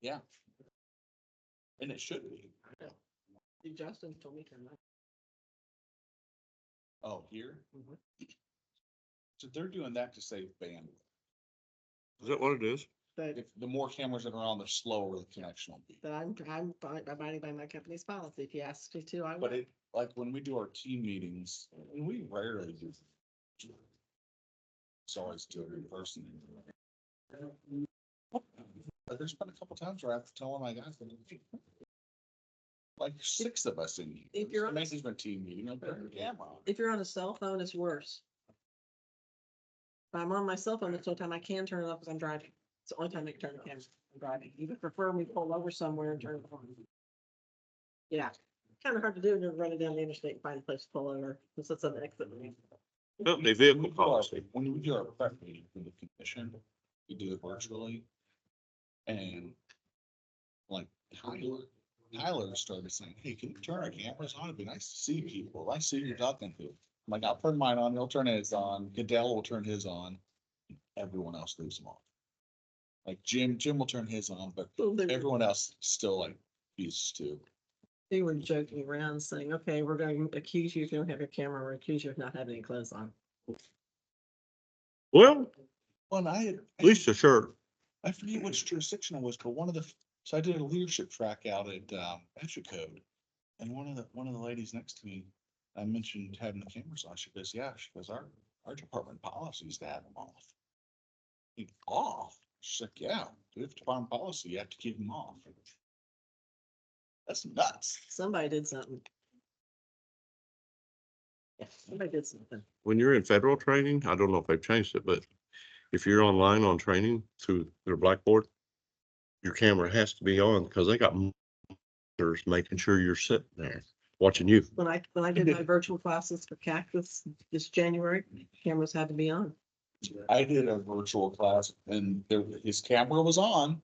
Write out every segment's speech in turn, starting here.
Yeah. And it should be. Justin told me tonight. Oh, here? Mhm. So they're doing that to save bandwidth. Is that what it is? But If the more cameras that are on, the slower the connection will be. that I'm abiding by my company's policy. If he asks me to, I will. But it, like when we do our team meetings, and we rarely do. It's always do it in person. But there's been a couple times where I have to tell my guys that like 6 of us in here. If you're The on- management team meeting, I'll turn the camera on. If you're on a cell phone, it's worse. If I'm on my cell phone, it's the only time I can turn it off because I'm driving. It's the only time I can turn the camera. I'm driving. You would prefer me to pull over somewhere and turn it on. Yeah, kind of hard to do when you're running down the interstate and find a place to pull over, because it's an exit. Company vehicle policy. When we do our prep meeting for the commission, we do it virtually. And like Tyler started saying, hey, can you turn our cameras on? It'd be nice to see people. I see who you're talking to. I'm like, I'll turn mine on, he'll turn his on, Goodell will turn his on. Everyone else leaves them off. Like Jim will turn his on, but everyone else still like used to. They were joking around saying, okay, we're going to accuse you if you don't have your camera, or accuse you of not having any clothes on. Well, Well, and at least a shirt. I forget which jurisdiction I was, but so I did a leadership track out at Edge Code. And one of the ladies next to me, I mentioned having the cameras on. She goes, yeah, she goes, our department policy is to have them off. Off? She's like, yeah, we have department policy, you have to keep them off. That's nuts. Somebody did something. Yeah, somebody did something. When you're in federal training, I don't know if they've changed it, but if you're online on training through their Blackboard, your camera has to be on because they got monitors making sure you're sitting there watching you. When I did my virtual classes for Cactus this January, cameras had to be on. I did a virtual class and his camera was on,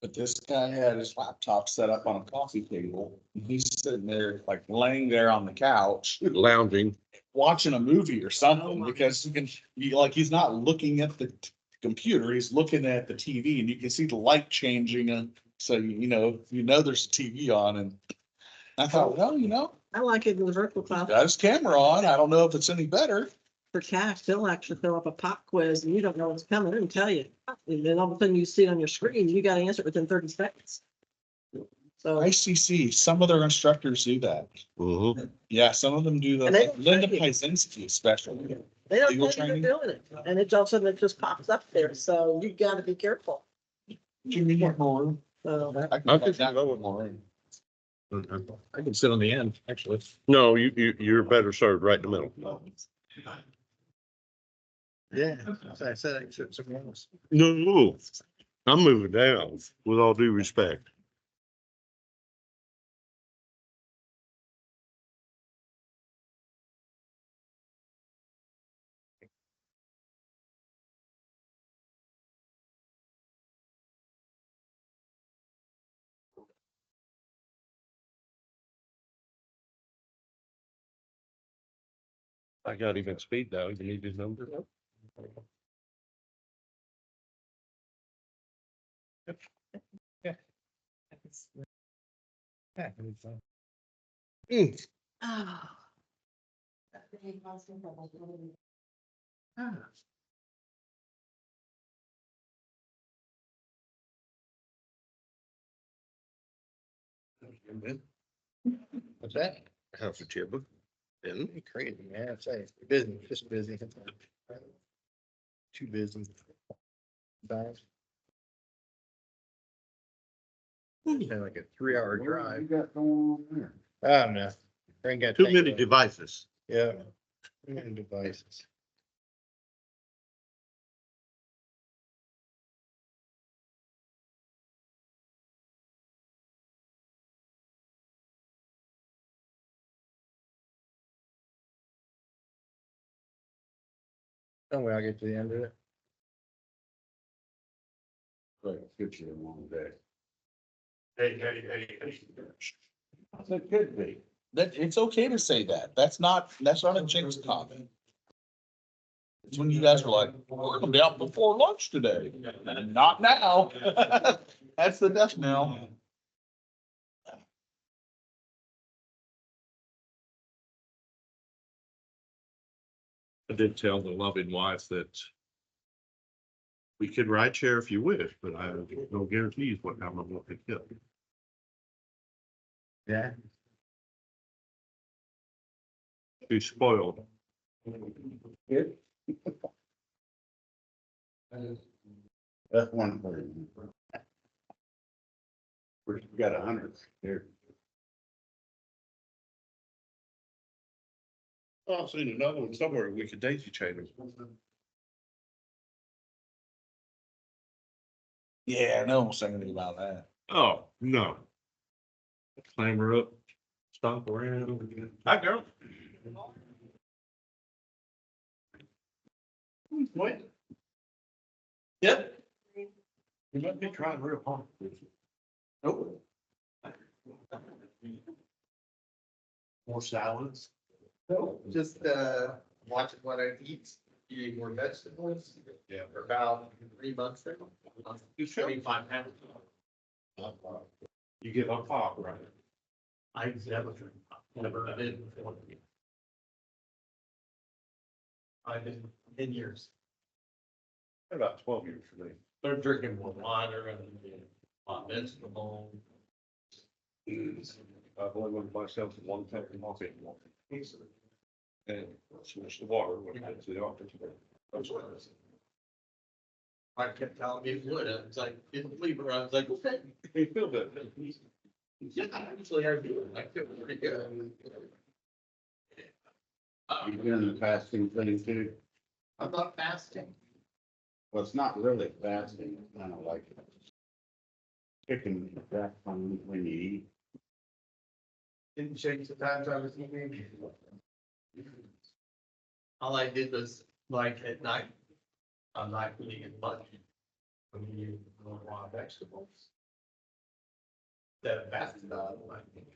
but this guy had his laptop set up on a coffee table. And he's sitting there, like laying there on the couch, Lounging. watching a movie or Oh something, my. because he's not looking at the computer, he's looking at the TV and you can see the light changing. And so, you know there's a TV on, and I thought, well, I like it in the virtual he's class got his camera on. I don't know if it's any better. for CAC. They'll actually throw up a pop quiz and you don't know what's coming and tell you. And then all of a sudden you see it on your screen, you got to answer it within 30 seconds. So ICC, some of their instructors do that. Mhm. Yeah, some of them do that. And they Like don't Linda train you. Piesinski especially. they don't legal know you're training? doing it. And it all of a sudden it just pops up there. So you got to be careful. Do you need more? So I can I put think that so. one more in. I can sit on the end, actually. No, you're better served right in the middle. Yeah, I said I can sit somewhere else. No, I'm moving down with all due respect. I got even speed though. You need his number? Yeah, it'll be fine. oh. What's that? How's the chipper? Isn't it crazy? Yeah, I'd say busy, just busy. Too busy. Bye. Like a 3-hour drive. I don't know. Ain't got Too take many away. devices. Yeah. Too many devices. Don't worry, I'll get to the end of it. Good you in one day. Hey. That could be. That, it's okay to say that. That's not a jinx comment. It's when you guys were like, we're gonna be out before lunch today. Not now. That's the death knell. I did tell the loving wife that we could ride share if you wish, but I have no guarantees what time I'm gonna pick you up. Yeah. She's spoiled. That's one for you. We got 100 here. Oh, I've seen another one somewhere. We could daisy chain them. Yeah, no one saying anything about that. Oh, no. Clamber up, stomp around. Hi, girl. What? Yep. You must be trying real hard. Nope. More salads. No, just, watching what I eat, eating more vegetables. Yeah. For about 3 months now. You should. 25 pounds. You get on pop, right? I never drink. Never did before. I've been 10 years. About 12 years for me. Started drinking more water and more vegetable. I've only went myself in one tank of coffee and water. And switch the water when I get to the office. That's what it is. I kept telling me it would. I was like, didn't believe her. I was like, okay. You feel good. Yeah, actually, I do. I feel pretty good. You doing the fasting thing too? I'm not fasting. Well, it's not really fasting, it's kind of like picking back on when you eat. Didn't change the times I was eating. All I did was like at night, I'm not eating as much. When you eat more raw vegetables. That fasted on, I think.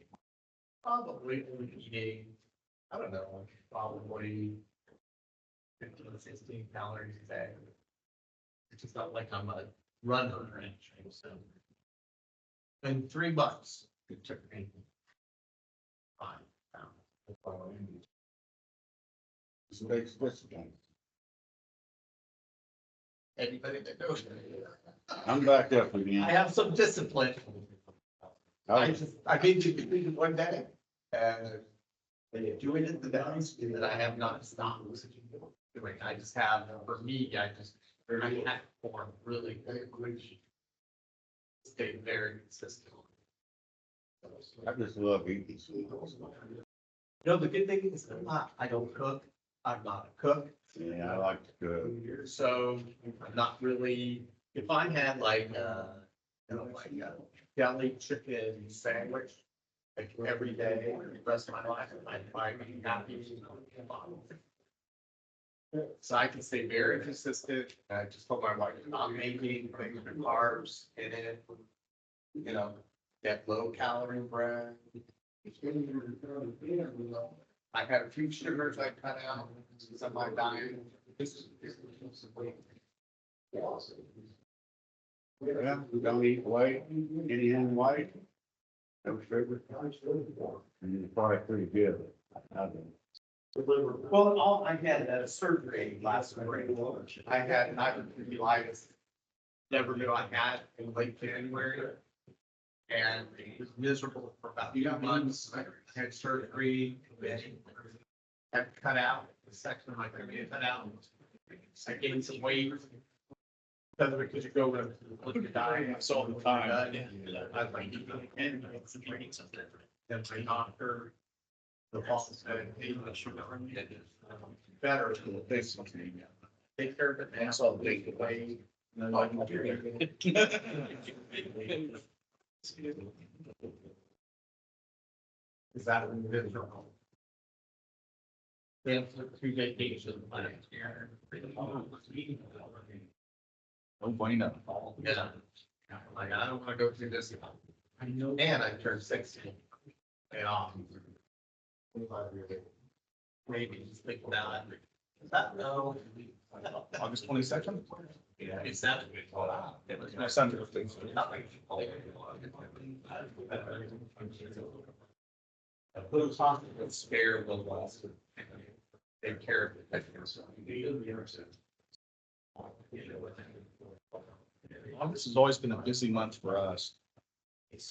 Probably eating, I don't know, probably 15 to 16 calories a day. It's just not like I'm a runner or anything, so. In 3 months, it took me 5 pounds. It's makes discipline. Anybody that knows me. I'm back up I again. have some discipline. I made the decision one day, and doing it the days that I have not stopped doing. I just have, for me, I have formed really good. Stay very consistent. I just love eating some. No, the good thing is I don't cook. I'm not a cook. Yeah, I like to cook. So I'm not really, if I had like, like a deli chicken sandwich, like every day, the rest of my life, I'd probably be happy. So I can stay very consistent. I just told my wife, not making things with carbs in it. You know, that low calorie bread. I had a few sugars I cut out, some of my diet. Yeah, we don't eat white, anything white. No sugar. And it's probably pretty good. Well, I had a surgery last spring. I had diverticulitis. Never knew I had in late January. And it was miserable for about 2 months. I had surgery, had cut out the section of my cranium cut out. I gained some weight. Because you go with a diet, it's all the time. I was like, and it's something. Then my doctor, the boss said, hey, I should better. Take care of it. And so take the way. Is that what it is? We have 2 vacations planned here. No bueno. Yeah. Like, I don't wanna go through this. I know. And I turned 60. And maybe just think about it. No, August 22nd. Is that? My son's birthday. Spare the loss. Take care of it. August has always been a busy month for us.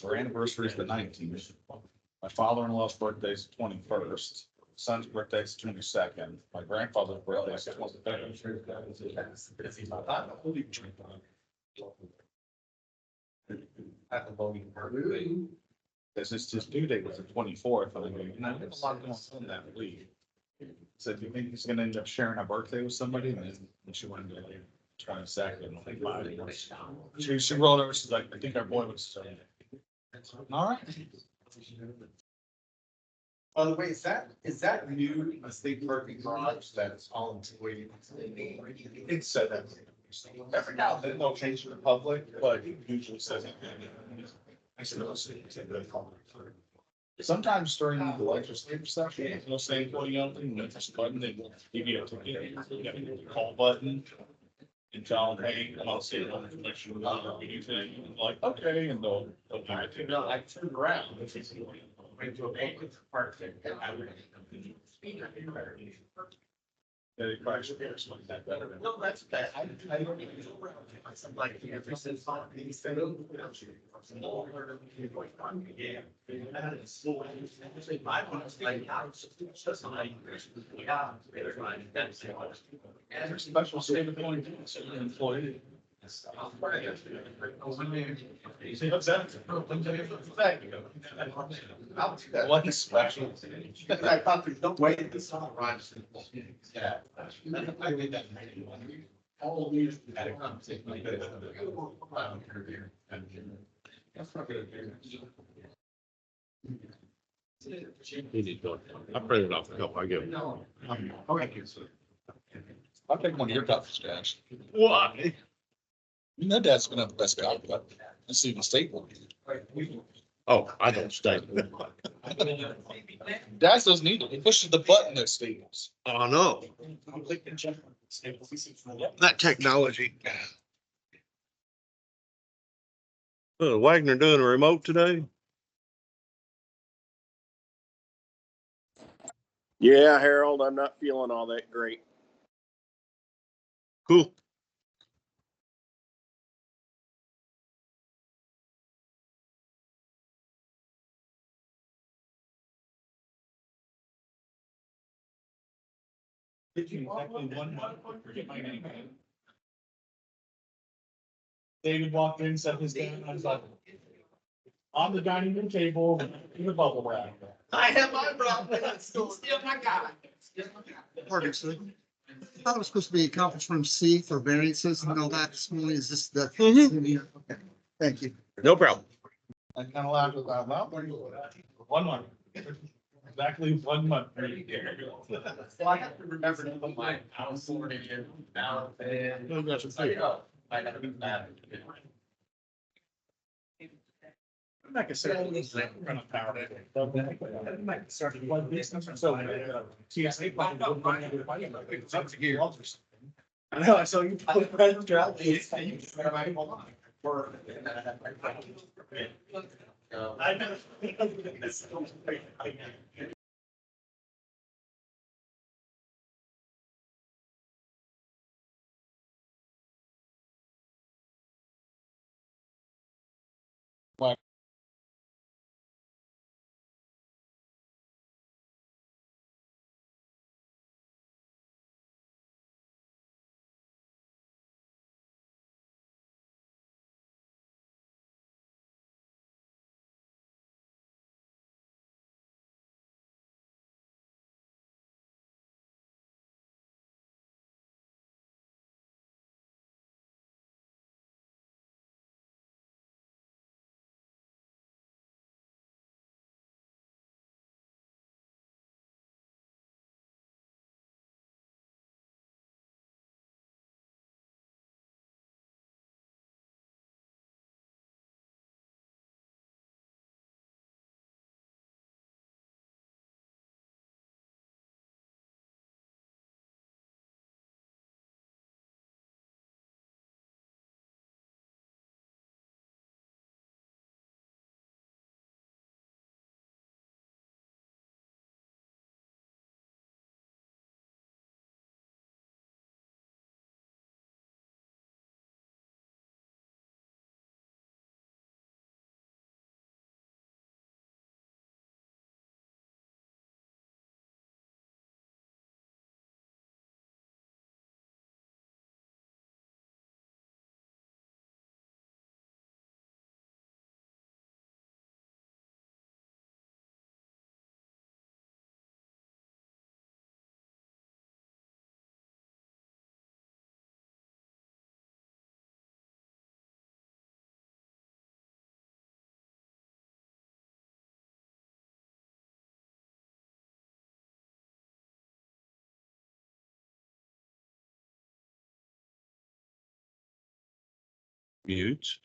Our anniversary is the 19th. My father-in-law's birthday is the 21st. Son's birthday is the 22nd. My grandfather's birthday is the 23rd. At the voting part. This is his due date was the 24th. And I mean, I have a lot going on that week. So do you think he's gonna end up sharing a birthday with somebody? And then she wanted to do it 22nd. She rolled over, she's like, I think our boy was. All right. By the way, is that new, a state parking garage that's all employee? It said that. Every now and then they'll change to the public, but it usually says. Sometimes during the legislative session, they'll say employee only, and it's just button, they will give you a ticket, you have a call button. And tell them, hey, I'm on state information, or anything, and like, okay, and they'll give you a ticket. No, I turned around. Went to a bank with the park. They crash or something like that. No, that's bad. I don't even know. I'm like, ever since. Yeah. My one was like, it's just like, yeah. And there's special state of going to employee. See, what's that? What is special? I thought there's no way this garage. Yeah. I did that. All these. Had a conversation like this. That's not good. I printed off a couple, I give. No. Okay. I'll take one of your toughest guys. Why? You know, Dad's gonna have the best guy, but let's see the state one. Oh, I don't stay. Dad doesn't need it. He pushes the button that stables. Oh, no. That technology. Wagner doing a remote today? Yeah, Harold, I'm not feeling all that great. Cool. Did you exactly 1 month? Forget my name. David walked in, set his down, I was like, on the dining room table, in the bubble wrap. I have my problem. Still my guy. Pardon, sir. I thought it was supposed to be a conference room C for variances and all that this morning. Is this the? Okay, thank you. No problem. I kind of laughed about, well, 1 month. Exactly 1 month. Well, I have to remember to put my house order in now and. No, that's It's like, oh, I gotta do that. Like I said, we're gonna power it. Started one business, so TSA. It's up to gear. I know, I saw you put Fred throughout these. I know. Mute.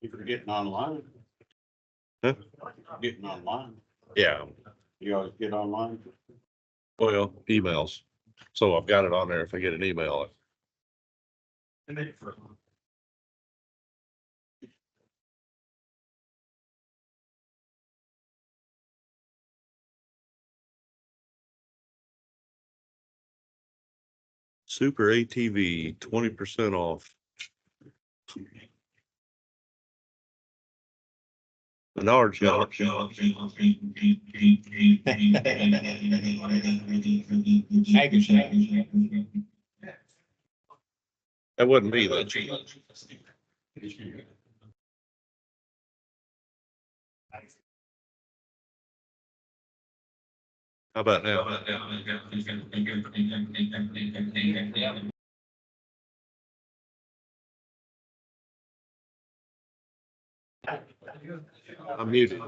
If you're getting online. Huh? Getting online. Yeah, You always get online. well, emails. So I've got it on there if I get an email. And then for. Super ATV, 20% off. Menards got that wasn't me, that How about now? I'm muted.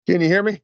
Can you hear me?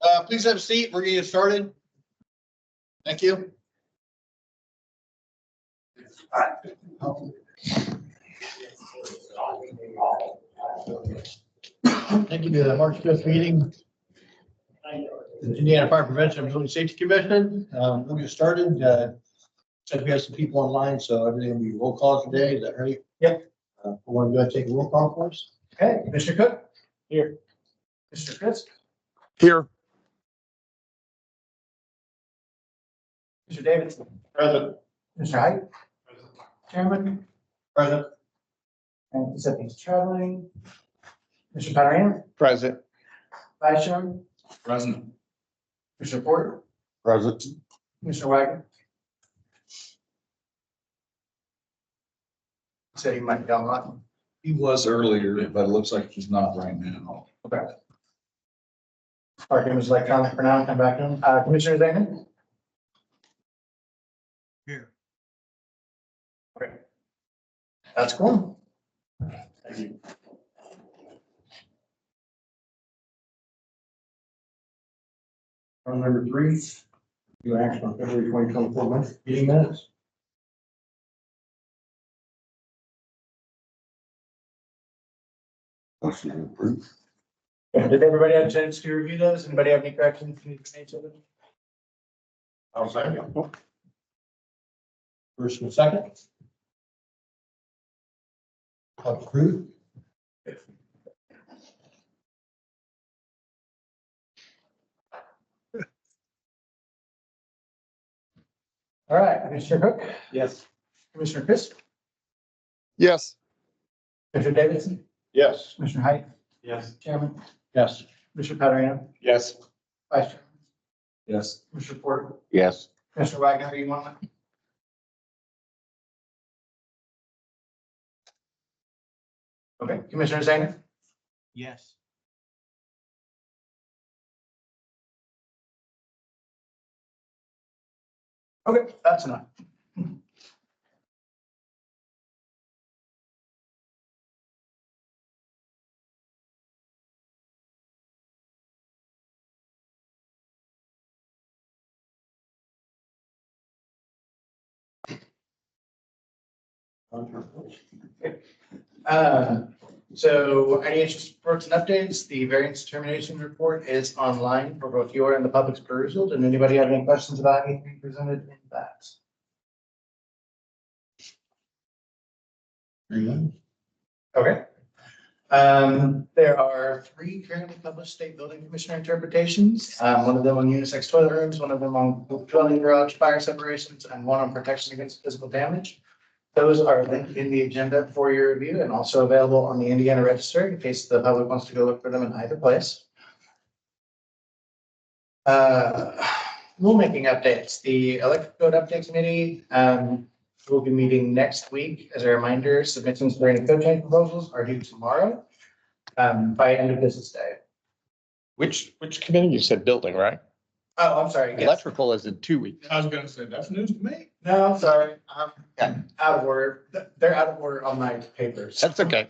All right, please have a seat. We're gonna get started. Thank you. Thank you to the March 5th meeting. Indiana Fire Prevention and Building Safety Commission. We'll get started. Said we have some people online, so everything will be roll call today. Is that right? Yep. We want to go ahead and take a roll call for us. Okay, Mr. Cook? Here. Mr. Chris? Here. Mr. Davidson? Present. Mr. Height? Present. Chairman? Present. And Giuseppe's traveling. Mr. Patriano? Present. Vice Chairman? President. Mr. Porter? Present. Mr. Wagner? Said he might be online. He was earlier, but it looks like he's not right now. Okay. Park him as electronic for now, come back to him. Commissioner Zane? Here. Okay. That's cool. Thank you. Item number 3, do action on February 2024 meeting minutes. Motion to approve. Did everybody have a chance to review those? Anybody have any corrections? I'll second. First and second. Approved. All right, Commissioner Cook? Yes. Commissioner Chris? Yes. Commissioner Davidson? Yes. Commissioner Height? Yes. Chairman? Yes. Commissioner Patriano? Yes. Vice Chairman? Yes. Commissioner Porter? Yes. Commissioner Wagner, you want that? Okay, Commissioner Zane? Yes. Okay, that's enough. So any issues, reports and updates, the variance determination report is online for both your and the public's perusal. Did anybody have any questions about anything presented in that? Okay. There are 3 currently published state building commissioner interpretations. One of them on unisex toilet rooms, one of them on dwelling garage fire separations, and one on protection against physical damage. Those are linked in the agenda for your review and also available on the Indiana Register in case the public wants to go look for them in either place. Rulemaking updates. The Electric Code Update Committee will be meeting next week. As a reminder, submissions for any code change proposals are due tomorrow by end of business day. Which committee? You said building, right? Oh, I'm sorry. Yes. Electrical is in 2 weeks. I was gonna say, that's news to me. No, I'm sorry. I'm out of order. They're out of order on my papers. That's okay.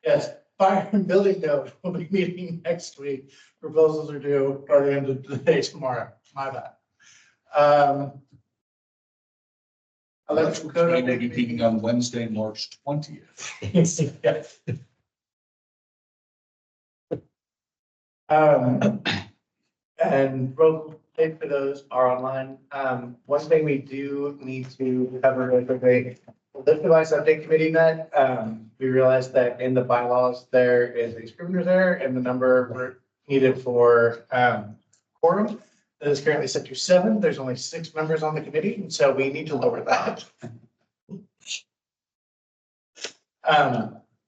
Yes, fire and building code will be meeting next week. Proposals are due by the end of the day tomorrow. My bad. Electrical code. They may be meeting on Wednesday, March 20th. Yes. And roll tape for those are online. One thing we do need to cover is the lift device update committee met. We realized that in the bylaws, there is a scrivener's error and the number needed for quorum that is currently set to 7. There's only 6 members on the committee, and so we need to lower that.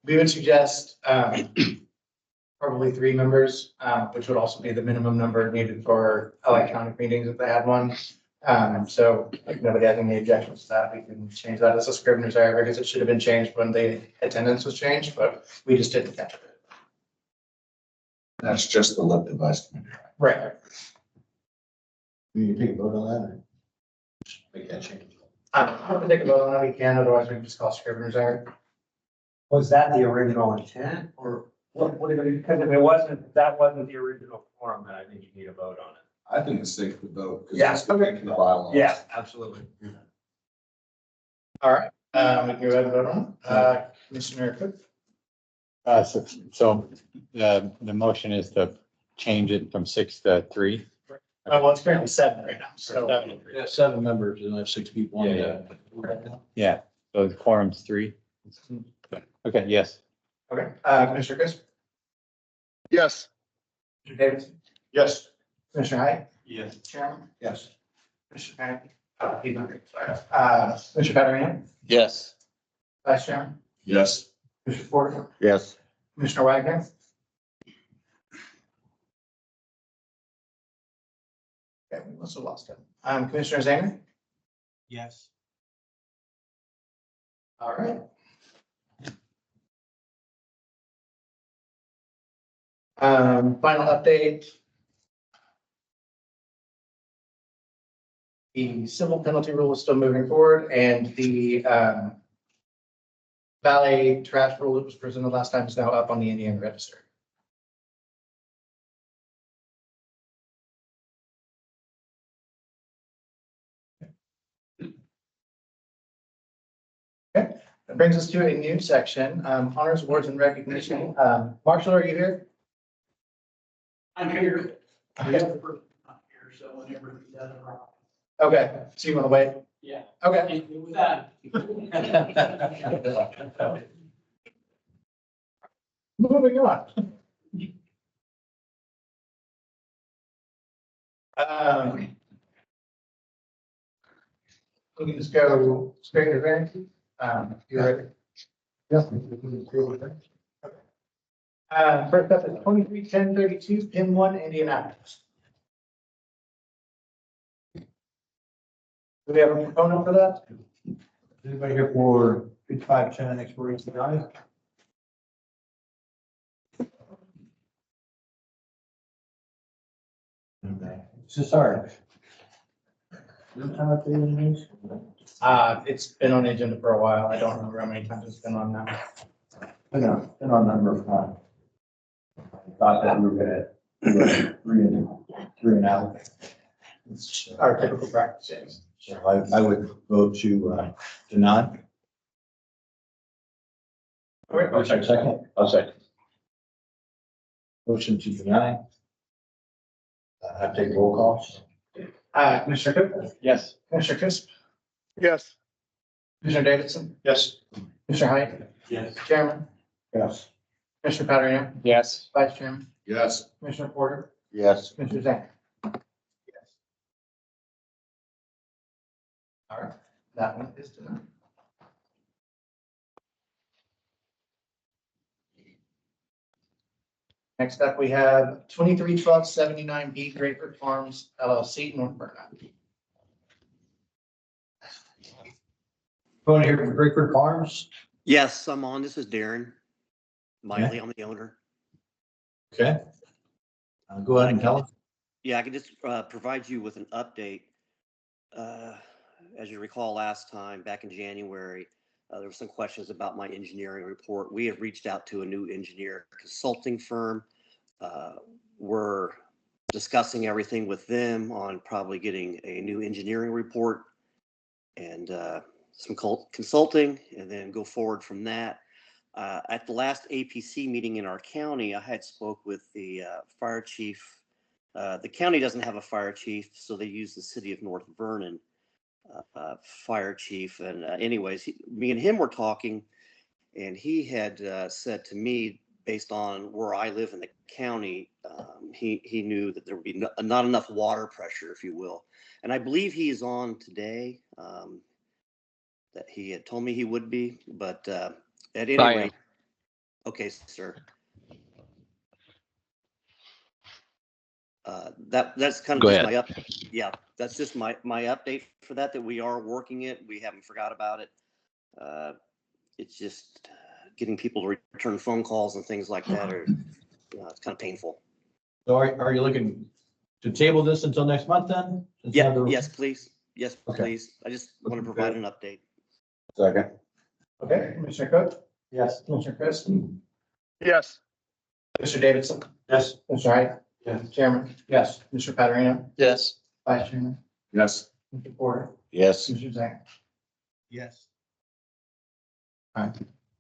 We would suggest probably 3 members, which would also be the minimum number needed for electronic meetings if they had one. So if nobody has any objections to that, we can change that as a scrivener's error because it should have been changed when the attendance was changed, but we just didn't catch it. That's just the lift device committee. Right. You take a vote on that or just make that change? I'm going to take a vote on that. We can, otherwise we can just call scrivener's error. Was that the original intent or what, because if it wasn't, that wasn't the original form, then I think you need a vote on it. I think it's safe to vote. 'cause Yeah, it's okay. The bylaws. Yeah, absolutely. All right, we can go ahead and vote on it. Commissioner Cook. So the motion is to change it from 6 to 3. Well, it's currently 7 right now, so. Yeah, 7 members and I have 6 people on Yeah, that. Yeah, so the quorum's 3. Okay, yes. Okay, Commissioner Chris, Yes. Commissioner Davidson, Yes. Commissioner Hyde, Yes. Chairman, Yes. Commissioner Patty. He's not here, sorry. Commissioner Patriano, Yes. Vice Chairman, Yes. Commissioner Porter, Yes. Commissioner Wagner. Okay, we must have lost him. Commissioner Zanger? Yes. All right. Final update. The civil penalty rule is still moving forward and the, valet trash rule that was presented last time is now up on the Indiana Register. Okay, that brings us to a new section, honors, awards, and recognition. Marshall, are you here? I'm here. Okay. So whenever he does it. Okay, so you want to wait? Yeah. Okay. With that. Moving on. We can just go straight to variance. You ready? Yes. First up is 231032, pin 1, Indianapolis. Do we have a proponent for that? Anybody here for 5510 expiration drive? It's just hard. It's been on the agenda for a while. I don't remember how many times it's been on now. Been on a number of times. Thought that we were gonna do three and out. It's our typical practice. So I would vote to deny. Okay. Second. I'll second. Motion to deny. I take roll calls. Commissioner Cook? Yes. Commissioner Crisp? Yes. Commissioner Davidson? Yes. Commissioner Hyde? Yes. Chairman? Yes. Commissioner Patriano? Yes. Vice Chairman? Yes. Commissioner Porter? Yes. Commissioner Zanger? Yes. All right, that one is denied. Next up, we have 231279B Grapefruit Farms LLC, North Burnet. Going here from Grapefruit Farms. Yes, I'm on. This is Darren. Miley, I'm the owner. Okay. Go ahead and tell us. Yeah, I can just provide you with an update. As you recall, last time, back in January, there were some questions about my engineering report. We have reached out to a new engineer consulting firm. We're discussing everything with them on probably getting a new engineering report and some consulting, and then go forward from that. At the last APC meeting in our county, I had spoke with the fire chief. The county doesn't have a fire chief, so they use the city of North Vernon fire chief. And anyways, me and him were talking, and he had said to me, based on where I live in the county, he knew that there would be not enough water pressure, if you will. And I believe he is on today. That he had told me he would be, but at any rate, okay, sir. That's kind of Go just ahead. my yeah, that's just my update for that we are working it. We haven't forgot about it. It's just getting people to return phone calls and things like that are, it's kind of painful. So are you looking to table this until next month then? Since you have Yeah, the- yes, please. Yes, Okay. please. I just want to provide an update. Second. Okay, Commissioner Cook? Yes. Commissioner Chris? Yes. Commissioner Davidson? Yes. Commissioner Hyde? Yes. Chairman? Yes. Commissioner Patriano? Yes. Vice Chairman? Yes. Commissioner Porter? Yes. Commissioner Zanger? Yes.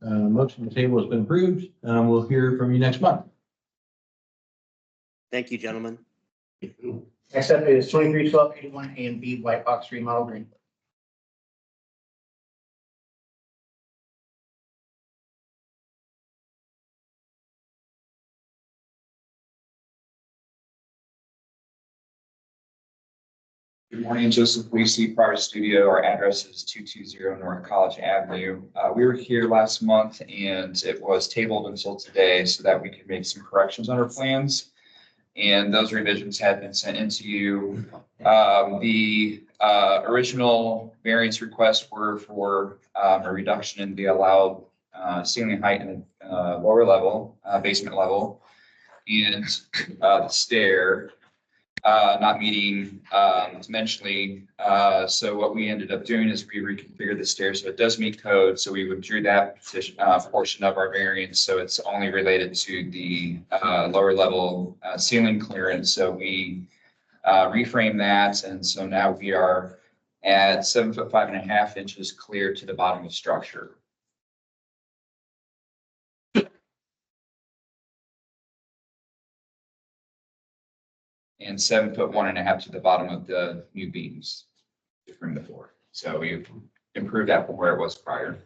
Motion to table has been approved. We'll hear from you next month. Thank you, gentlemen. Next up is 231281 A and B White Box Remodel Green. Good morning, Joseph Lisi, Private Studio. Our address is 220 North College Avenue. We were here last month and it was tabled until today so that we could make some corrections on our plans. And those revisions had been sent into you. The original variance requests were for a reduction in the allowed ceiling height in the lower level, basement level, and the stair not meeting dimensionally. So what we ended up doing is we reconfigured the stairs so it does meet code. So we withdrew that petition, portion of our variance. So it's only related to the lower level ceiling clearance. So we reframed that. And so now we are at 7 foot 5.5 inches clear to the bottom of the structure. And 7 foot 1.5 to the bottom of the new beams from the floor. So we've improved that from where it was prior.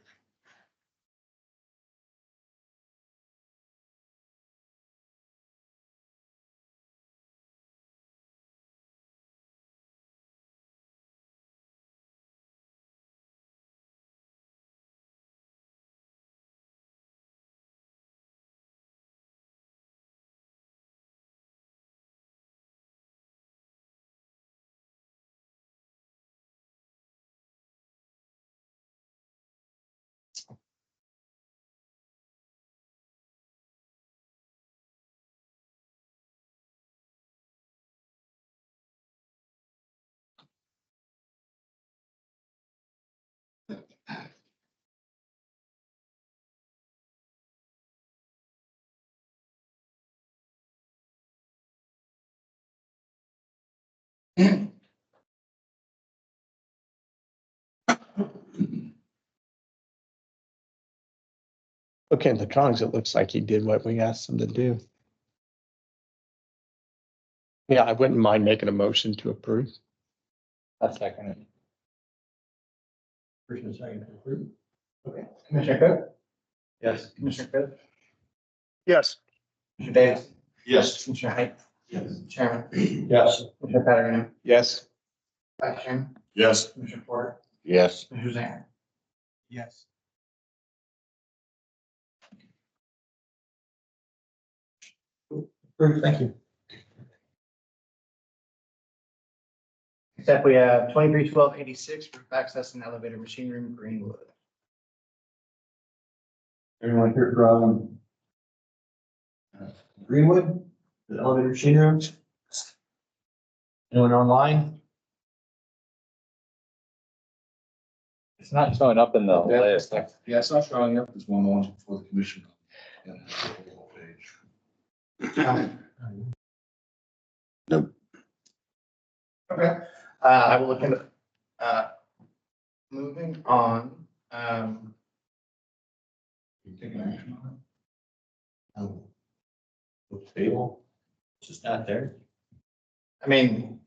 Looking at the drawings, it looks like he did what we asked him to do. Yeah, I wouldn't mind making a motion to approve. I'll second it. First and second to approve. Okay. Commissioner Cook? Yes. Commissioner Cook? Yes. Commissioner Davis? Yes. Commissioner Height? Yes. Chairman? Yes. Commissioner Patterson? Yes. Vice Chairman? Yes. Commissioner Porter? Yes. Commissioner Zan? Yes. Approved, thank you. Next up, we have 231286 roof access and elevator machine room, Greenwood. Anyone here from Greenwood, the elevator machine rooms? Anyone online? It's not showing up in the list. Yeah, it's not showing up as one of the ones before the commission. Yeah. Nope. Okay, I will look into, moving on, You taking action on Table. It's just not there. I mean,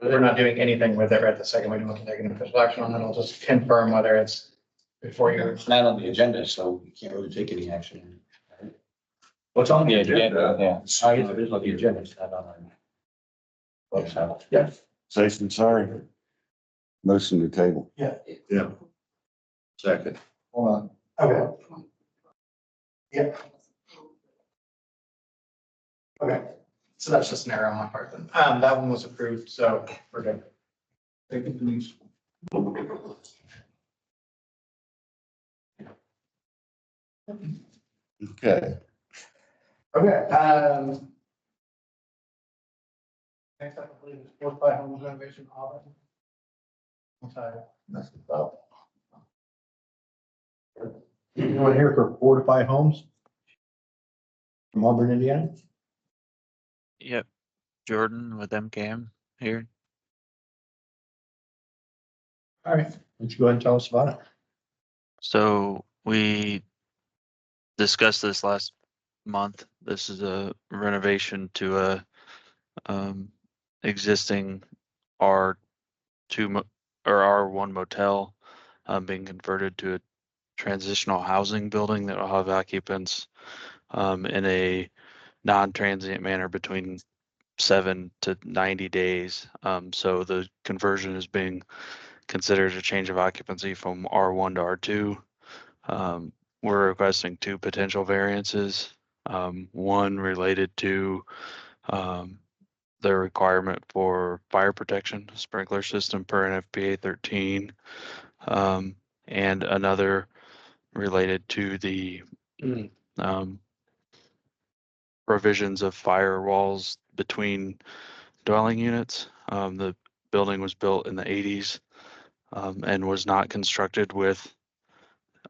we're not doing anything with it right this second. We don't have to take an official action on it. I'll just confirm whether it's before you. It's not on the agenda, so you can't really take any action. What's on the agenda? agenda? Yeah. It's- I guess it is on the agenda. It's not on our website. Yeah. Jason, sorry. Motion to table. Yeah. Yeah. Second. Hold on. Okay. Yep. Okay, so that's just an error on my part then. That one was approved, so we're good. Take it, please. Okay. Okay, next up, I believe is 4-5 homes renovation audit. I'm sorry, that's about. Anyone here for 4 to 5 homes? From Auburn, Indiana? Yep, Jordan with MKM here. All right, why don't you go ahead and tell us about it? So we discussed this last month This is a renovation to a existing R2 or R1 motel being converted to a transitional housing building that will have occupants in a non-transient manner between 7 to 90 days. So the conversion is being considered a change of occupancy from R1 to R2. We're requesting 2 potential variances. One related to the requirement for fire protection sprinkler system per NFPA 13, and another related to the provisions of firewalls between dwelling units. The building was built in the 80s and was not constructed with,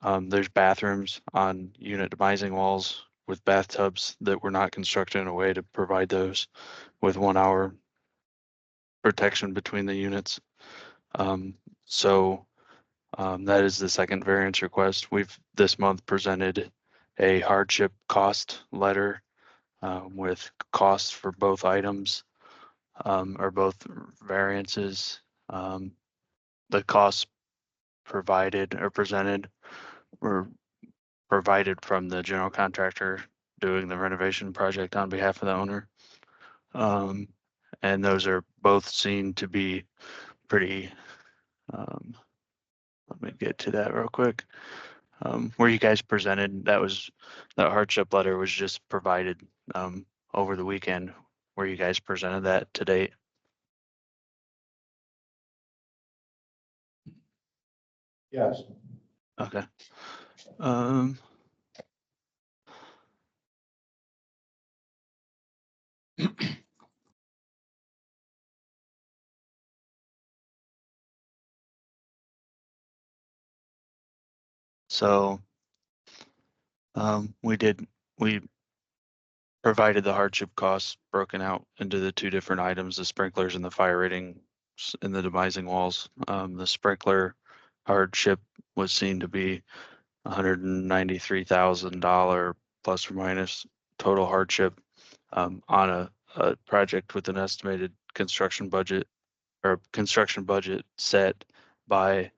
there's bathrooms on unit demising walls with bathtubs that were not constructed in a way to provide those with 1 hour protection between the units. So that is the second variance request. We've this month presented a hardship cost letter with costs for both items or both variances. The costs provided or presented were provided from the general contractor doing the renovation project on behalf of the owner. And those are both seen to be pretty, let me get to that real quick. Where you guys presented, that hardship letter was just provided over the weekend where you guys presented that to date. Yes. Okay. So we provided the hardship costs broken out into the 2 different items, the sprinklers and the fire rating in the demising walls. The sprinkler hardship was seen to be $193,000 plus or minus total hardship on a project with an estimated construction budget set by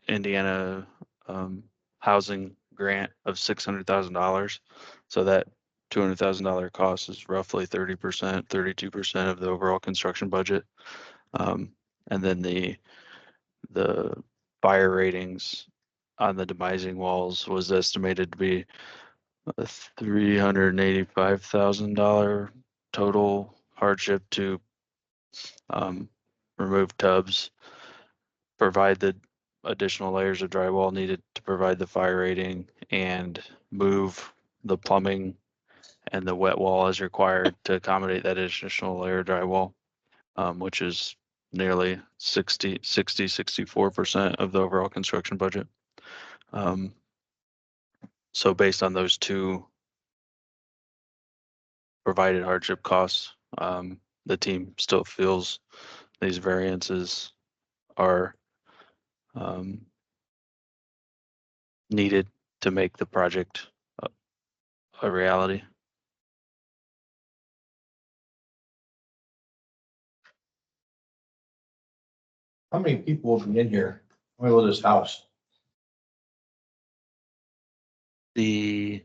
Indiana housing grant of $600,000. So that $200,000 cost is roughly 30%, 32% of the overall construction budget. And then the fire ratings on the demising walls was estimated to be a $385,000 total hardship to remove tubs, provide the additional layers of drywall needed to provide the fire rating, and move the plumbing and the wet wall as required to accommodate that additional layer of drywall, which is nearly 64% of the overall construction budget. So based on those 2 provided hardship costs, the team still feels these variances are needed to make the project a reality. How many people will be in here? Where will this house? I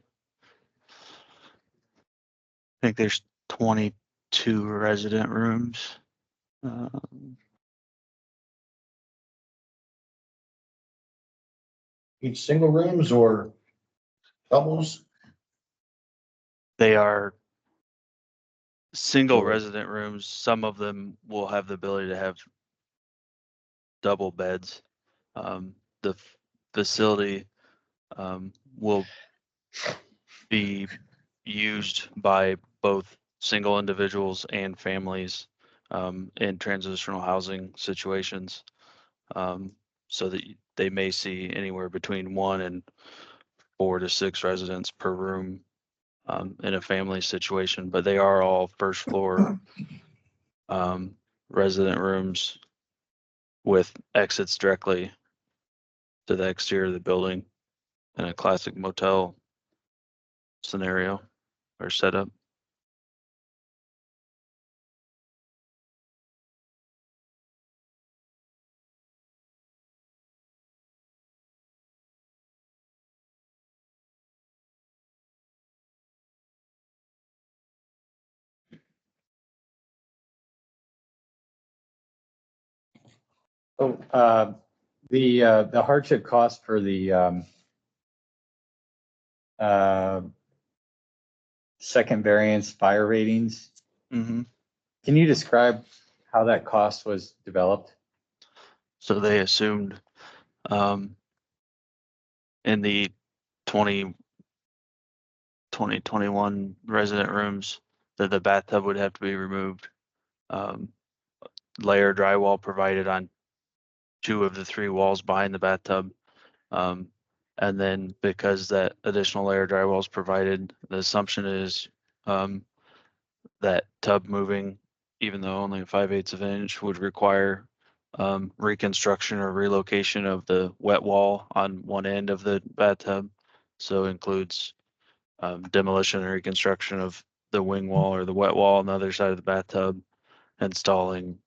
think there's 22 resident rooms. Each single rooms or doubles? They are single Sure. resident rooms. Some of them will have the ability to have double beds. The facility will be used by both single individuals and families in transitional housing situations. So that they may see anywhere between 1 and 4 to 6 residents per room in a family situation, but they are all first floor resident rooms with exits directly to the exterior of the building. in a classic motel scenario or setup. Oh, the hardship cost for the, uh, second variance fire ratings. Mm-hmm. Can you describe how that cost was developed? So they assumed in the 2021 resident rooms that the bathtub would have to be removed. Layer drywall provided on 2 of the 3 walls behind the bathtub. And then because that additional layer drywall is provided, the assumption is that tub moving, even though only a 5/8 of an inch, would require reconstruction or relocation of the wet wall on one end of the bathtub. So includes demolition and reconstruction of the wing wall or the wet wall on the other side of the bathtub, installing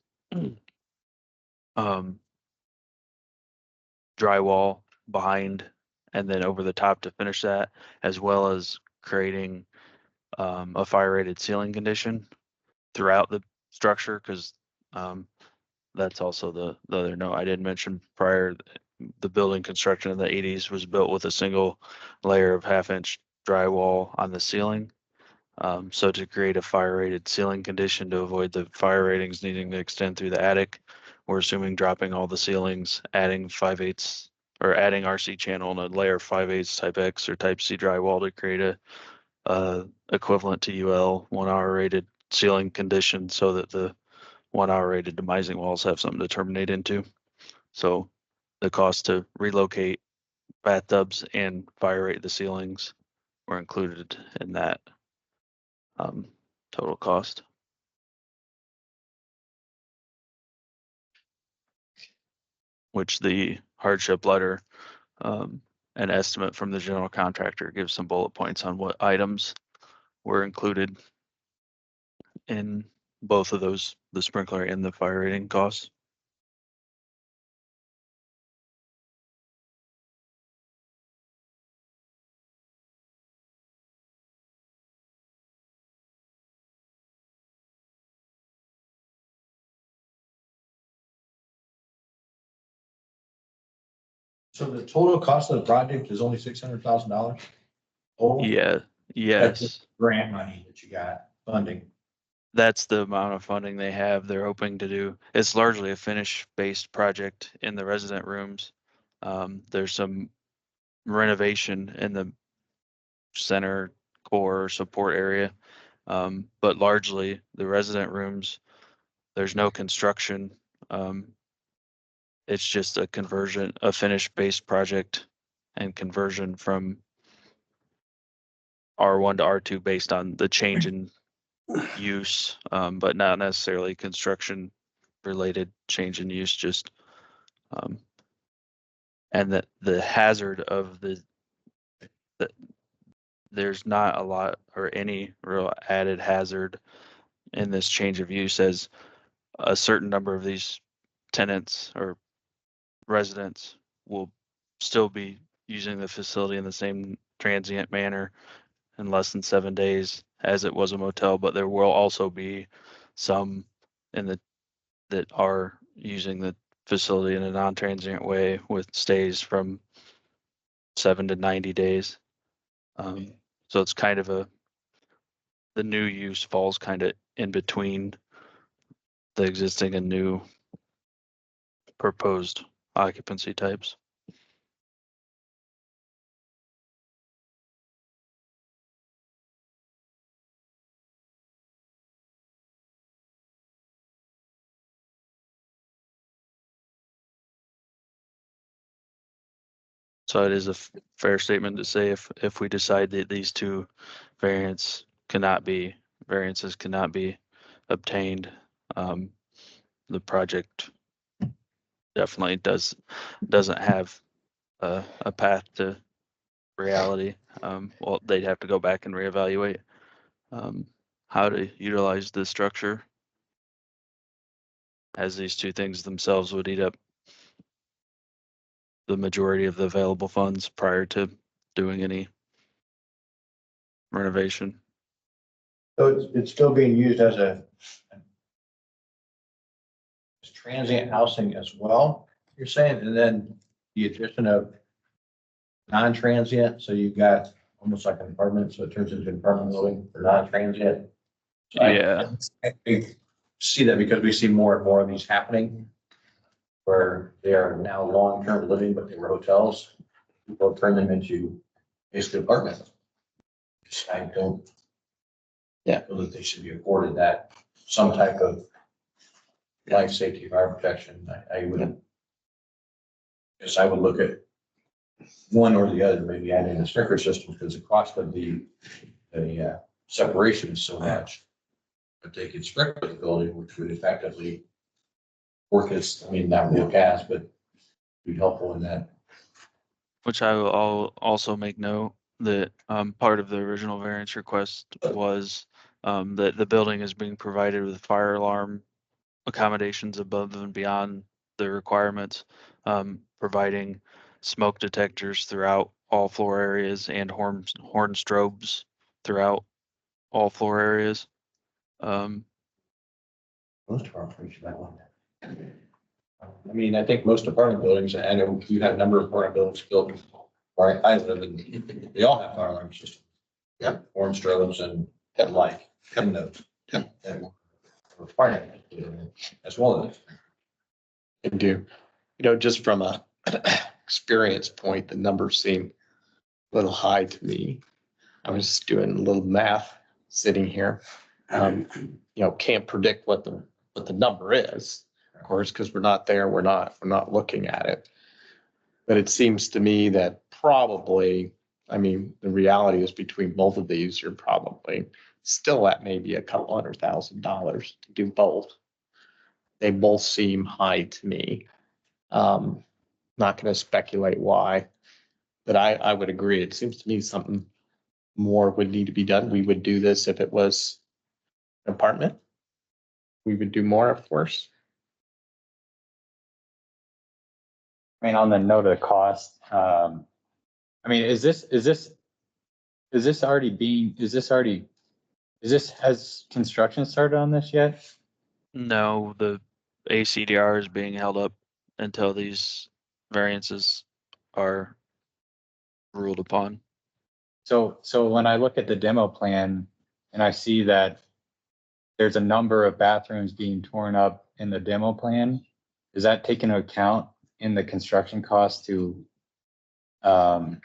drywall behind and then over the top to finish that, as well as creating a fire rated ceiling condition throughout the structure, because that's also the other note I didn't mention prior. The building construction in the 80s was built with a single layer of 1/2 inch drywall on the ceiling. So to create a fire rated ceiling condition to avoid the fire ratings needing to extend through the attic, we're assuming dropping all the ceilings, adding 5/8 or adding RC channel and a layer of 5/8 type X or type C drywall to create a equivalent to UL 1 hour rated ceiling condition so that the 1 hour rated demising walls have something to terminate into. So the cost to relocate bathtubs and fire rate the ceilings were included in that total cost. Which the hardship letter, an estimate from the general contractor gives some bullet points on what items were included in both of those, the sprinkler and the fire rating costs. So the total cost of the project is only $600,000? Oh, Yeah, that's yes. just grant money that you got funding. That's the amount of funding they have. They're hoping to do. It's largely a finish-based project in the resident rooms. There's some renovation in the center core support area, but largely the resident rooms. There's no construction. It's just a conversion, a finish-based project, and conversion from R1 to R2 based on the change in use, but not necessarily construction related change in use, just and that the hazard of the there's not a lot or any real added hazard in this change of use, as a certain number of these tenants or residents will still be using the facility in the same transient manner in less than 7 days as it was a motel, but there will also be some in the that are using the facility in a non-transient way with stays from 7 to 90 days. So it's kind of the new use falls kind of in between the existing and new proposed occupancy types. So it is a fair statement to say if we decide that these two variances cannot be obtained, the project definitely doesn't have a path to reality. Well, they'd have to go back and reevaluate how to utilize the structure, as these two things themselves would eat up the majority of the available funds prior to doing any renovation. So it's still being used as as transient housing as well, you're saying, and then the addition of non-transient, so you've got almost like an apartment, so it turns into an apartment building for non-transient. So Yeah. I see that because we see more and more of these happening where they are now long-term living, but they were hotels. People turn them into basically apartments. I don't. Yeah. Feel that they should be afforded that, some type of life safety, fire protection. I would. Yes, I would look at one or the other, maybe add in a sprinkler system because the cost of the separation is so much. But they could sprinkler the building, which would effectively work as, I mean, not work as, but be helpful in that. Which I will also make note that part of the original variance request was that the building is being provided with fire alarm accommodations above and beyond the requirements, providing smoke detectors throughout all floor areas and horn strobes throughout all floor areas. Most of our preach that one. I mean, I think most apartment buildings, I know you have a number of apartment buildings built, right? I live in, they all have fire alarm systems. Yeah. Horn strobes and like, and those. Yeah. Requirement as well as. And do, just from a experience point, the numbers seem a little high to me. I was just doing a little math sitting here. Can't predict what the number is, of course, because we're not there. We're not looking at it. But it seems to me that probably, the reality is between both of these, you're probably still at maybe a couple $100,000 to do both. They both seem high to me. Not going to speculate why, but I would agree. It seems to me something more would need to be done. We would do this if it was an apartment. We would do more, of course. I mean, on the note of the cost, is has construction started on this yet? No, the ACDR is being held up until these variances are ruled upon. So when I look at the demo plan and I see that there's a number of bathrooms being torn up in the demo plan, is that taken into account in the construction cost to, and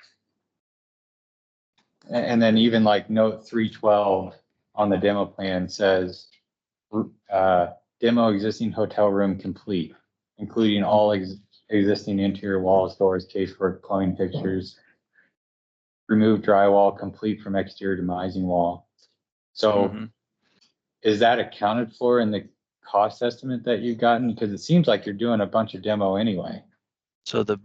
then even like note 312 on the demo plan says, demo existing hotel room complete, including all existing interior walls, doors, casework, plumbing fixtures, remove drywall complete from exterior demising wall. So is that accounted for in the cost estimate that you've gotten? Because it seems like you're doing a bunch of demo anyway. So the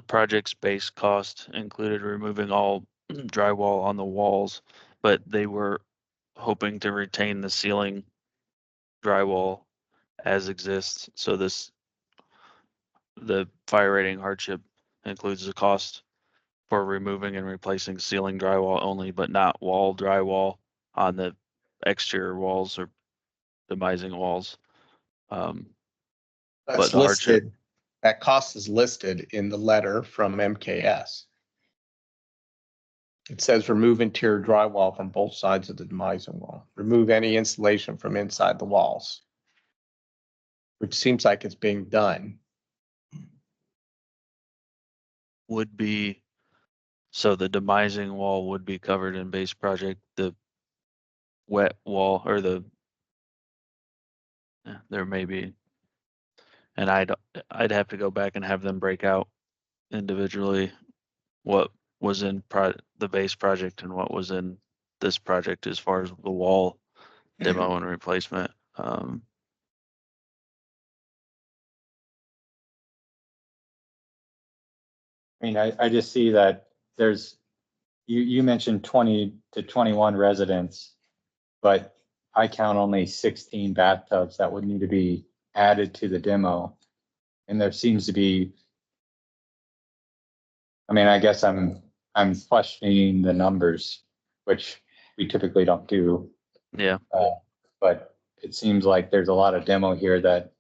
project's base cost included removing all drywall on the walls, but they were hoping to retain the ceiling drywall as exists. So the fire rating hardship includes the cost for removing and replacing ceiling drywall only, but not wall drywall on the exterior walls or demising walls. That's But the hardship, listed, that cost is listed in the letter from MKS. It says remove interior drywall from both sides of the demising wall. Remove any insulation from inside the walls. Which seems like it's being done. would be, so the demising wall would be covered in base project, the wet wall or there may be, and I'd have to go back and have them break out individually what was in the base project and what was in this project as far as the wall demo and replacement. I mean, I just see that there's you mentioned 20 to 21 residents, but I count only 16 bathtubs that would need to be added to the demo. And there seems to be, I mean, I guess I'm questioning the numbers, which we typically don't do. Yeah. But it seems like there's a lot of demo here that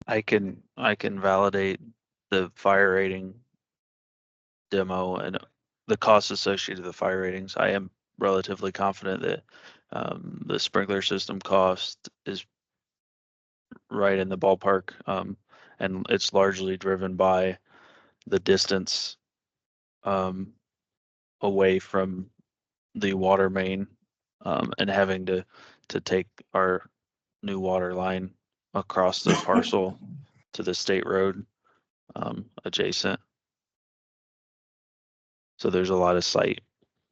I can validate the fire rating demo and the costs associated with the fire ratings. I am relatively confident that the sprinkler system cost is right in the ballpark. And it's largely driven by the distance away from the water main and having to take our new water line across the parcel to the state road adjacent. So there's a lot of site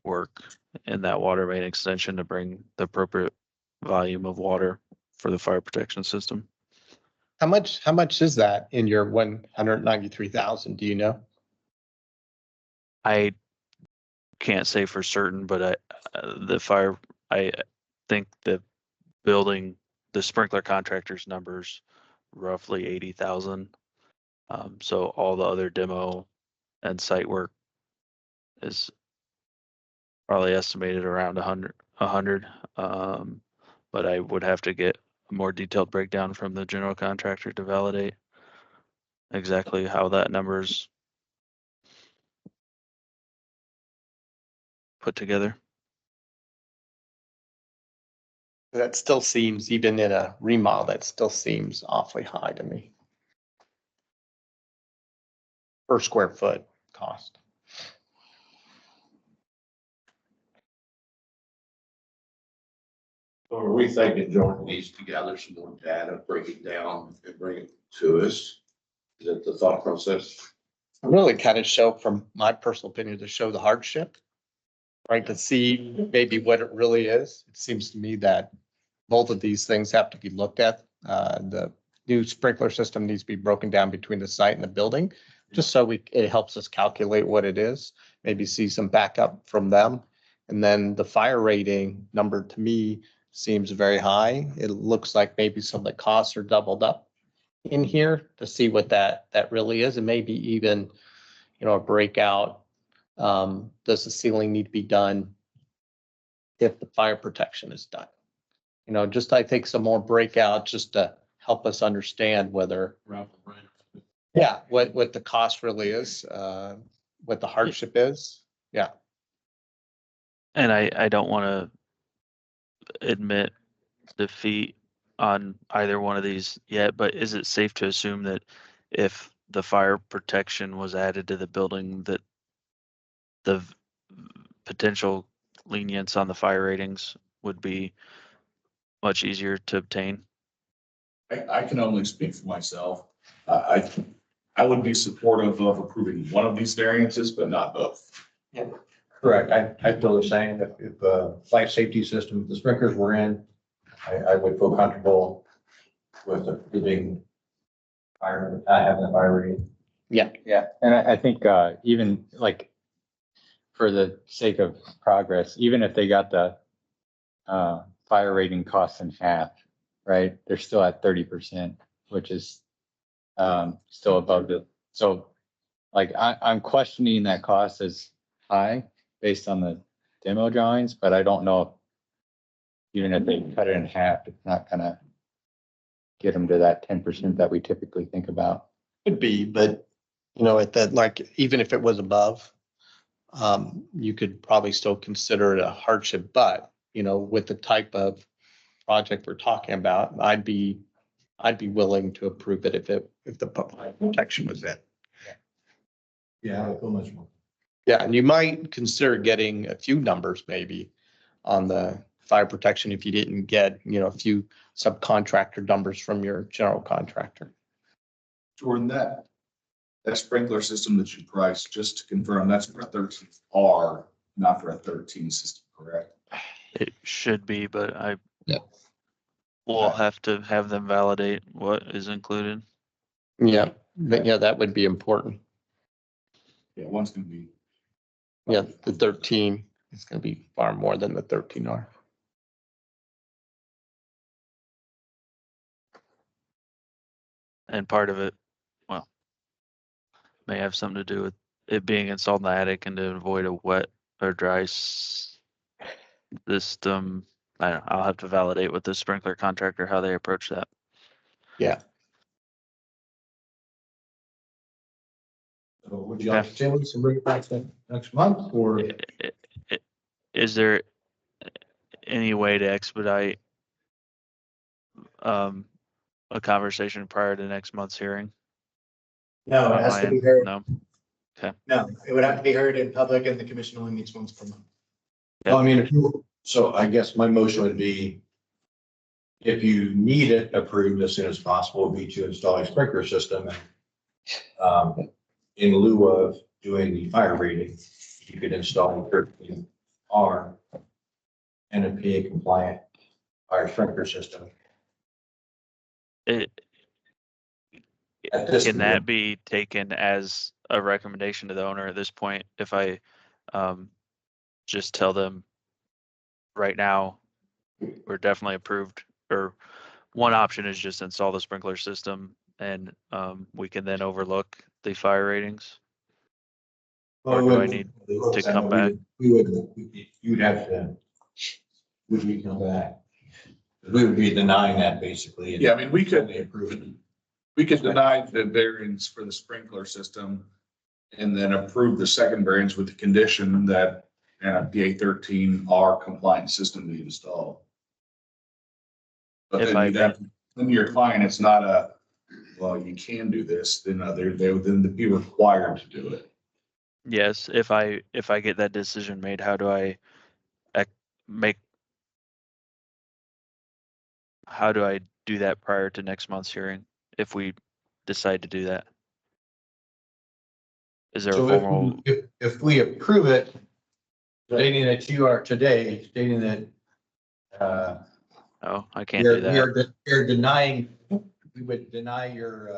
work in that water main extension to bring the appropriate volume of water for the fire protection system. How much is that in your 193,000? Do you know? I can't say for certain, but I think the building, the sprinkler contractor's numbers roughly 80,000. So all the other demo and site work is probably estimated around 100. But I would have to get a more detailed breakdown from the general contractor to validate exactly how that number's put together. That still seems, even in a remodel, that still seems awfully high to me. Per square foot cost. So are we thinking Jordan needs to gather some more data, break it down and bring it to us? Is that the thought process? Really kind of show, from my personal opinion, to show the hardship, right? To see maybe what it really is. It seems to me that both of these things have to be looked at. The new sprinkler system needs to be broken down between the site and the building, just so it helps us calculate what it is, maybe see some backup from them. And then the fire rating number to me seems very high. It looks like maybe some of the costs are doubled up in here to see what that really is, and maybe even, a breakout. Does the ceiling need to be done if the fire protection is done? Just I think some more breakout just to help us understand whether, what the cost really is, what the hardship is. Yeah. And I don't want to admit defeat on either one of these yet, but is it safe to assume that if the fire protection was added to the building, that the potential lenience on the fire ratings would be much easier to obtain? I can only speak for myself. I would be supportive of approving one of these variances, but not both. Correct. I feel the same. If the life safety system, the sprinklers were in, I would feel comfortable with approving having a fire rating. Yeah, and I think even like for the sake of progress, even if they got the fire rating costs in half, right? They're still at 30%, which is still above the. So like I'm questioning that cost is high based on the demo drawings, but I don't know if even if they cut it in half, it's not gonna get them to that 10% that we typically think about. Could be, but at that, like, even if it was above, you could probably still consider it a hardship, but, with the type of project we're talking about, I'd be willing to approve it if the protection was in. Yeah, I feel much more. Yeah, and you might consider getting a few numbers maybe on the fire protection if you didn't get, a few subcontractor numbers from your general contractor. Jordan, that sprinkler system that you priced, just to confirm, that's for a 13R, not for a 13 system, correct? It should be, but We'll have to have them validate what is included. Yeah, but yeah, that would be important. Yeah, one's gonna be. Yeah, the 13 is gonna be far more than the 13 are. And part of it, well, may have something to do with it being installed in the attic and to avoid a wet or dry system. I don't know, I'll have to validate with the sprinkler contractor how they approach that. Yeah. So would you like to table this and bring it back next month or? Is there any way to expedite a conversation prior to next month's hearing? No, it On has my to be end? heard. No. No, it would have to be heard in public and the commission only meets once per month. Well, I mean, so I guess my motion would be, if you need it approved as soon as possible, would be to install a sprinkler system. In lieu of doing the fire rating, you could install a 13R NFPA compliant fire sprinkler system. It, At this can point. that be taken as a recommendation to the owner at this point? If I just tell them right now, we're definitely approved, or one option is just install the sprinkler system and we can then overlook the fire ratings? Or do I need to come back? You'd have to, would we come back? We would be denying that basically. Yeah, I mean, we could, They approve it. we could deny the variance for the sprinkler system and then approve the second variance with the condition that the A13R compliant system be installed. But If then I you'd have, then your client, it's not a, well, you can do this, then they would then be required to do it. Yes, if I get that decision made, how do I make, how do I do that prior to next month's hearing if we decide to do that? Is there a So formal? if we approve it, stating that you are today, stating that, Oh, I can't do that. you're denying, we would deny your,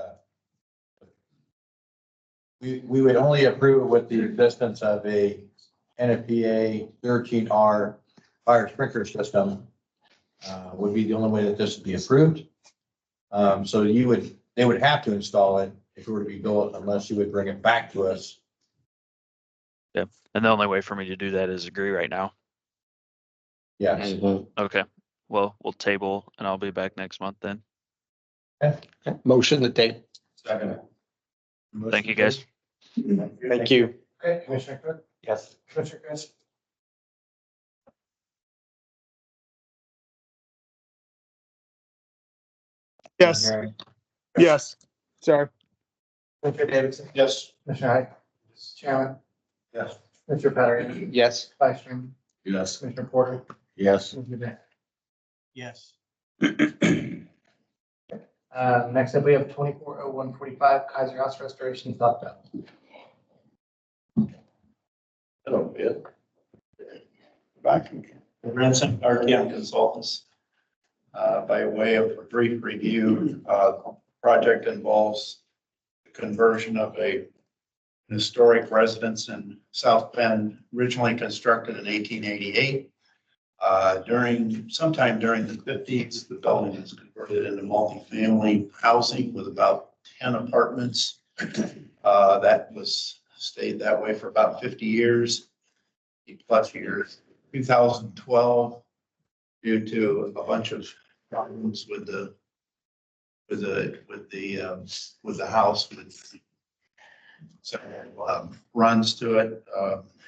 we would only approve it with the existence of a NFPA 13R fire sprinkler system, would be the only way that this would be approved. So they would have to install it if it were to be built unless you would bring it back to us. Yep. And the only way for me to do that is agree right now. Yes. Okay. Well, we'll table and I'll be back next month then. Motion to table. Second. Thank you, guys. Thank you. Okay, Commissioner Cook, Yes. Commissioner Chris. Yes, yes, sorry. Commissioner Davidson, Yes. Commissioner Hyde, Chairman, Yes. Commissioner Patterson, Yes. Vice Chairman, Yes. Commissioner Porter, Yes. Commissioner Beck. Yes. Next up, we have 240145 Kaiser House Restoration, South Bend. Hello, Bill. Back. Vincent, RTM Consultants. By way of a brief review, project involves the conversion of a historic residence in South Bend, originally constructed in 1888. Sometime during the 50s, the building was converted into multifamily housing with about 10 apartments. That stayed that way for about 50 years, plus years. 2012, due to a bunch of problems with the house, with several runs to it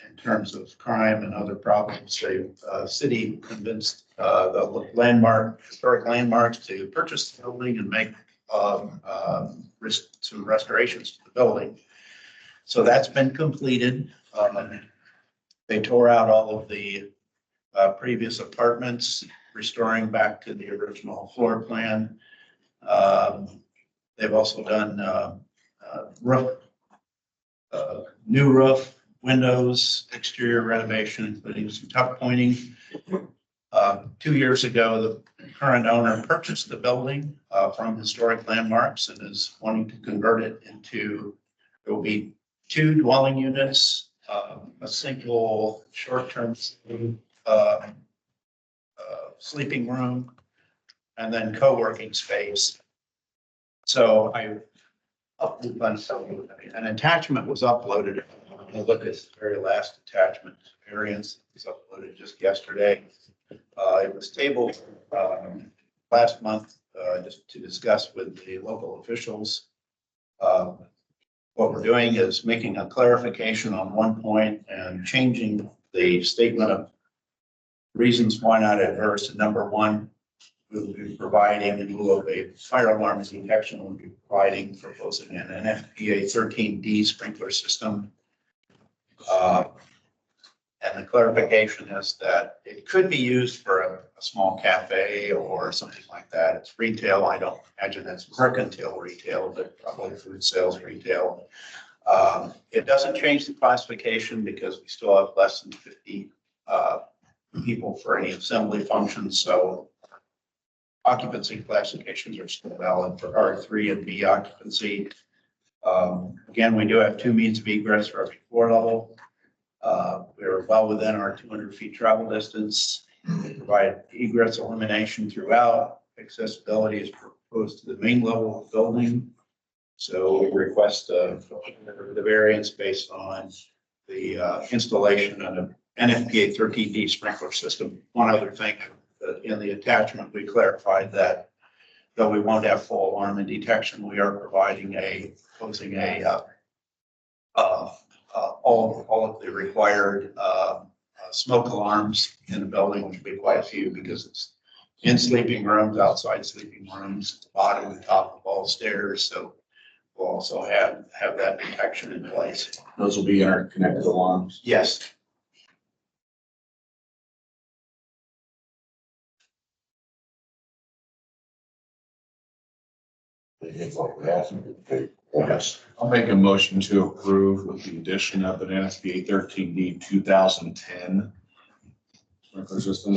in terms of crime and other problems. The city convinced the historic landmarks to purchase the building and make some restorations to the building. So that's been completed. They tore out all of the previous apartments, restoring back to the original floor plan. They've also done new roof, windows, exterior renovation, including some tuck pointing. 2 years ago, current owner purchased the building from Historic Landmarks and is wanting to convert it into, there will be 2 dwelling units, a single short-term sleeping room, and then co-working space. So an attachment was uploaded. Look at the very last attachment. Variance was uploaded just yesterday. It was tabled last month just to discuss with the local officials. What we're doing is making a clarification on one point and changing the statement of reasons why not adverse to number 1. We will be providing in lieu of a fire alarm detection, we'll be proposing an FPA 13D sprinkler system. And the clarification is that it could be used for a small cafe or something like that. It's retail. I don't imagine it's mercantile retail, but probably food sales retail. It doesn't change the classification because we still have less than 50 people for any assembly functions. So occupancy classifications are still valid for R3 and B occupancy. Again, we do have 2 means of egress for every floor level. We're well within our 200 feet travel distance. We provide egress elimination throughout. Accessibility is proposed to the main level of the building. So we request the variance based on the installation of an NFPA 13D sprinkler system. One other thing, in the attachment, we clarified that though we won't have full alarm and detection, we are providing all of the required smoke alarms in the building, which will be quite a few because it's in sleeping rooms, outside sleeping rooms, bottom and top of all stairs. So we'll also have that detection in place. Those will be interconnected alarms. Yes. Yes. I'll make a motion to approve with the addition of an NFPA 13D 2010 sprinkler system.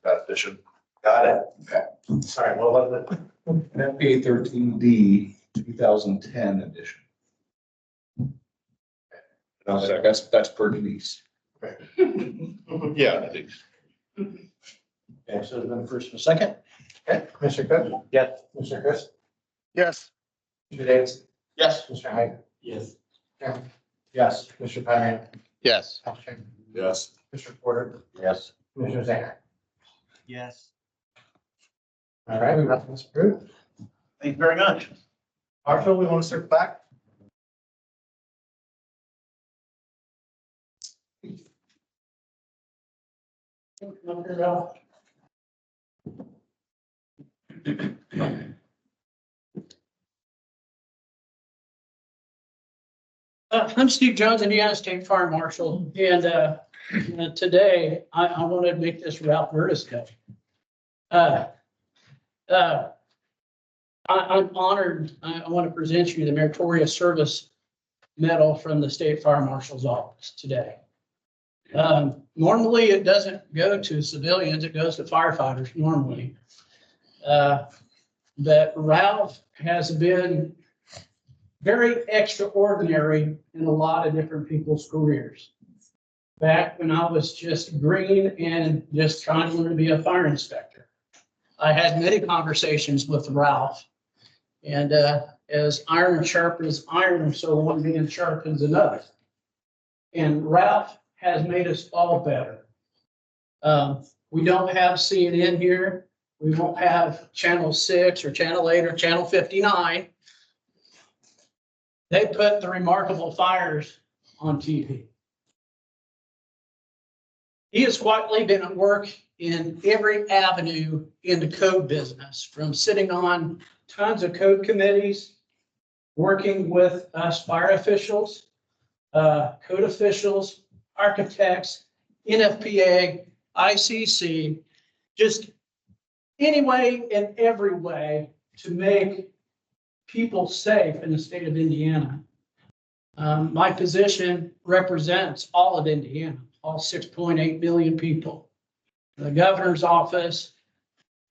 That addition. Got it. Okay. Sorry, what was it? NFPA 13D 2010 edition. That's per Denise. Yeah, I think. Okay, so then first and second. Okay, Commissioner Cook? Yes. Commissioner Chris? Yes. Commissioner Davis? Yes. Commissioner Hyde? Yes. Chairman? Yes. Commissioner Conrad? Yes. Yes. Commissioner Porter? Yes. Commissioner Zana? Yes. All right, that's approved. Thank you very much. Marshall, we want to circle back? I'm Steve Jones, Indiana State Fire Marshal, and today I want to make this route vertigo. I'm honored. I want to present you the Meritorious Service Medal from the State Fire Marshal's office today. Normally, it doesn't go to civilians; it goes to firefighters normally. But Ralph has been very extraordinary in a lot of different people's careers. Back when I was just green and just trying to learn to be a fire inspector, I had many conversations with Ralph. And as iron sharpens iron, so one being sharpens another. And Ralph has made us all better. We don't have CNN here. We won't have Channel 6 or Channel 8 or Channel 59. They put the remarkable fires on TV. He has quietly been at work in every avenue in the code business, from sitting on tons of code committees, working with us fire officials, code officials, architects, NFPA, ICC, just any way and every way to make people safe in the state of Indiana. My position represents all of Indiana, all 6.8 million people. the governor's office,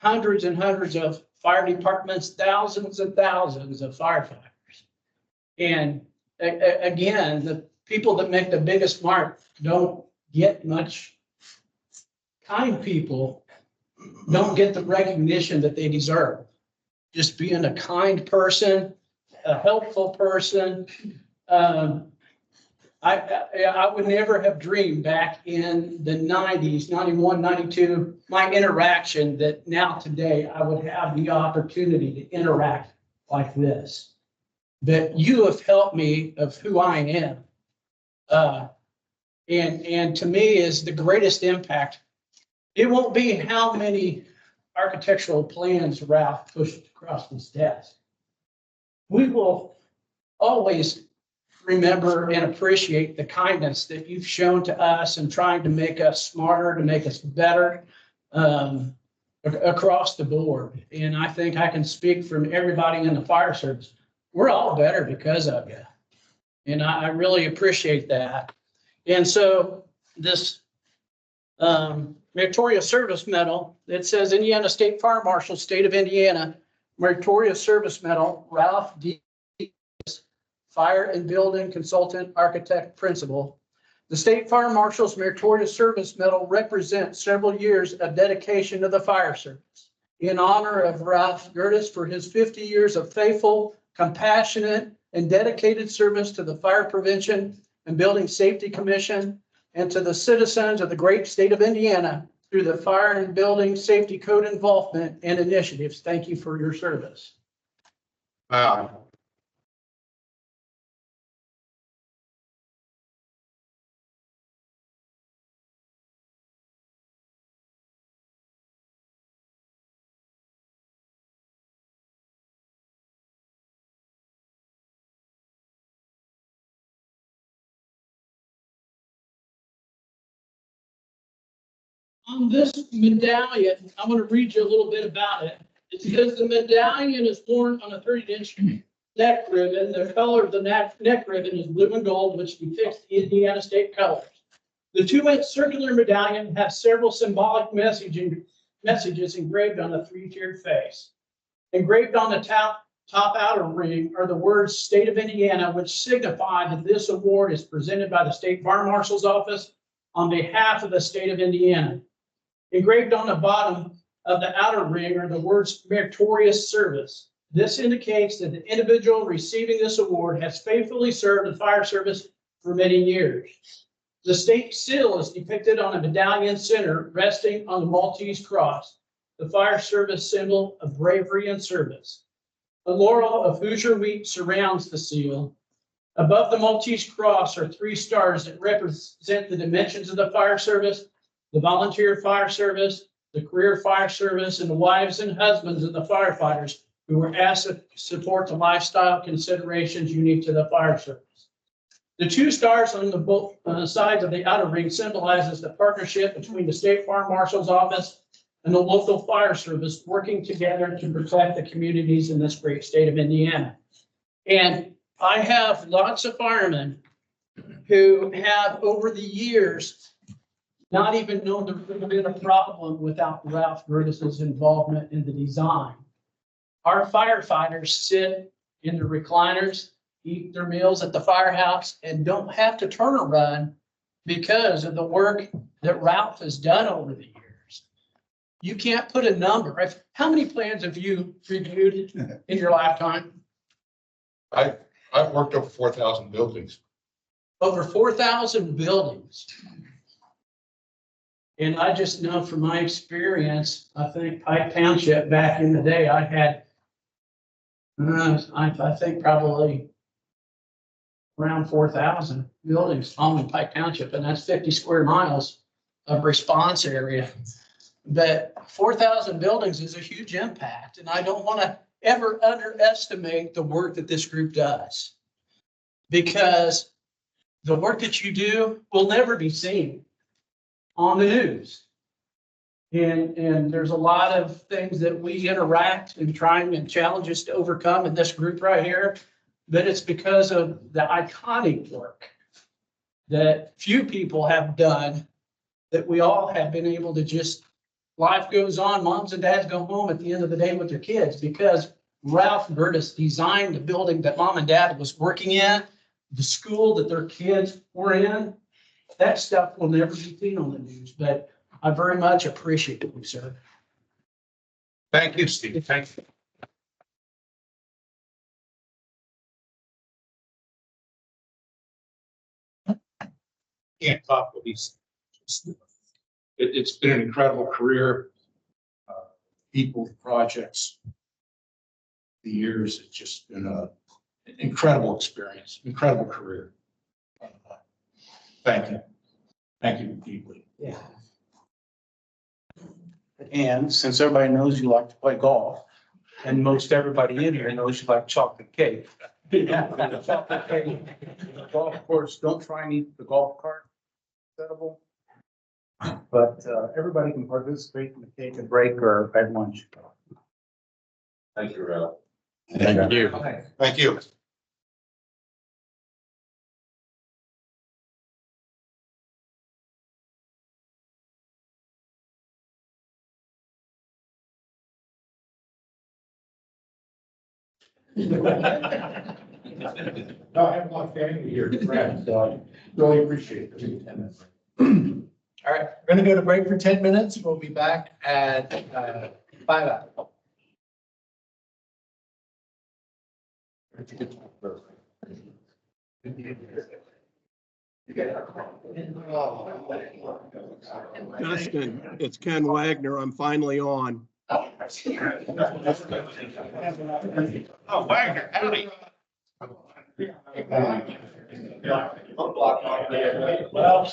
hundreds and hundreds of fire departments, thousands and thousands of firefighters. And again, the people that make the biggest mark don't get much. Kind people don't get the recognition that they deserve. Just being a kind person, a helpful person. I would never have dreamed back in the 90s, 91, 92, my interaction that now today I would have the opportunity to interact like this. That you have helped me of who I am. And to me is the greatest impact. It won't be how many architectural plans Ralph pushed across his desk. We will always remember and appreciate the kindness that you've shown to us and trying to make us smarter, to make us better across the board. And I think I can speak from everybody in the fire service. We're all better because of you. And I really appreciate that. And so this Meritorious Service Medal, it says Indiana State Fire Marshal, State of Indiana, Meritorious Service Medal, Ralph D. Fire and Building Consultant, Architect, Principal. The State Fire Marshal's Meritorious Service Medal represents several years of dedication to the fire service. In honor of Ralph Gertis for his 50 years of faithful, compassionate, and dedicated service to the Fire Prevention and Building Safety Commission and to the citizens of the great state of Indiana through the Fire and Building Safety Code involvement and initiatives. Thank you for your service. On this medallion, I'm going to read you a little bit about it. It's because the medallion is worn on a 30-inch neck ribbon. The color of the neck ribbon is blue and gold, which depicts the Indiana state colors. The 2-inch circular medallion has several symbolic messages engraved on the 3-tiered face. Engraved on the top outer ring are the words State of Indiana, which signify that this award is presented by the State Fire Marshal's Office on behalf of the state of Indiana. Engraved on the bottom of the outer ring are the words Meritorious Service. This indicates that the individual receiving this award has faithfully served the fire service for many years. The state seal is depicted on a medallion center resting on the Maltese cross, the fire service symbol of bravery and service. A laurel of Hoosier wheat surrounds the seal. Above the Maltese cross are 3 stars that represent the dimensions of the fire service, the volunteer fire service, the career fire service, and the wives and husbands of the firefighters who were asked to support the lifestyle considerations unique to the fire service. The 2 stars on the sides of the outer ring symbolizes the partnership between the State Fire Marshal's Office and the local fire service working together to protect the communities in this great state of Indiana. And I have lots of firemen who have over the years not even known there would have been a problem without Ralph Gertis's involvement in the design. Our firefighters sit in the recliners, eat their meals at the firehouse, and don't have to turn or run because of the work that Ralph has done over the years. You can't put a number. How many plans have you reviewed in your lifetime? I've worked over 4,000 buildings. Over 4,000 buildings. And I just know from my experience, I think Pike Township back in the day, I had, I think probably around 4,000 buildings all in Pike Township, and that's 50 square miles of response area. But 4,000 buildings is a huge impact, and I don't want to ever underestimate the work that this group does, because the work that you do will never be seen on the news. And there's a lot of things that we interact and trying and challenges to overcome in this group right here, but it's because of the iconic work that few people have done that we all have been able to just life goes on, moms and dads go home at the end of the day with their kids because Ralph Burtis designed the building that mom and dad was working in, the school that their kids were in. That stuff will never be seen on the news, but I very much appreciate you, sir. Thank you, Steve. Thank you. Can't talk with these. It's been an incredible career. People, projects. The years, it's just been an incredible experience, incredible career. Thank you. Thank you deeply. Yeah. And since everybody knows you like to play golf, and most everybody in here knows you like chocolate cake. Chocolate cake, the golf course, don't try and eat the golf cart. Settable. But everybody can participate in the cake and break or at lunch. Thank you, Ralph. Thank you. Thank you. No, I have a lot of family here, friends, so I really appreciate it. All right, we're gonna go to break for 10 minutes. We'll be back at 5 hours. Justin, it's Ken Wagner. I'm finally on. Oh, Wagner, howdy. Well,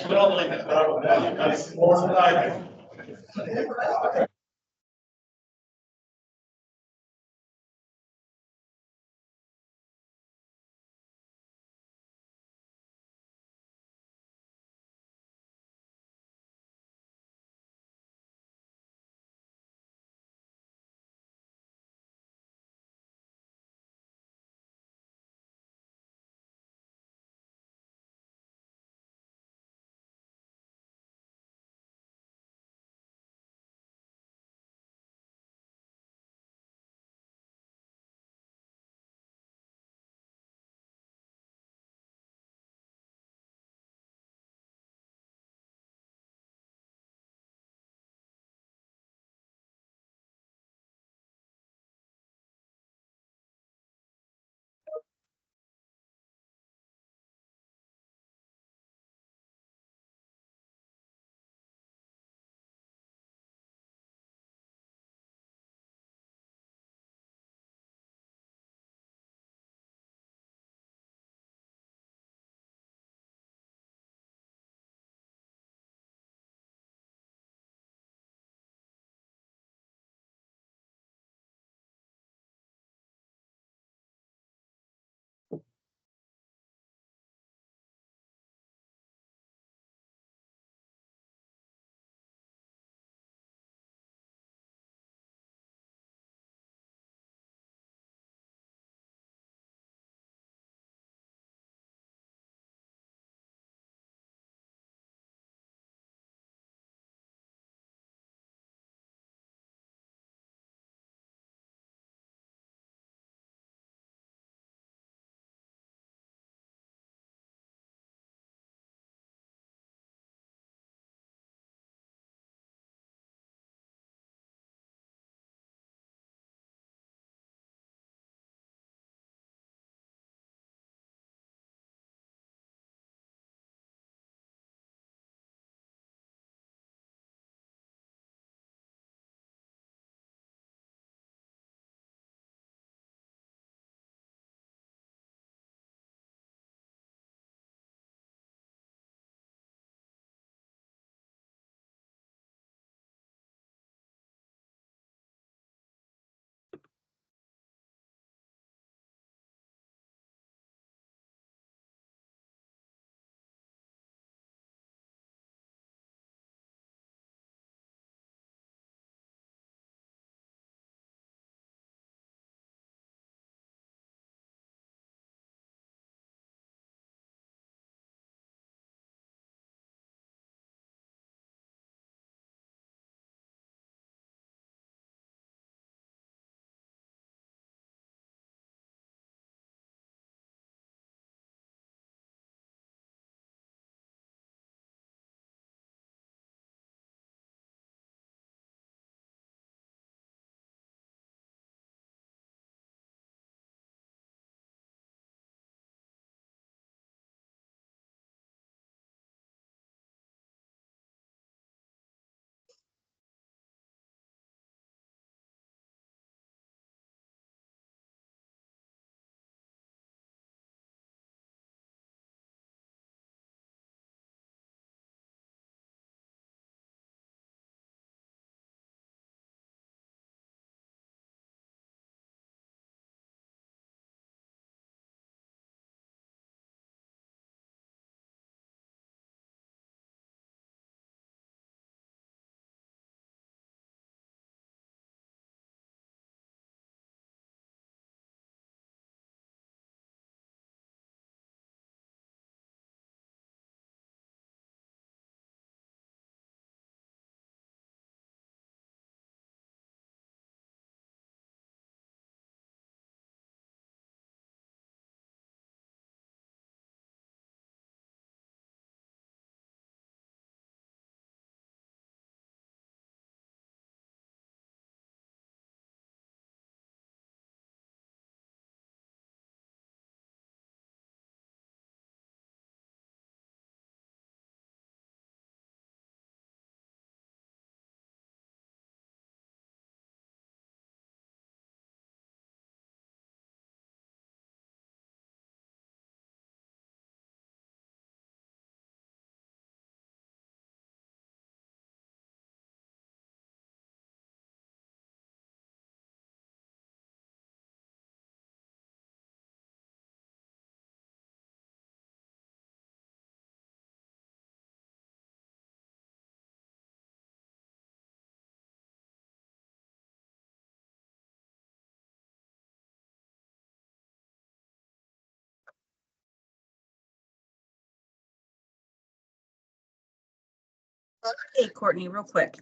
Hey, Courtney, real quick.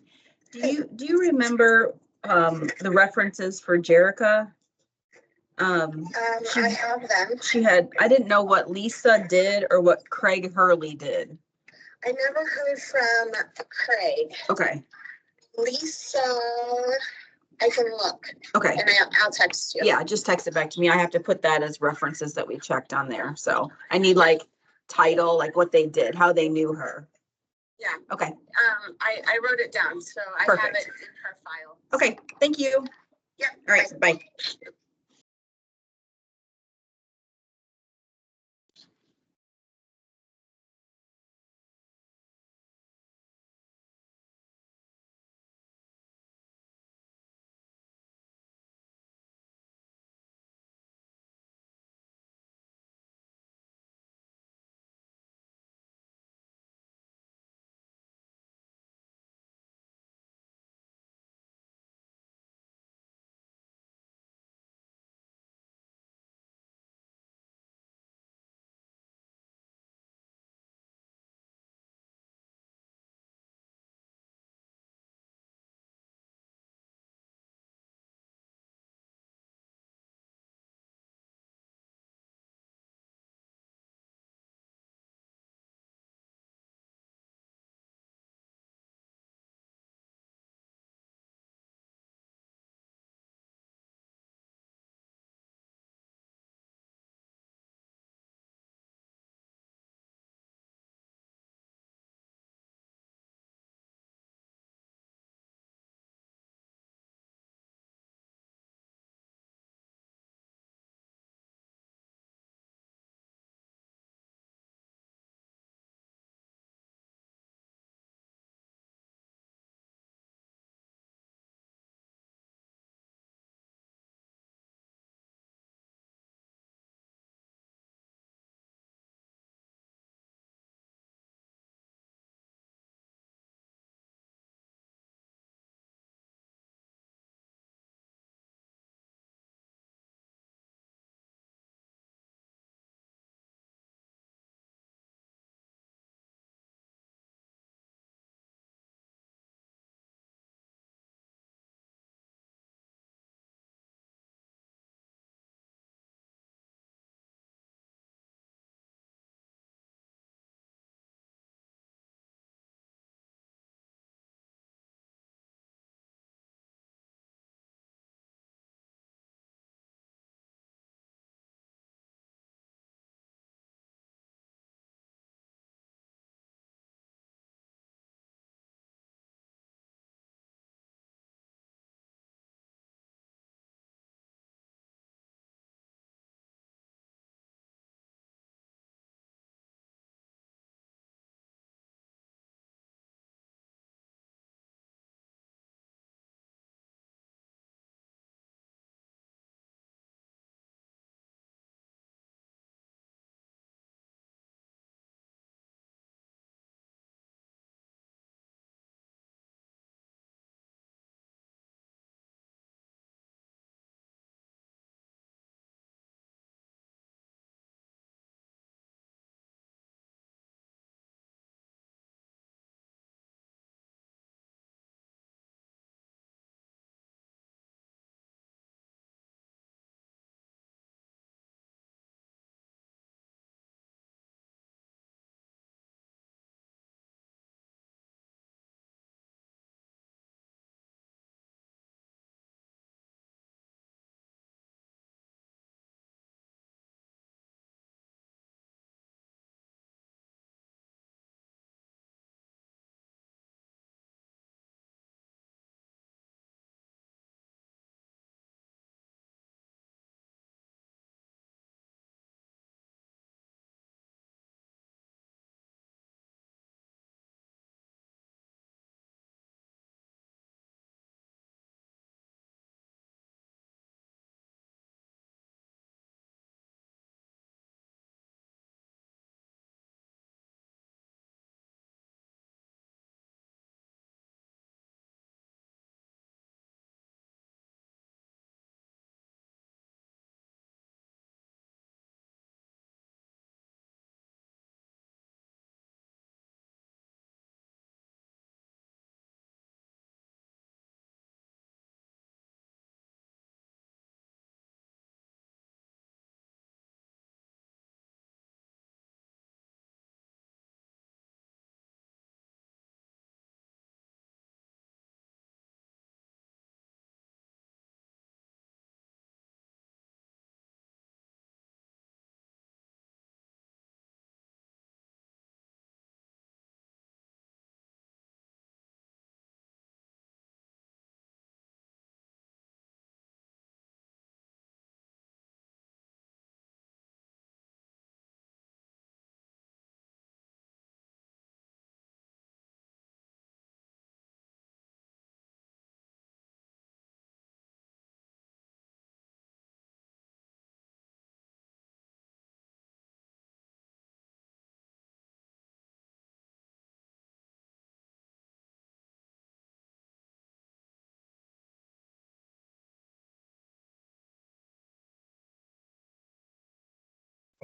Do you remember the references for Jerica? I have them. She had, I didn't know what Lisa did or what Craig Hurley did. I never heard from Craig. Okay, Lisa, I can look okay. and I'll text you. Yeah, just text it back to me. I have to put that as references that we checked on there. So I need like title, like what they did, how they knew her. Yeah. Okay, I wrote it down, so I have Perfect. it in her file. okay. Thank you. Yep. All right, bye.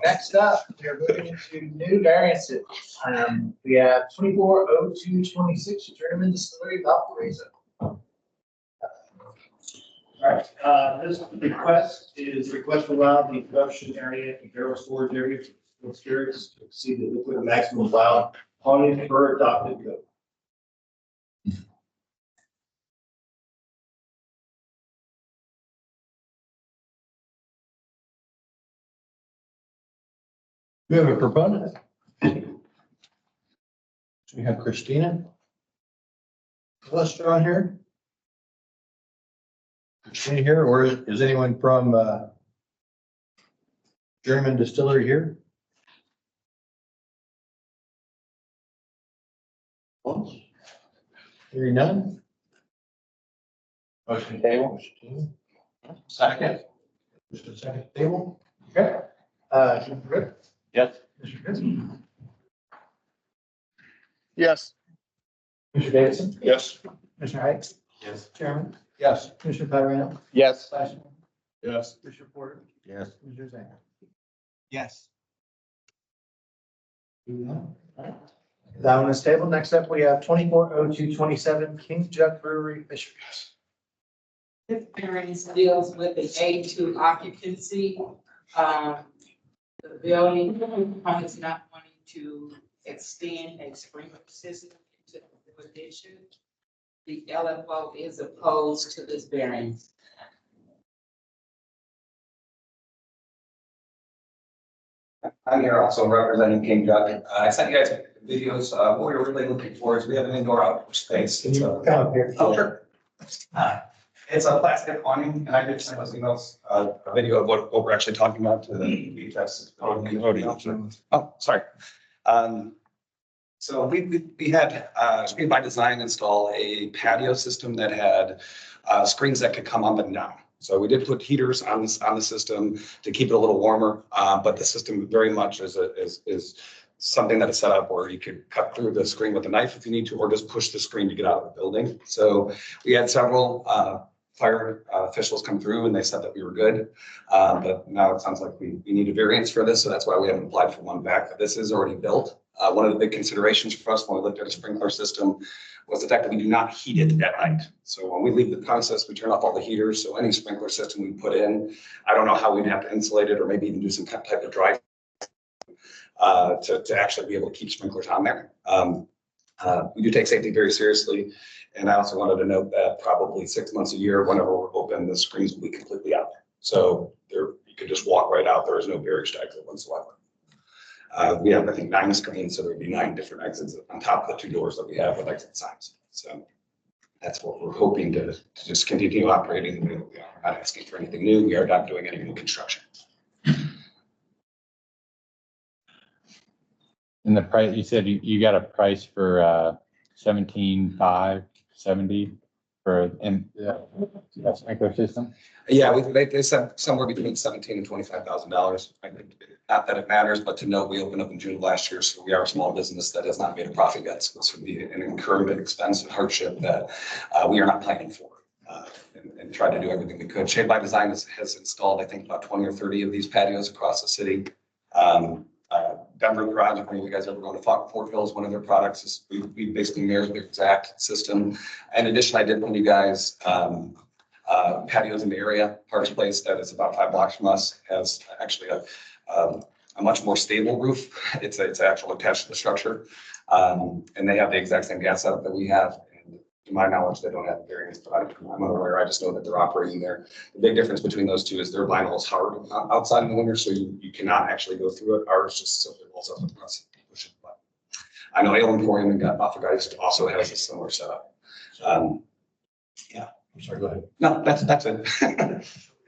Next up, we are moving into new variances. We have 240226 German Distillery Valparaiso. All right, this request is request to allow the production area and barrel storage area for spirits to exceed the liquid maximum allowed on it per adopted code. We have a proponent. We have Christina. Lester on here. Christina here, or is anyone from German Distillery here? Hearing none. Motion table. Second. Just a second table. Okay. Mr. Rick? Yes. Mr. Grizzly? Yes. Mr. Davidson? Yes. Mr. Heights? Yes. Chairman? Yes. Mr. Tyrell? Yes. Yes. Mr. Porter? Yes. Mr. Zane? Yes. That one is tabled. Next up, we have 240227 King Jug Brewery, Michigan. This variance deals with the A2 occupancy. The building is not wanting to extend a sprinkler system into the addition. The LFO is opposed to this variance. I'm here also representing King Jug. I sent you guys videos. What we were really looking for is we have an indoor outdoor space. Can you come up here? Oh, sure. It's a plastic awning, and I did send us emails, a video of what we're actually talking about to the VTS. Oh, sorry. So we had, Screen by Design install a patio system that had screens that could come up and down. So we did put heaters on the system to keep it a little warmer, but the system very much is something that is set up where you could cut through the screen with a knife if you need to, or just push the screen to get out of the building. So we had several fire officials come through and they said that we were good. But now it sounds like we need a variance for this. So that's why we haven't applied for one back. This is already built. One of the big considerations for us when we looked at a sprinkler system was the fact that we do not heat it at night. So when we leave the premises, we turn off all the heaters. So any sprinkler system we put in, I don't know how we'd have to insulate it or maybe even do some type of dry to actually be able to keep sprinklers on there. We do take safety very seriously. And I also wanted to note that probably 6 months a year, whenever we're open, the screens will be completely out. So there, you could just walk right out. There is no barrier exit whatsoever. We have, I think, 9 screens, so there would be 9 different exits on top of the 2 doors that we have with exit signs. So that's what we're hoping to just continue operating the way that we are. We're not asking for anything new. We are not doing any new construction. And the price, you said you got a price for 17,570 for that sprinkler system? Yeah, they said somewhere between $17,000 and $25,000. I think not that it matters, but to know we opened up in June of last year, so we are a small business that has not made a profit yet. So this would be an incurred expense and hardship that we are not planning for. And try to do everything we could. Shade by Design has installed, I think, about 20 or 30 of these patios across the city. Denver Garage, if you guys ever go to Fort Hills, one of their products is we basically mirror their exact system. In addition, I did bring you guys patios in the area. Parks Place, that is about 5 blocks from us, has actually a much more stable roof. It's actually attached to the structure. And they have the exact same gas setup that we have. And to my knowledge, they don't have variance, but I'm unaware. I just know that they're operating there. The big difference between those two is their vinyl is hard outside in the winter, so you cannot actually go through it. Ours just simply rolls up and push it. But I know Ale Emporium and Author Geist also has a similar setup. Yeah. I'm sorry, go ahead. No, that's it.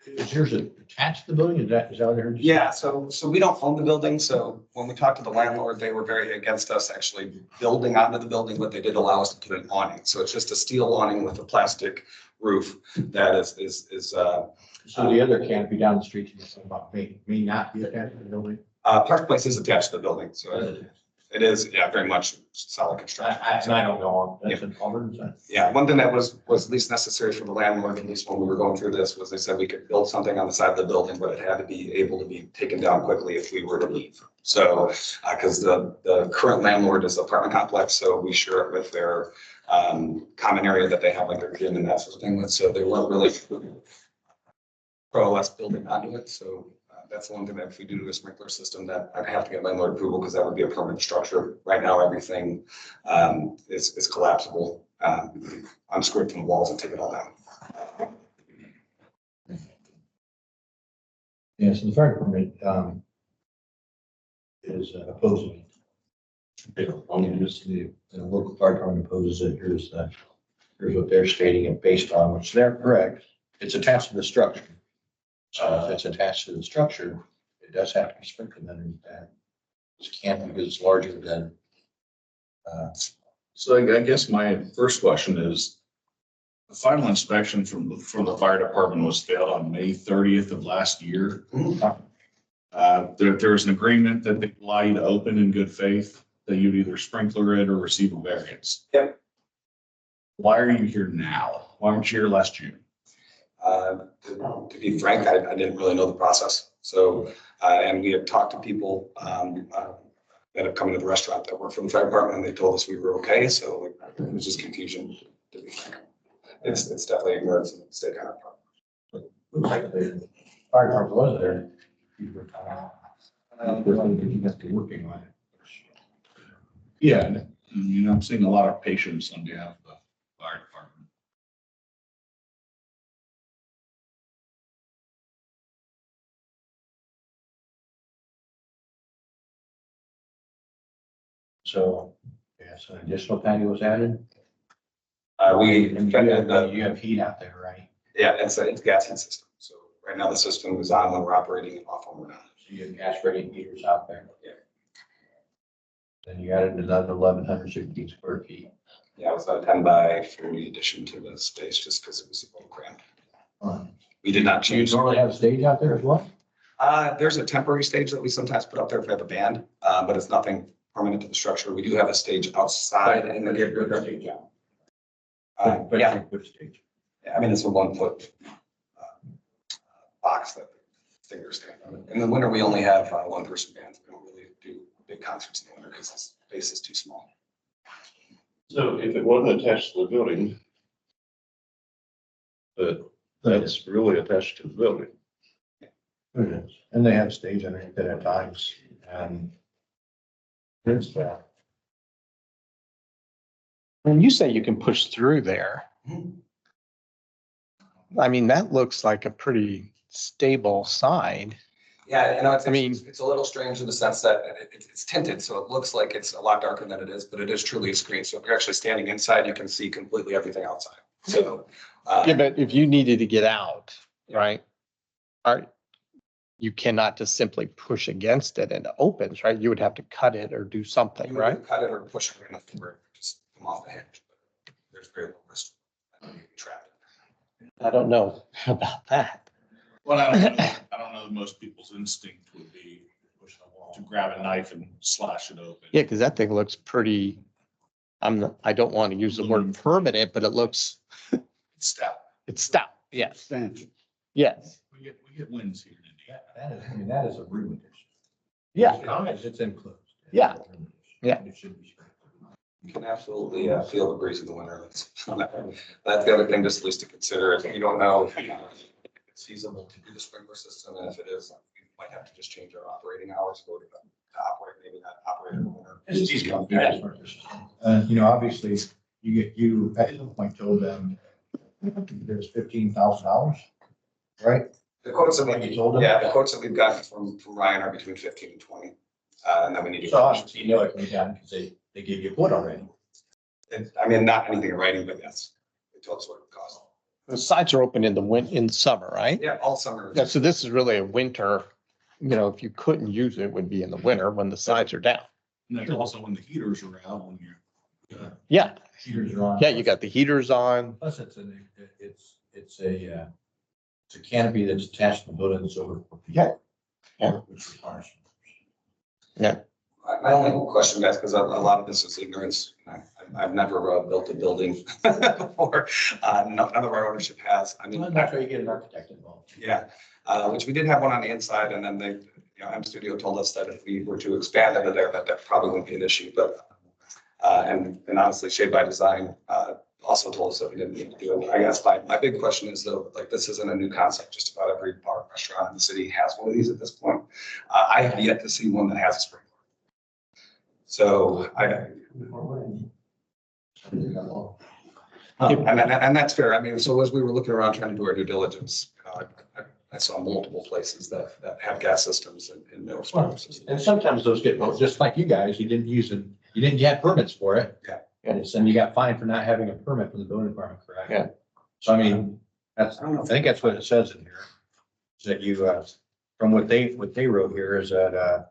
Is yours attached to the building? Is that what I heard you say? Yeah, so we don't own the building, so when we talked to the landlord, they were very against us actually building onto the building, but they did allow us to put an awning. So it's just a steel awning with a plastic roof that is. So the other canopy down the street you said about may not be attached to the building? Park Place is attached to the building, so It is, yeah, very much solid construction. And I don't know, that's in Auburn, is that? Yeah, one thing that was at least necessary for the landlord, at least when we were going through this, was they said we could build something on the side of the building, but it had to be able to be taken down quickly if we were to leave. So, because the current landlord is the apartment complex, so we share it with their common area that they have, like their gym and that sort of thing. So they weren't really pro us building onto it. So that's the one thing that if we do a sprinkler system, that I'd have to get landlord approval because that would be a permanent structure. Right now, everything is collapsible. Unscrew it from the walls and take it all down. Yeah, so the fire department is opposing it. Only just the local fire department opposes it. Here's what they're stating it based on, which they're correct. It's attached to the structure. So if it's attached to the structure, it does have to be sprinkled underneath that. It can't because it's larger than. So I guess my first question is, the final inspection from the fire department was failed on May 30th of last year. There was an agreement that they allow you to open in good faith, that you'd either sprinkler it or receive a variance. Yep. Why are you here now? Why weren't you here last June? To be frank, I didn't really know the process. So, and we had talked to people that have come into the restaurant that work for the fire department, and they told us we were okay. So it was just confusion, to be frank. It's definitely ignorance and state kind of problem. Fire department was there. You have to be working on it. Yeah, I'm seeing a lot of patience on behalf of the fire department. So, yes, an additional patio was added. You have heat out there, right? Yeah, it's a gas heat system. So right now the system is on when we're operating and off when we're not. So you have gas ready heaters out there. Yeah. Then you added another 1,116 square feet. Yeah, it was about a 10 by 40 addition to the space just because it was a little cramped. We did not Do you change. normally have a stage out there as well? There's a temporary stage that we sometimes put up there if we have a band, but it's nothing permanent to the structure. We do have a stage outside in the stage out. But yeah, Good stage. I mean, it's a 1 foot box that fingers stand on. In the winter, we only have one person bands. We don't really do big concerts in the winter because the space is too small. So if it wasn't attached to the building, but that's really attached to the building. It is. And they have stage underneath it at times. And it's that. When you say you can push through there, I mean, that looks like a pretty stable side. Yeah, it's a little strange in the sense that it's tinted, so it looks like it's a lot darker than it is, but it is truly a screen. So if you're actually standing inside, you can see completely everything outside. So. Yeah, but if you needed to get out, right? You cannot just simply push against it and it opens, right? You would have to cut it or do something, You right? would cut it or push it enough to where it just come off the hinge. There's very little risk. Trapped. I don't know about that. Well, I don't know that most people's instinct would be to grab a knife and slash it open. Yeah, because that thing looks pretty, I don't want to use the word permanent, but it looks, It's stout. it's stout. Yes, Substantial. yes. We get wins here in Indiana. That is a room addition. Yeah. It's enclosed. Yeah. Yeah. It should be. You can absolutely feel the breeze in the winter. That's the other thing, just at least to consider. If you don't know if it's feasible to do the sprinkler system, and if it is, we might have to just change our operating hours, go to operate, maybe not operate in the winter. It's easy. Obviously, you at some point told them there's $15,000, right? The quotes that You told them? the quotes that we've gotten from Ryan are between 15 and 20. And then we need to. So obviously, it came down because they gave you a quote already. I mean, not anything in writing, but yes, they told us what it would cost. The sides are open in in summer, right? Yeah, all summer. Yeah, so this is really a winter, if you couldn't use it, it would be in the winter when the sides are down. And that's also when the heaters are out, when you're. Yeah, Heaters are on. yeah, you got the heaters on. Plus, it's a canopy that's attached to the building that's over. Yeah. Yeah. Which requires. Yeah. My only question, guys, because a lot of this is ignorance. I've never built a building before. None of our ownership has. I mean, Well, that's why you get an architect involved. yeah, which we did have one on the inside, and then M Studio told us that if we were to expand into there, that probably wouldn't be an issue. But and honestly, Shade by Design also told us that we didn't need to do it. I guess my big question is though, like this isn't a new concept. Just about every bar and restaurant in the city has one of these at this point. I have yet to see one that has a sprinkler. So and that's fair. I mean, so as we were looking around trying to do our due diligence, I saw multiple places that have gas systems and no sprinklers. And sometimes those get built, just like you guys, you didn't use it, you didn't get permits for it. Yeah. And you got fined for not having a permit from the building department, correct? Yeah. So I mean, I think that's what it says in here. Is that you, from what they wrote here is that,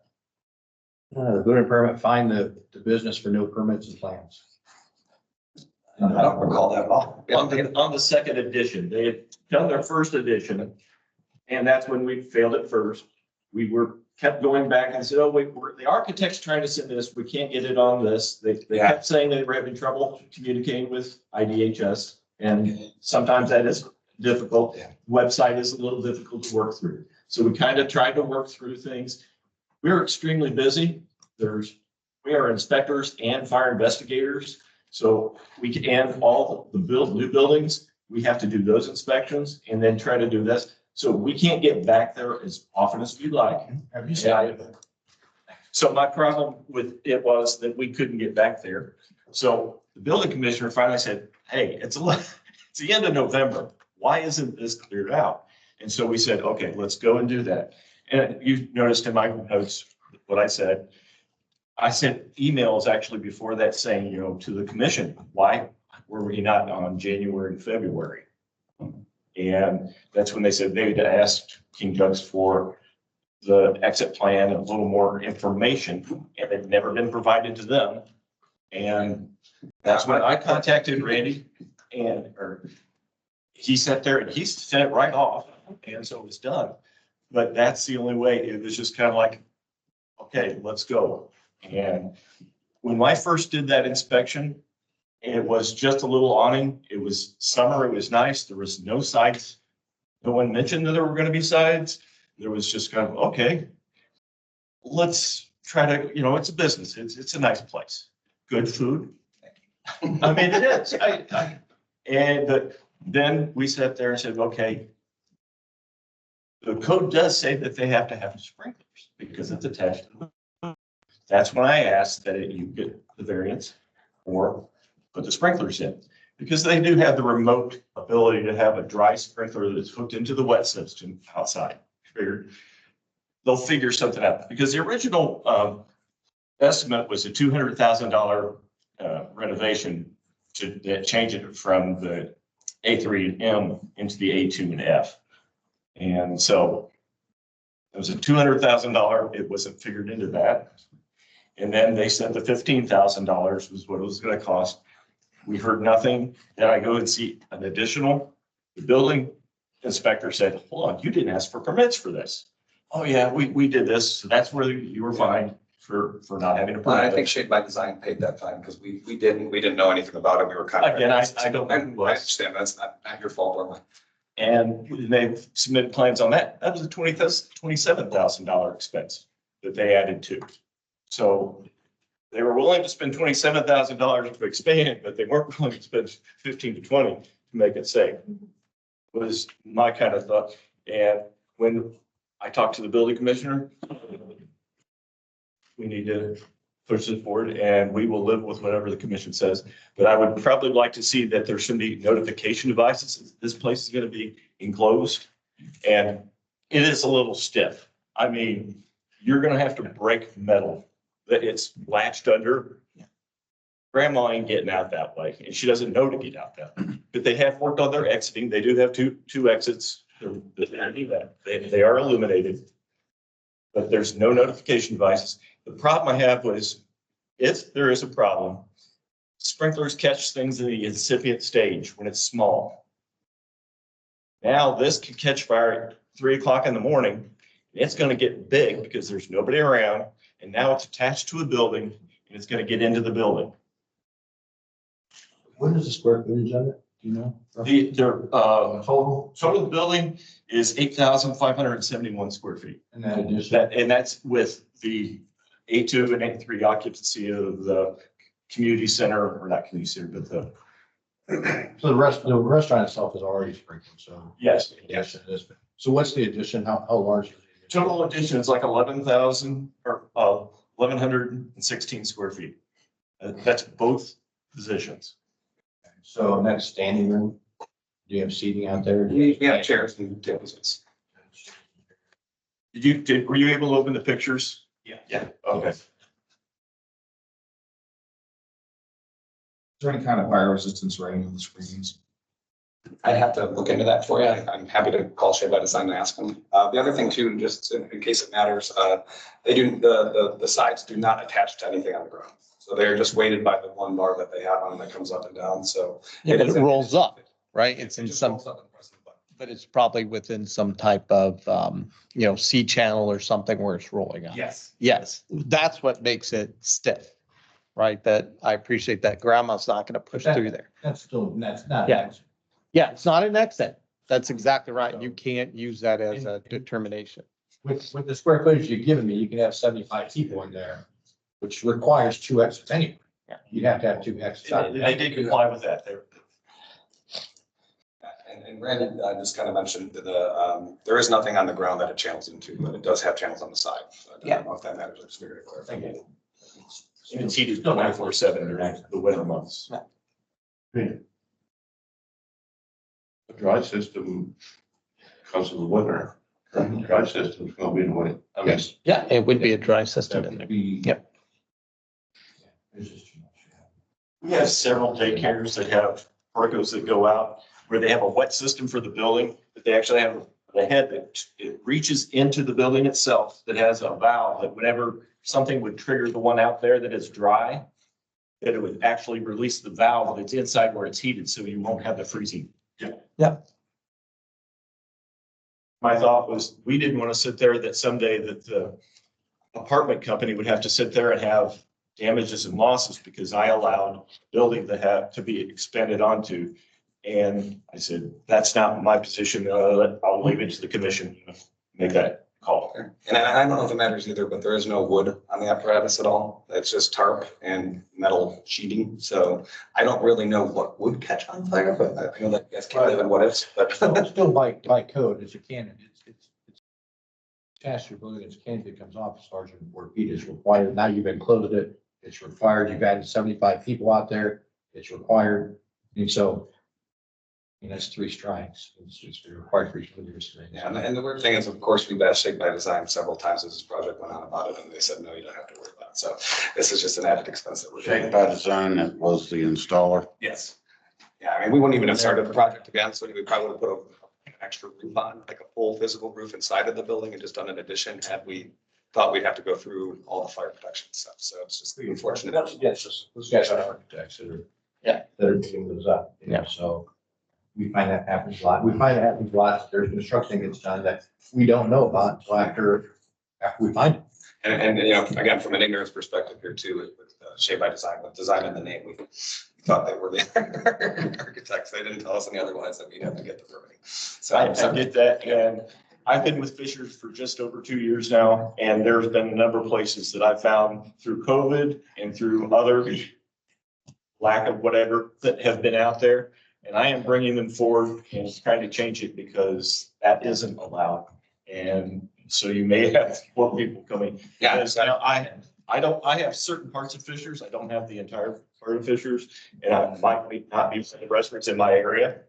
the building permit fined the business for no permits and plans. I don't recall that at all. On the second edition, they had done their first edition. And that's when we failed at first. We kept going back and said, oh, the architect's trying to send this, we can't get it on this. They kept saying they were having trouble communicating with IDHS. And sometimes that is difficult. Website is a little difficult to work through. So we kind of tried to work through things. We're extremely busy. We are inspectors and fire investigators. So and all the new buildings, we have to do those inspections and then try to do this. So we can't get back there as often as we'd like. So my problem with it was that we couldn't get back there. So the building commissioner finally said, hey, it's the end of November. Why isn't this cleared out? And so we said, okay, let's go and do that. And you noticed in my notes what I said. I sent emails actually before that saying, to the commission, why were we not on January and February? And that's when they said they had asked King Doug's for the exit plan and a little more information, and it had never been provided to them. And that's when I contacted Randy, or he sat there and he sent it right off, and so it was done. But that's the only way. It was just kind of like, okay, let's go. And when I first did that inspection, it was just a little awning. It was summer. It was nice. There was no sides. No one mentioned that there were going to be sides. There was just kind of, okay, let's try to, it's a business. It's a nice place. Good food. I mean, it is. But then we sat there and said, okay, the code does say that they have to have sprinklers because it's attached to the. That's when I asked that you get the variance or put the sprinklers in, because they do have the remote ability to have a dry sprinkler that's hooked into the wet system outside. They'll figure something out, because the original estimate was a $200,000 renovation to change it from the A3 and M into the A2 and F. And so it was a $200,000. It wasn't figured into that. And then they said the $15,000 was what it was going to cost. We heard nothing. Then I go and see an additional. The building inspector said, hold on, you didn't ask for permits for this. Oh yeah, we did this. So that's where you were fined for not having a permit. I think Shade by Design paid that fine because we didn't know anything about it. We were kind of. Again, I don't know who it was. I understand that's not your fault, Orlando. And they submitted plans on that. That was a $27,000 expense that they added to. So they were willing to spend $27,000 to expand, but they weren't willing to spend 15 to 20 to make it safe. Was my kind of thought. And when I talked to the building commissioner, we need to push this forward, and we will live with whatever the commission says. But I would probably like to see that there should be notification devices. This place is going to be enclosed, and it is a little stiff. I mean, you're going to have to break metal that it's latched under. Grandma ain't getting out that way, and she doesn't know to get out that way. But they have worked on their exiting. They do have two exits. They are illuminated, but there's no notification devices. The problem I have was, if there is a problem, sprinklers catch things in the incipient stage when it's small. Now this can catch fire at 3 o'clock in the morning. It's going to get big because there's nobody around, and now it's attached to a building and it's gonna get into the building. What is the square footage of it? Do you know? Total building is 8,571 square feet. And that addition? And that's with the A2 and A3 occupancy of the community center, or not community center, but the. So the restaurant itself is already sprinkled, so. Yes. Yes, it is. So what's the addition? How large is it? Total addition is like 11,000 or 1,116 square feet. That's both positions. So next standing room, do you have seating out there? We have chairs and tables. Were you able to open the pictures? Yeah. Yeah, okay. Is there any kind of fire resistance rating on the screens? I'd have to look into that for you. I'm happy to call Shea by Design and ask them. The other thing too, just in case it matters, they do, the sides do not attach to anything on the ground. So they're just weighted by the one bar that they have on that comes up and down, so. Yeah, but it is- rolls up, right? It's in just some, rolls up and presses the button. but it's probably within some type of, C channel or something where it's rolling up. Yes. Yes, that's what makes it stiff, right? That I appreciate that grandma's not gonna push But that- through there. That's still, that's not. Yeah. Yeah, it's not an exit. That's exactly right. You can't use that as a determination. With the square footage you've given me, you can have 75 people in there, which requires 2 exits anyway. Yeah. You'd have to have 2 exits. They did comply with that. And Brandon just kind of mentioned there is nothing on the ground that it channels into, but it does have channels on the side. I don't know if that matters. I just figured to clarify. And it's heated 24/7 during the winter months. The dry system, because of the winter, the dry system's gonna be the way, I mean, Yeah, it would be a dry system in there. Yep. There's just too much. We have several daycares that have pergolas that go out where they have a wet system for the building, but they actually have a head that it reaches into the building itself that has a valve that whenever something would trigger the one out there that is dry, that it would actually release the valve that's inside where it's heated, so you won't have the freezing. Yeah. My thought was, we didn't want to sit there that someday that the apartment company would have to sit there and have damages and losses because I allowed building to be expanded onto. And I said, that's not my position. I'll leave it to the commission to make that call. And I don't know if it matters either, but there is no wood on the apparatus at all. It's just tarp and metal sheeting. So I don't really know what would catch on fire, but I feel like you guys can live in what ifs, but. Still by code, it's a cannon. It's attached to your building, it's cannon that comes off as far as your 4 feet is required. Now you've enclosed it, it's required. You've added 75 people out there, it's required. And so, that's 3 strikes. It's required for each of yours. Yeah, and the weird thing is, of course, we've asked Shake by Design several times as this project went on about it, and they said, no, you don't have to worry about it. So this is just an added expense that we're. Shake by Design, that was the installer. Yes. Yeah, I mean, we wouldn't even have started the project again, so we probably would have put an extra roof on, like a full physical roof inside of the building and just done an addition had we thought we'd have to go through all the fire protection stuff. So it's just unfortunate. Yes, those guys are architects that are. Yeah. That are doing those up. Yeah. So we find that happens a lot. We find it happens a lot. There's construction gets done that we don't know about until after we find it. And again, from an ignorance perspective here too, with Shea by Design, with design in the name, we thought they were the architects. They didn't tell us any otherwise that we'd have to get the permitting. So I get that, and I've been with Fishers for just over 2 years now, and there's been a number of places that I found through COVID and through other lack of whatever that have been out there. And I am bringing them forward and trying to change it because that isn't allowed. And so you may have more people coming. Yeah. Because now I have certain parts of Fishers. I don't have the entire part of Fishers. And I might not be the restaurants in my area.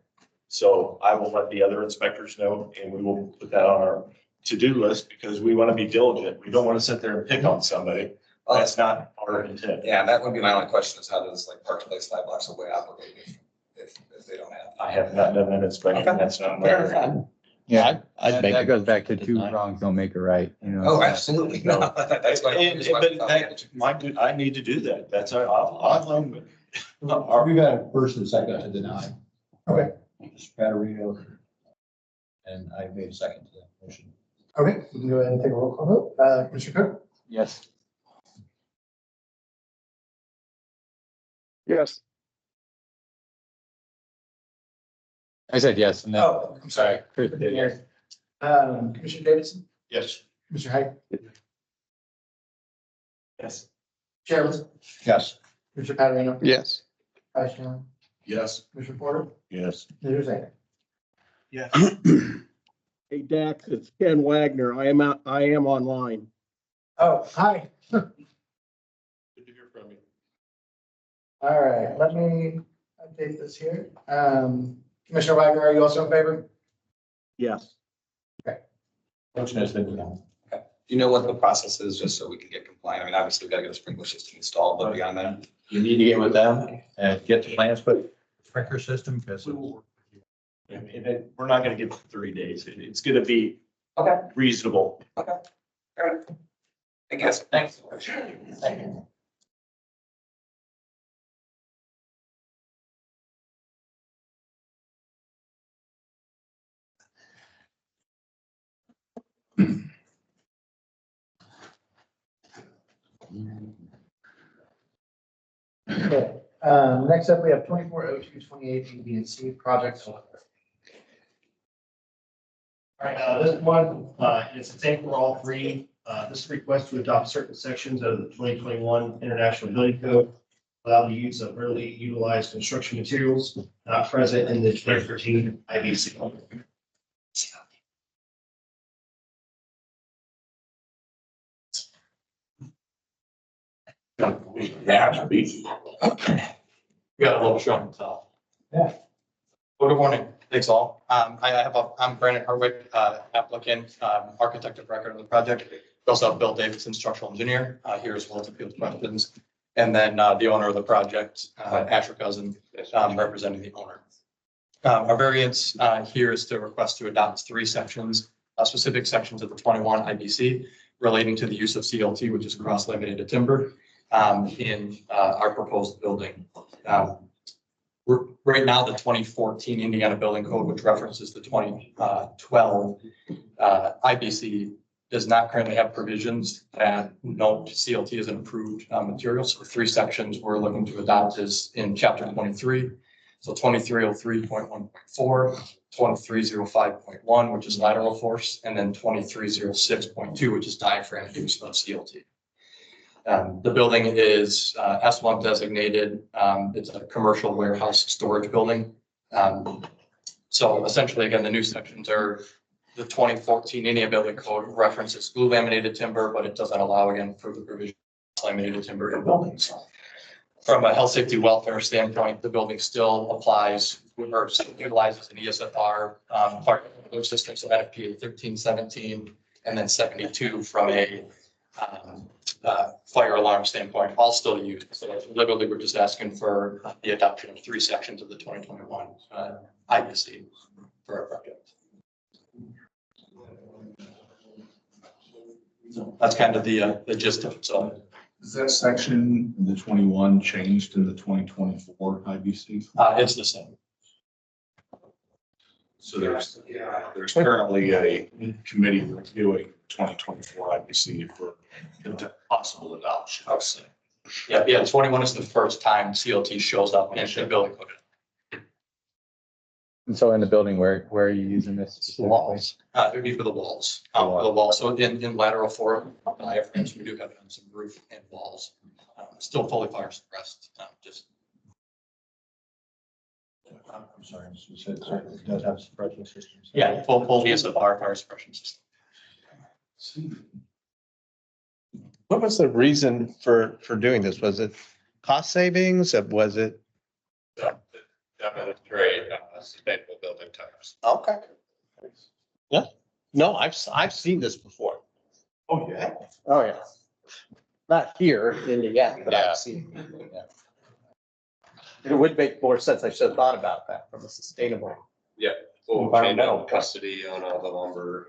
So I will let the other inspectors know and we will put that on our to-do list because we want to be diligent. We don't want to sit there and pick on somebody. That's not our intent. Yeah, that would be my only question is how does like Park Place 5 blocks away operate if they don't have? I have not done that inspection. Okay. That's not my area. Yeah, I'd make that it goes back to two design. wrongs don't make a right, you know. Oh, absolutely. No, that's why. And- but I need to do that. That's I'll own it. We've got a first and second to deny. Okay. Mr. Patarino. And I made a second to that motion. Okay, we can go ahead and take a roll call vote. Commissioner Cook, Yes. Yes. I said yes, and then. Oh, I'm sorry. Chris did yes. Commissioner Davidson, Yes. Commissioner Height, Yes. Chairman, Yes. Commissioner Patarino, Yes. Vice Chairman, Yes. Commissioner Porter, Yes. Leader Zane. Yes. Hey, Dax, it's Ken Wagner. I am online. Oh, hi. Good to hear from you. All right, let me update this here. Commissioner Wagner, are you also in favor? Yes. Motion has been done. Do you know what the process is, just so we can get compliant? I mean, obviously, we gotta get a sprinkler system installed, but beyond that. You need to get with them and get the plans, but sprinkler system, because And we're not gonna give it 30 days. It's gonna be Okay. reasonable. All right. I guess, thanks. Thank you. Okay, next up, we have 240228 A, B, and C projects. All right, this one, it's a take for all three. This request to adopt certain sections of the 2021 International Building Code, allow the use of early utilized construction materials not present in the 2013 IBC. Yeah, we got a little show and tell. Yeah. Well, good morning. Thanks all. I'm Brandon Harwick, applicant, architect of record of the project. We also have Bill Davidson, structural engineer, here as well to field questions. And then, the owner of the project, Asher Cousin, representing the owner. Our variance, here is to request to adopt three sections, specific sections of the 21 IBC relating to the use of CLT, which is cross-laminated timber, in, our proposed building. Right now, the 2014 Indiana Building Code, which references the 2012 IBC, does not currently have provisions that note CLT as an approved material. So the three sections we're looking to adopt is in chapter 23. So 2303.1.4, 2305.1, which is lateral force, and then 2306.2, which is diaphragm use of CLT. The building is S1 designated. It's a commercial warehouse storage building. So essentially, again, the new sections are the 2014 Indiana Building Code references glue laminated timber, but it doesn't allow, again, for the provision of laminated timber in buildings. From a health, safety, welfare standpoint, the building still applies or utilizes an ESFR part of the system, so NFPA 1317 and then 72 from a fire alarm standpoint, all still used. So literally, we're just asking for the adoption of three sections of the 2021 IBC for our project. So that's kind of the gist of it. So Is that section in the 21 changed in the 2024 IBC? it's the same. So there's currently a committee reviewing 2024 IBC for possible adoption. Yeah, 21 is the first time CLT shows up in the building code. And so in the building, where are you using this? specifically? Walls, it would be for the walls, for the walls. So in lateral for diaphragms, we do have some roof and walls, still fully fire suppressed, just. I'm sorry, you said it does have suppression systems. Yeah, full ESFR fire suppression system. What was the reason for doing this? Was it cost savings? Was it? Demonstrate sustainable building types. Okay. Yeah, no, I've seen this before. Oh, yeah. Oh, yeah. Not here in Indiana, but I've seen it. Yeah. It would make more sense. I should have thought about that from a sustainable. Yeah, full Environmental custody on all the lumber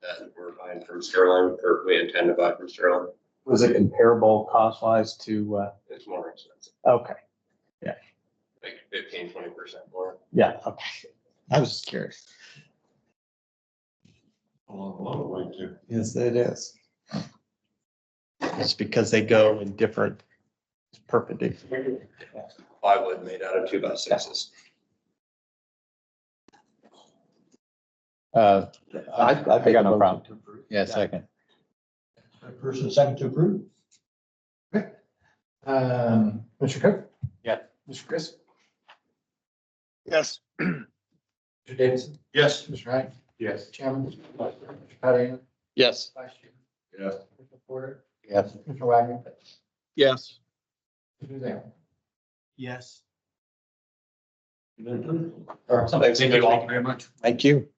that we're buying from Sterling, or we intend to buy from Sterling. Was it comparable cost wise to, It's more expensive, okay, like 15-20% more. yeah, okay. I was just curious. Yes, it is. It's because they go in different It's perfect. Plywood made out of 2x6s. I I got got no no problem. problem. Yeah, second. First and second to approve? Mr. Cook? Yeah. Mr. Chris? Yes. Mr. Davidson? Yes. Mr. Wright? Yes. Chairman? Mr. Patty? Yes. Vice Chair? Yes. Mr. Porter? Yes. Mr. Wagner? Yes. Mr. Zale? Yes. Thank you all very much. Thank you.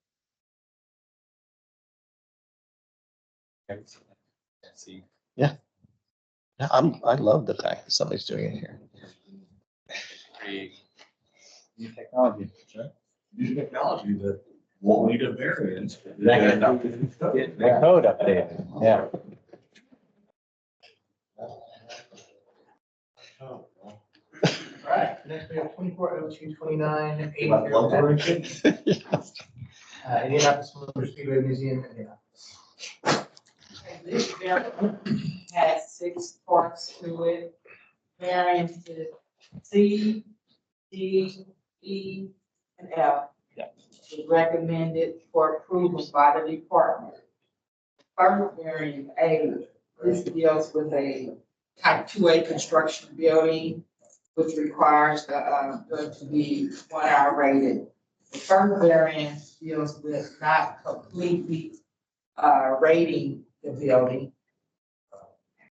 Yeah. Yeah, I love the fact that somebody's doing it here. New technology. New technology that won't need a variance. Get the code updated, yeah. All right, next we have 240229 Indianapolis Motor Speedway Museum, Indianapolis. This variance has 6 parts to it. Variances C, D, E, and F. Is recommended for approval by the department. First variance A, this deals with a type 2A construction building, which requires the building to be 1 hour rated. The first variance deals with not completely rating the building.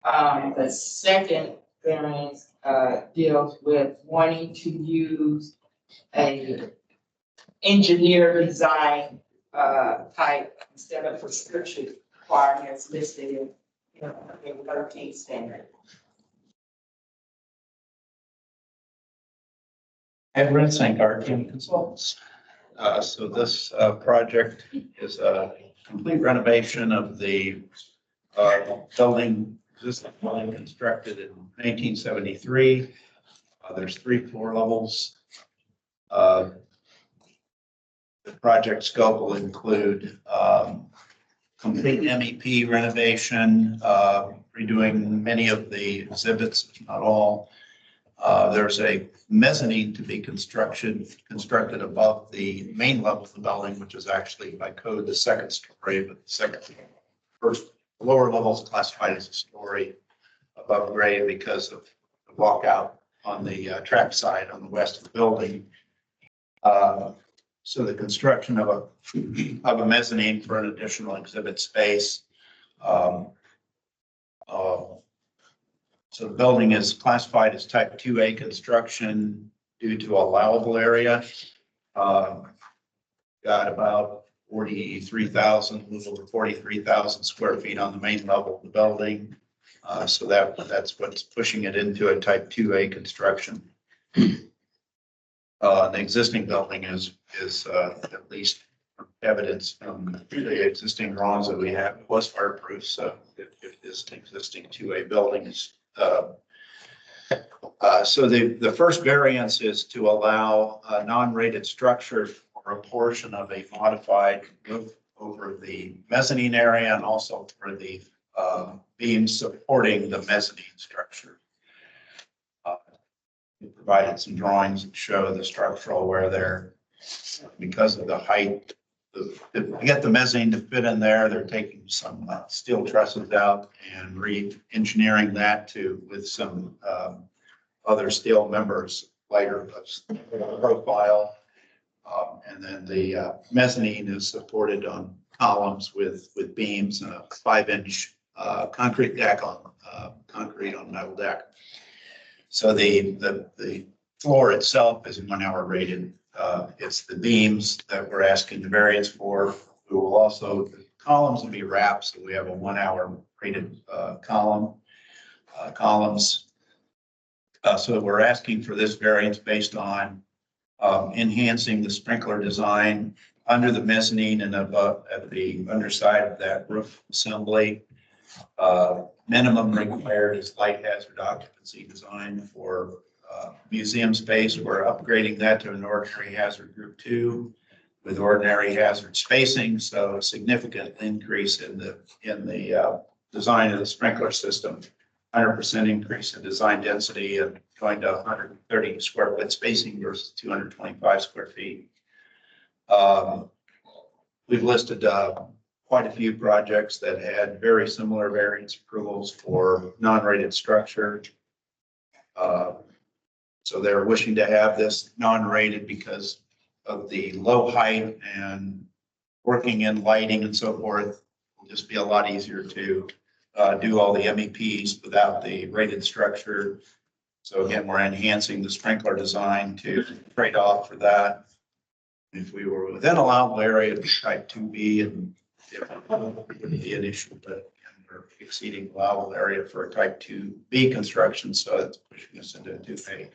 The second variance deals with wanting to use a engineer design type instead of prescription requirements listed in 13 standard. Ed Rinsink, our team consultants. So this project is a complete renovation of the building, this building constructed in 1973. There's 3 floor levels. The project scope will include complete MEP renovation, redoing many of the exhibits, if not all. There's a mezzanine to be constructed above the main level of the building, which is actually by code the 2nd story, but the first lower level is classified as a story above grade because of the walkout on the track side on the west of the building. So the construction of a mezzanine for an additional exhibit space. So the building is classified as type 2A construction due to allowable area. Got about 43,000, a little over 43,000 square feet on the main level of the building. So that's what's pushing it into a type 2A construction. The existing building is at least evidence from the existing drawings that we have. It was fireproof, so it is an existing 2A building. So the first variance is to allow a non-rated structure for a portion of a modified roof over the mezzanine area and also for the beams supporting the mezzanine structure. We provided some drawings that show the structural where they're, because of the height, to get the mezzanine to fit in there, they're taking some steel trusses out and re-engineering that with some other steel members, lighter profile. And then the mezzanine is supported on columns with beams and a 5-inch concrete deck on concrete on metal deck. So the floor itself is 1 hour rated. It's the beams that we're asking the variance for. We will also, the columns will be wrapped, so we have a 1 hour rated columns. So we're asking for this variance based on enhancing the sprinkler design under the mezzanine and above at the underside of that roof assembly. Minimum required is light hazard occupancy design for museum space. We're upgrading that to an ordinary hazard group 2 with ordinary hazard spacing. So a significant increase in the design of the sprinkler system 100% increase in design density and going to 130 square foot spacing versus 225 square feet. We've listed quite a few projects that had very similar variance approvals for non-rated structure. So they're wishing to have this non-rated because of the low height and working in lighting and so forth. Will just be a lot easier to do all the MEPs without the rated structure. So again, we're enhancing the sprinkler design to trade off for that. If we were within allowable area of type 2B, and it wouldn't be an issue, but again, we're exceeding allowable area for a type 2B construction, so it's pushing us into 2A.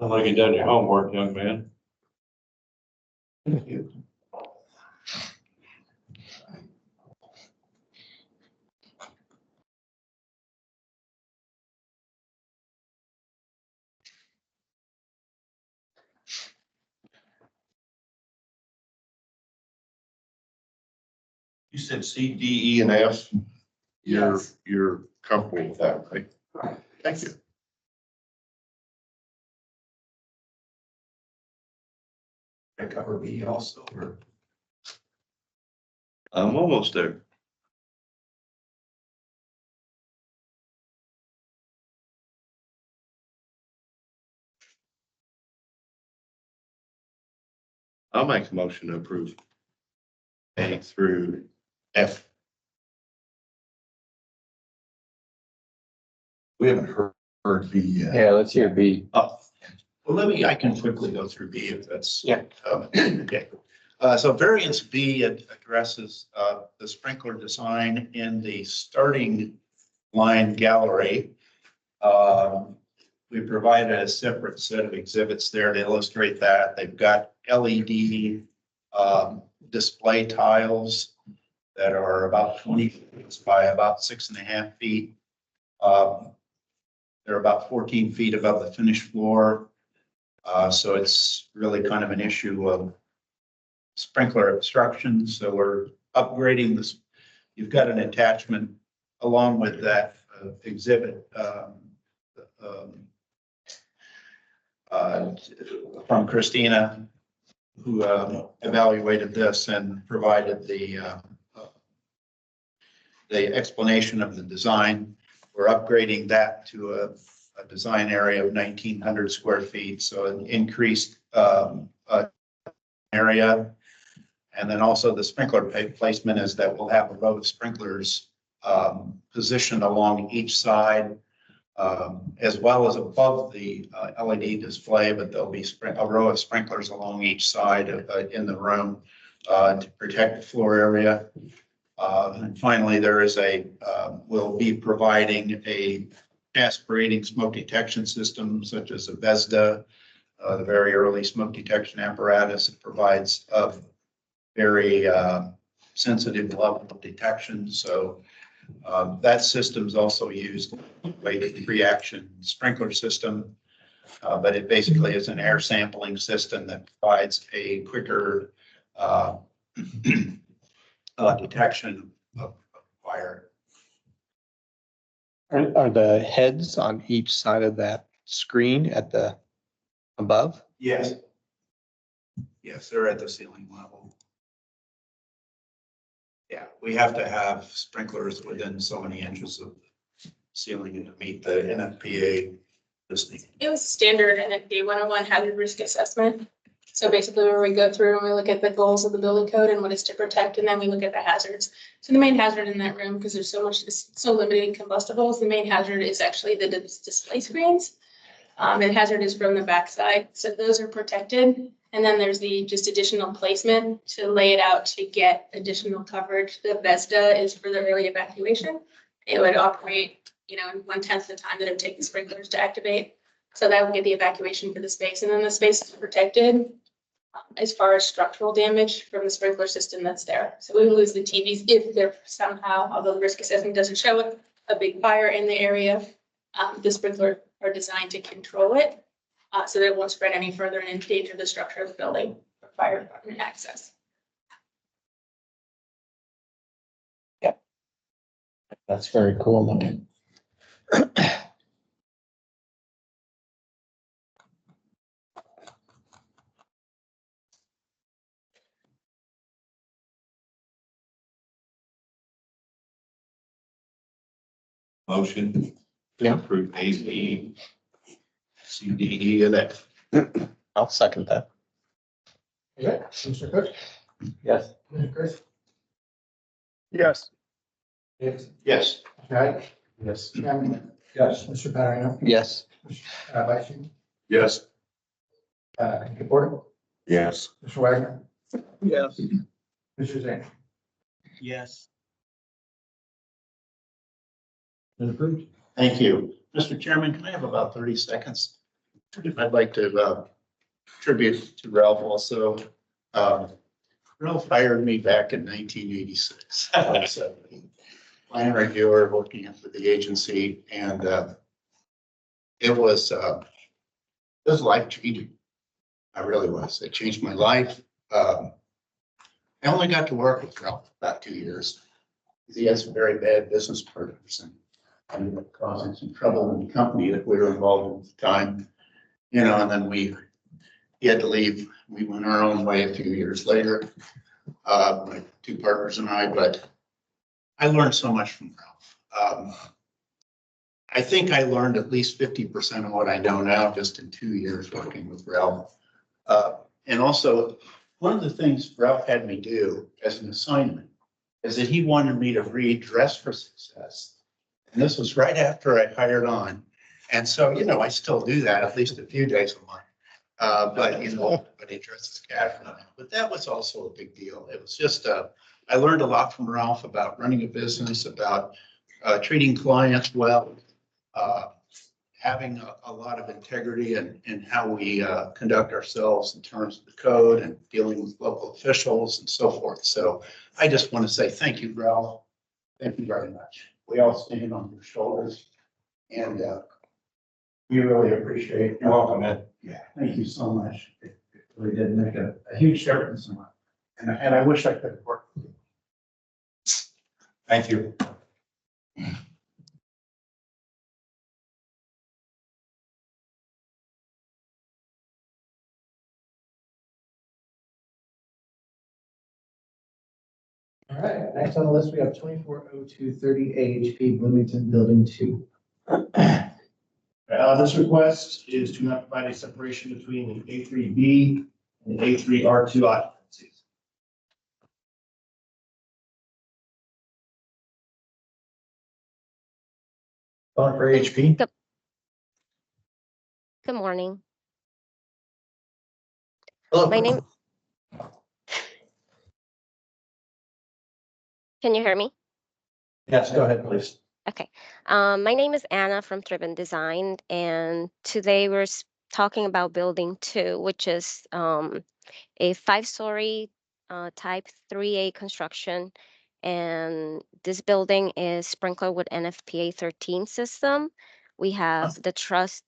Sound like you done your homework, young man. Thank you. You said C, D, E, and F. Yes. You're comfortable with that, right? Thank you. I cover B also, or? I'm almost there. I'll make a motion to approve A through F. We haven't heard B yet. Yeah, let's hear B. Oh, well, I can quickly go through B if that's. Yeah. Okay. So variance B addresses the sprinkler design in the starting line gallery. We provided a separate set of exhibits there to illustrate that. They've got LED display tiles that are about 20 feet by about 6.5 feet. They're about 14 feet above the finished floor. So it's really kind of an issue of sprinkler obstruction. So we're upgrading this. You've got an attachment along with that exhibit from Christina, who evaluated this and provided the explanation of the design. We're upgrading that to a design area of 1,900 square feet, so an increased area. And then also the sprinkler placement is that we'll have a row of sprinklers positioned along each side, as well as above the LED display, but there'll be a row of sprinklers along each side in the room to protect the floor area. And finally, there is we'll be providing a aspirating smoke detection system such as a VESDA, the very early smoke detection apparatus. It provides a very sensitive level of detection. So that system is also used with a reaction sprinkler system, but it basically is an air sampling system that provides a quicker detection of fire. Are the heads on each side of that screen at the above? Yes. Yes, they're at the ceiling level. Yeah, we have to have sprinklers within so many inches of the ceiling to meet the NFPA listing. It was standard NFPA 101 hazard risk assessment. So basically where we go through and we look at the goals of the building code and what is to protect, and then we look at the hazards. So the main hazard in that room, because there's so limited in combustibles, the main hazard is actually the display screens. And hazard is from the backside. So those are protected. And then there's the just additional placement to lay it out to get additional coverage. The VESDA is for the early evacuation. It would operate, in 1/10 the time that it would take the sprinklers to activate. So that would get the evacuation for the space. And then the space is protected as far as structural damage from the sprinkler system that's there. So we lose the TVs if there somehow, although the risk assessment doesn't show it, a big fire in the area. The sprinklers are designed to control it. so that it won't spread any further and endanger the structure of the building for fire department access. That's very cool looking. Motion. Yeah. Approve A, B, C, D, E, and F. I'll second that. Okay, Mr. Cook? Yes. Mr. Chris? Yes. Yes. Yes. Right? Yes. Chairman? Yes. Mr. Paterno? Yes. Vice Chair? Yes. Mr. Porter? Yes. Mr. Wagner? Yes. Mr. Zane? Yes. Been approved. Thank you. Mr. Chairman, can I have about 30 seconds? I'd like to tribute to Ralph also. Ralph hired me back in 1986. I was a plan reviewer working for the agency, and it was life changing. I really was. It changed my life. I only got to work with Ralph about 2 years. He had some very bad business partners and ended up causing some trouble in the company that we were involved in at the time. You know, and then he had to leave. We went our own way a few years later, my two partners and I, but I learned so much from Ralph. I think I learned at least 50% of what I know now just in 2 years working with Ralph. And also, one of the things Ralph had me do as an assignment is that he wanted me to read Dress for Success. And this was right after I hired on. And so, you know, I still do that at least a few days a month. But, you know, but he dresses casual. But that was also a big deal. It was just, I learned a lot from Ralph about running a business, about treating clients well, having a lot of integrity in how we conduct ourselves in terms of the code and dealing with local officials and so forth. So I just want to say thank you, Ralph. Thank you very much. We all stand on your shoulders, and we really appreciate it. You're welcome, Ed. Yeah, thank you so much. It really did make a huge difference in my life. And I wish I could have worked with you. Thank you. All right, next on the list, we have 240230 AHP Bloomington Building 2. This request is to not provide a separation between the A3B and A3R2 occupancies. Calling for HP. Good morning. Hello. My name. Can you hear me? Yes, go ahead, please. Okay. My name is Anna from Driven Design, and today we're talking about building 2, which is a 5-story type 3A construction. And this building is sprinkled with NFPA 13 system. We have the truss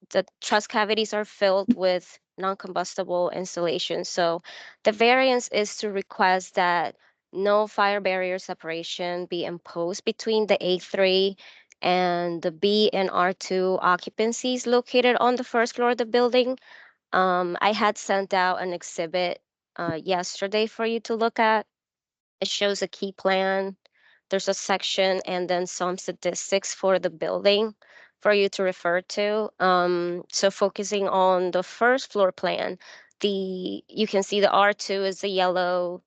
cavities are filled with non-combustible insulation. So the variance is to request that no fire barrier separation be imposed between the A3 and the B and R2 occupancies located on the first floor of the building. I had sent out an exhibit yesterday for you to look at. It shows a key plan. There's a section and then some statistics for the building for you to refer to. So focusing on the first floor plan, you can see the R2 is the yellow,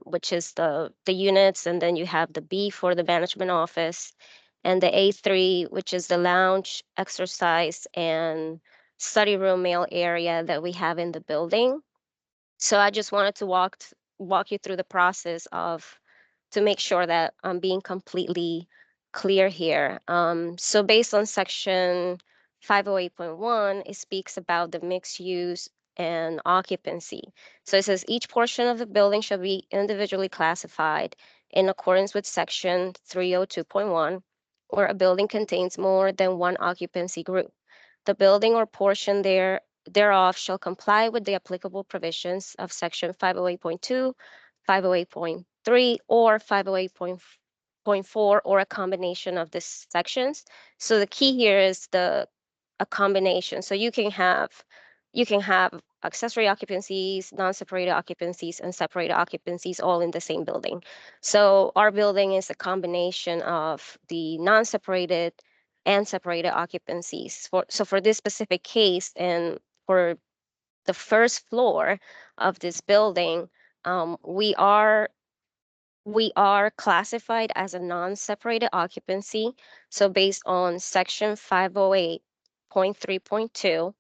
which is the units, and then you have the B for the management office, and the A3, which is the lounge, exercise, and study room mail area that we have in the building. So I just wanted to walk you through the process to make sure that I'm being completely clear here. So based on section 508.1, it speaks about the mixed use and occupancy. So it says each portion of the building shall be individually classified in accordance with section 302.1, where a building contains more than one occupancy group. The building or portion thereof shall comply with the applicable provisions of section 508.2, 508.3, or 508.4, or a combination of these sections. So the key here is a combination. So you can have accessory occupancies, non-separated occupancies, and separated occupancies all in the same building. So our building is a combination of the non-separated and separated occupancies. So for this specific case and for the first floor of this building, we are classified as a non-separated occupancy. So based on section 508.3.2,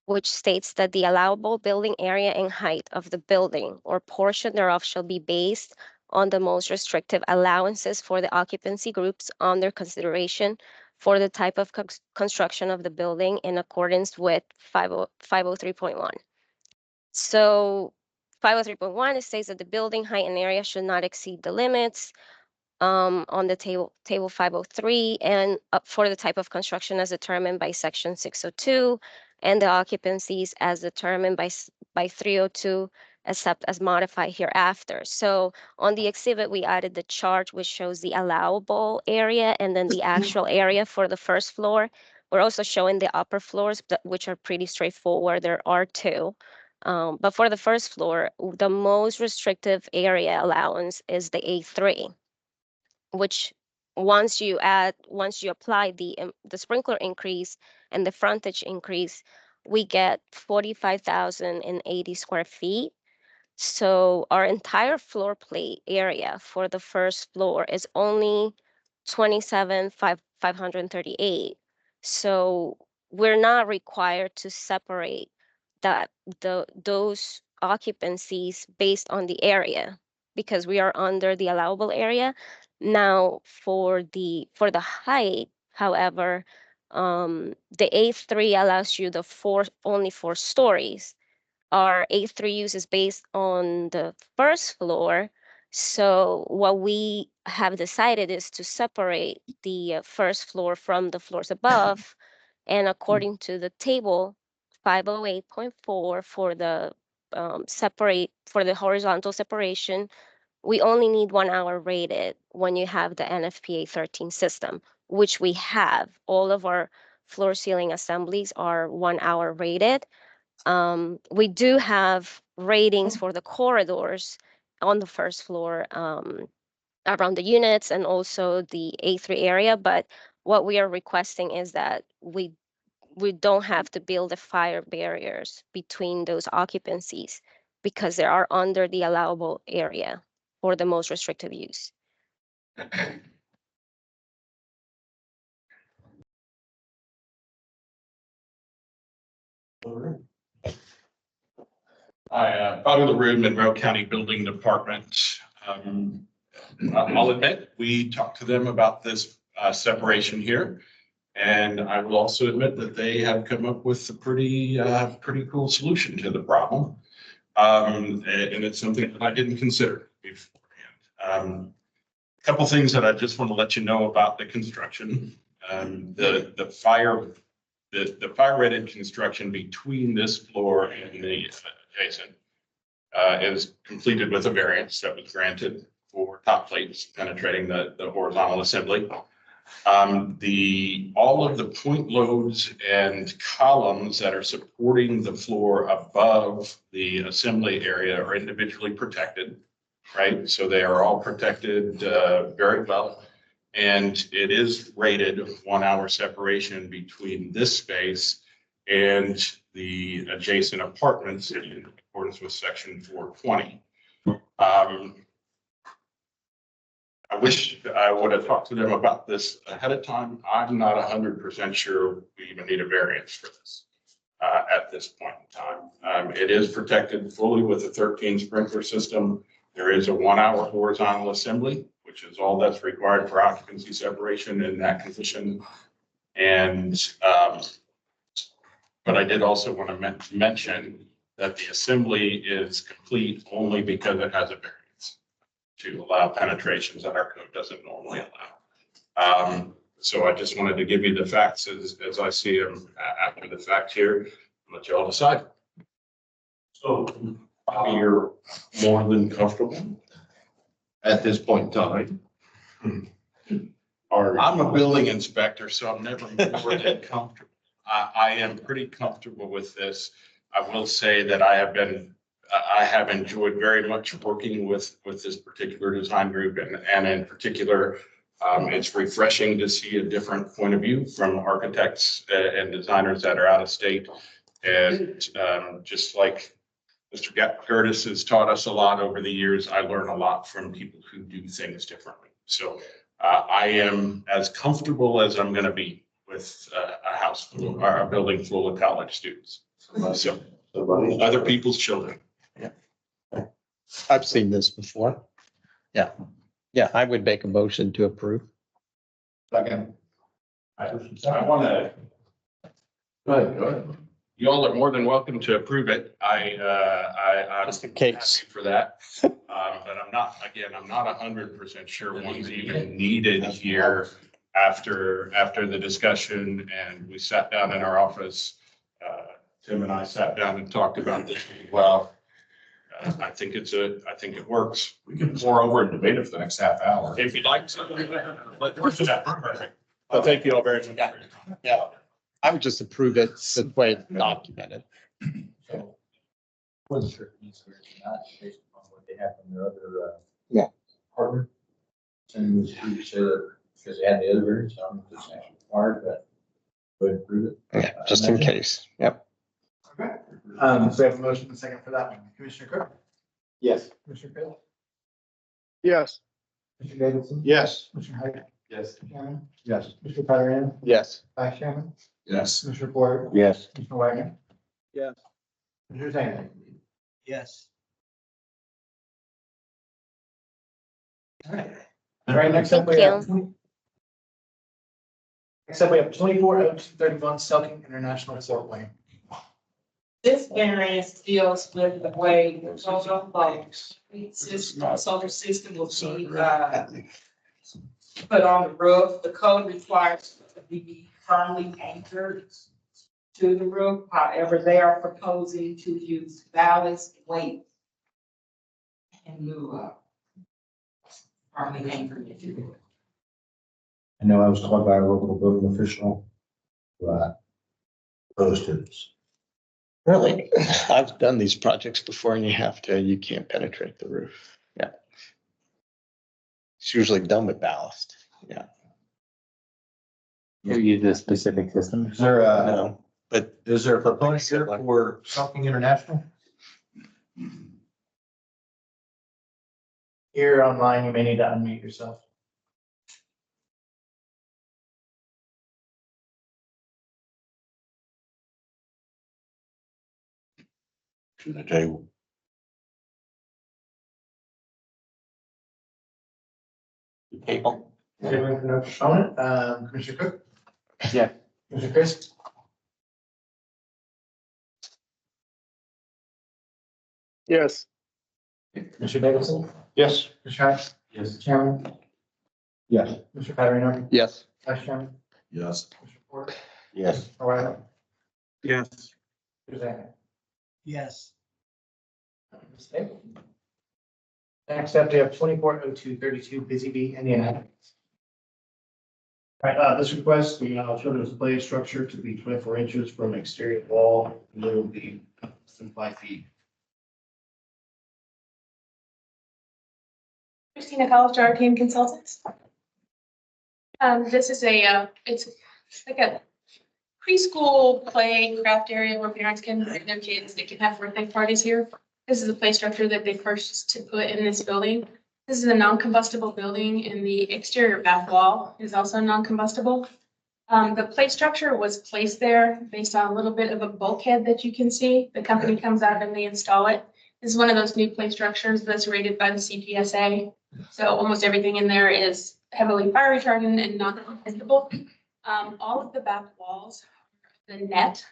which states that the allowable building area and height of the building or portion thereof shall be based on the most restrictive allowances for the occupancy groups under consideration for the type of construction of the building in accordance with 503.1. So 503.1, it states that the building height and area should not exceed the limits on the table 503, and for the type of construction as determined by section 602, and the occupancies as determined by 302, except as modified hereafter. So on the exhibit, we added the chart which shows the allowable area and then the actual area for the first floor. We're also showing the upper floors, which are pretty straightforward. There are two. But for the first floor, the most restrictive area allowance is the A3, which once you apply the sprinkler increase and the frontage increase, we get 45,080 square feet. So our entire floor plate area for the first floor is only 27,538. So we're not required to separate those occupancies based on the area because we are under the allowable area. Now for the height, however, the A3 allows you only 4 stories. Our A3 use is based on the first floor. So what we have decided is to separate the first floor from the floors above. And according to the table 508.4 for the horizontal separation, we only need 1 hour rated when you have the NFPA 13 system, which we have. All of our floor ceiling assemblies are 1 hour rated. We do have ratings for the corridors on the first floor around the units and also the A3 area, but what we are requesting is that we don't have to build the fire barriers between those occupancies because they are under the allowable area for the most restrictive use. Hi, Bobby LaRue, Monroe County Building Department. I'll admit, we talked to them about this separation here. And I will also admit that they have come up with a pretty cool solution to the problem. And it's something that I didn't consider beforehand. A couple things that I just want to let you know about the construction. The fire rated construction between this floor and the adjacent is completed with a variance that was granted for top plates penetrating the horizontal assembly. All of the point loads and columns that are supporting the floor above the assembly area are individually protected, right? So they are all protected very well. And it is rated 1 hour separation between this space and the adjacent apartments in accordance with section 420. I wish I would have talked to them about this ahead of time. I'm not 100% sure we even need a variance for this at this point in time. It is protected fully with a 13 sprinkler system. There is a 1 hour horizontal assembly, which is all that's required for occupancy separation in that condition. And, but I did also want to mention that the assembly is complete only because it has a variance to allow penetrations that our code doesn't normally allow. So I just wanted to give you the facts as I see them after the fact here. let y'all decide. So you're more than comfortable at this point in time. I'm a building inspector, so I'm never more than comfortable. I am pretty comfortable with this. I will say that I have enjoyed very much working with this particular design group and in particular, it's refreshing to see a different point of view from architects and designers that are out of state. And just like Mr. Curtis has taught us a lot over the years, I learn a lot from people who do things differently. So I am as comfortable as I'm going to be with a house full or a building full of college students. So other people's children. I've seen this before. Yeah. Yeah, I would make a motion to approve. Second. I want to. Go ahead. You all are more than welcome to approve it. I'm Just in case. happy for that. But I'm not 100% sure one's even needed here after the discussion and we sat down in our office. Tim and I sat down and talked about this as well. I think it works. We can pour over and debate it for the next half hour. If you'd like to. Perfect. Well, thank you all very much. Yeah. I would just approve it the way it's documented. Wasn't sure if it's not based upon what they have from their other, Yeah. partner. And we should say that because they had the other variance, I'm just actually required, but go ahead and prove it. Yeah, just in case. Yep. Okay. So we have a motion and a second for that one. Commissioner Cook? Yes. Commissioner Bill? Yes. Commissioner Davidson? Yes. Commissioner Hyde? Yes. Chairman? Yes. Commissioner Patriano? Yes. Vice Chairman? Yes. Commissioner Porter? Yes. Commissioner Wagner? Yes. Commissioner Taylor? Yes. All right. All right, next up Thank we have. you. Next up, we have 240231 Selking International Fort Wayne. This variance deals with the way the total solar system will be, put on the roof. The code requires it to be firmly anchored to the roof. However, they are proposing to use ballast weight in lieu of firmly anchored it to the roof. I know I was called by a local building official. Opposed to this. Really? I've done these projects before and you can't penetrate the roof. Yeah. It's usually done with ballast. Yeah. You use a specific system. Is there a, No, but is there a proponent here for something international? Here online, you may need to unmute yourself. The table. table. Anyone for no proponent? Commissioner Cook? Yeah. Commissioner Chris? Yes. Commissioner Davidson? Yes. Commissioner Hyde? Yes. Chairman? Yes. Commissioner Patriano? Yes. Vice Chairman? Yes. Commissioner Porter? Yes. Commissioner Wagner? Yes. Commissioner Taylor? Yes. Next up, we have 240232 Busy Bee, Indiana. Right, this request, the children's play structure to be 24 inches from exterior wall, and there will be 5 feet. Christina College, our team consultants. This is it's like a preschool play craft area where parents can bring their kids, they can have birthday parties here. This is the play structure that they purchased to put in this building. This is a non-combustible building and the exterior back wall is also non-combustible. The play structure was placed there based on a little bit of a bulkhead that you can see. The company comes out and they install it. This is one of those new play structures that's rated by the CPSA. So almost everything in there is heavily fire retardant and non-combustible. All of the back walls, the net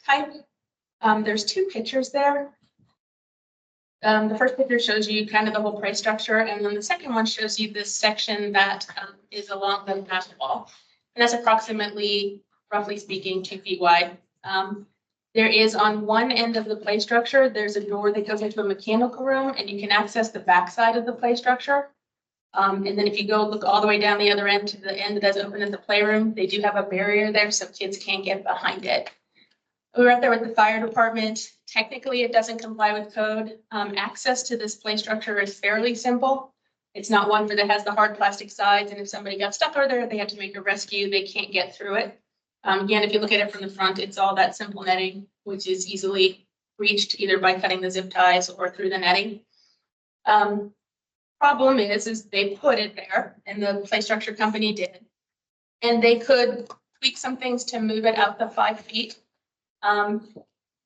type. There's 2 pictures there. The first picture shows you kind of the whole play structure, and then the second one shows you this section that is along the back wall. And that's approximately, roughly speaking, 2 feet wide. There is on one end of the play structure, there's a door that goes into a mechanical room and you can access the backside of the play structure. And then if you go look all the way down the other end to the end that's open as the playroom, they do have a barrier there so kids can't get behind it. We were out there with the fire department. Technically, it doesn't comply with code. Access to this play structure is fairly simple. It's not one that has the hard plastic sides, and if somebody got stuck over there, they had to make a rescue. They can't get through it. Again, if you look at it from the front, it's all that simple netting, which is easily reached either by cutting the zip ties or through the netting. Problem is they put it there, and the play structure company did, and they could tweak some things to move it out the 5 feet.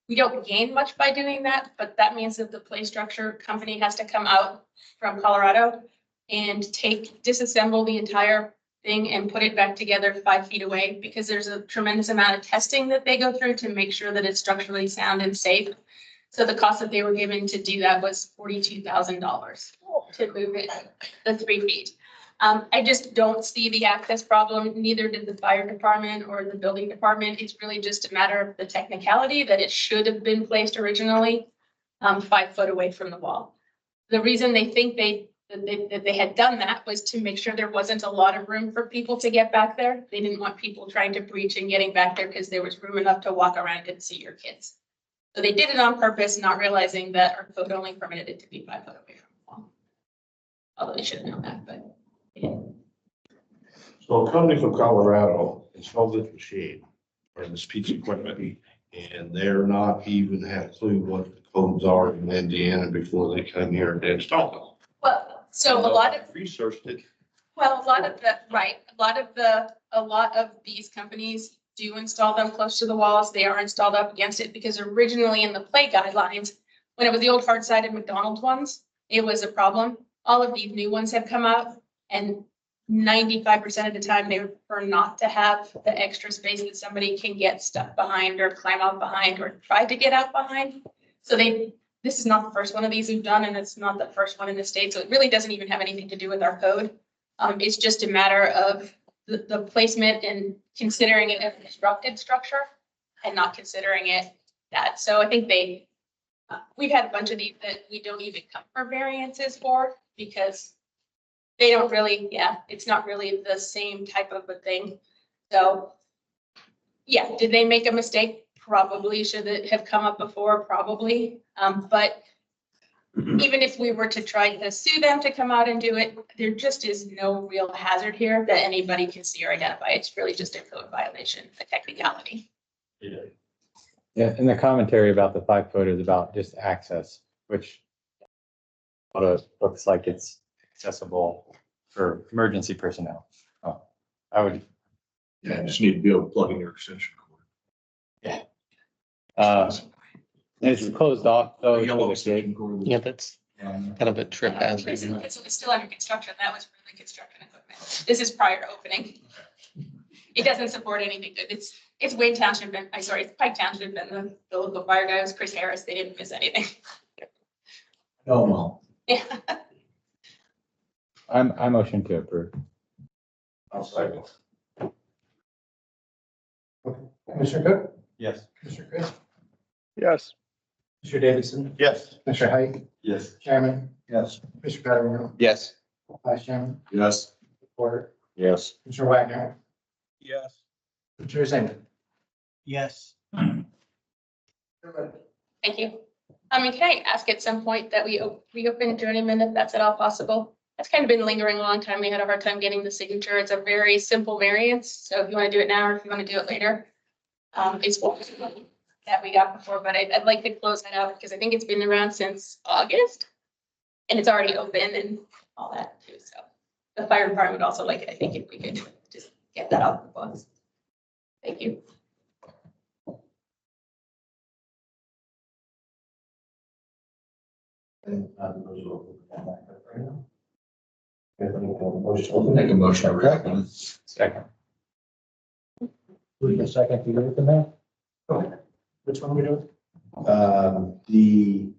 We don't gain much by doing that, but that means that the play structure company has to come out from Colorado and disassemble the entire thing and put it back together 5 feet away, because there's a tremendous amount of testing that they go through to make sure that it's structurally sound and safe. So the cost that they were given to do that was $42,000 to move it the 3 feet. I just don't see the access problem. Neither did the fire department or the building department. It's really just a matter of the technicality that it should have been placed originally 5 foot away from the wall. The reason they think that they had done that was to make sure there wasn't a lot of room for people to get back there. They didn't want people trying to breach and getting back there because there was room enough to walk around and see your kids. So they did it on purpose, not realizing that our code only permitted it to be 5 foot away from the wall. Although they should have known that, but. So a company from Colorado installed this machine or this piece of equipment, and they're not even have a clue what the codes are in Indiana before they come here and install it. Well, so a lot of, Researched it. well, a lot of these companies do install them close to the walls. They are installed up against it because originally in the play guidelines, when it was the old hard-sided McDonald's ones, it was a problem. All of these new ones have come out, and 95% of the time they prefer not to have the extra space that somebody can get stuck behind or climb out behind or try to get out behind. So this is not the first one of these we've done, and it's not the first one in the state. So it really doesn't even have anything to do with our code. It's just a matter of the placement and considering it a constructed structure and not considering it that. So I think we've had a bunch of these that we don't even come for variances for because they don't really, it's not really the same type of a thing. So yeah, did they make a mistake? Probably. Should it have come up before? Probably. But even if we were to try to sue them to come out and do it, there just is no real hazard here that anybody can see or identify. It's really just a code violation, a technicality. Yeah, and the commentary about the 5 foot is about just access, which looks like it's accessible for emergency personnel. Oh, I would. Yeah, you just need to be able to plug in your extension cord. Yeah. It's closed off though. Yellow for the extension gate. cord. Yeah, that's kind of a trip hazard. It's still under construction. That was really construction equipment. This is prior to opening. It doesn't support anything good. It's Wayne Township and it's Pike Township and the local fire guy was Chris Harris. They didn't miss anything. Oh, well. Yeah. I motion to approve. I'll second. Commissioner Cook? Yes. Commissioner Chris? Yes. Commissioner Davidson? Yes. Commissioner Height? Yes. Chairman? Yes. Commissioner Patrick? Yes. Vice Chairman? Yes. Porter? Yes. Commissioner Wagner? Yes. Commissioner Zeman? Yes. Thank you. Can I ask at some point that we reopen journeyman if that's at all possible? That's kind of been lingering a long time. We had a hard time getting the signature. It's a very simple variance. So if you want to do it now or if you want to do it later, it's what that we got before, but I'd like to close that out because I think it's been around since August and it's already open and all that too. So the fire department would also like it. I think if we could just get that off the books. Thank you. Make a motion. Second. Who's the second to do the math? Which one are we doing? The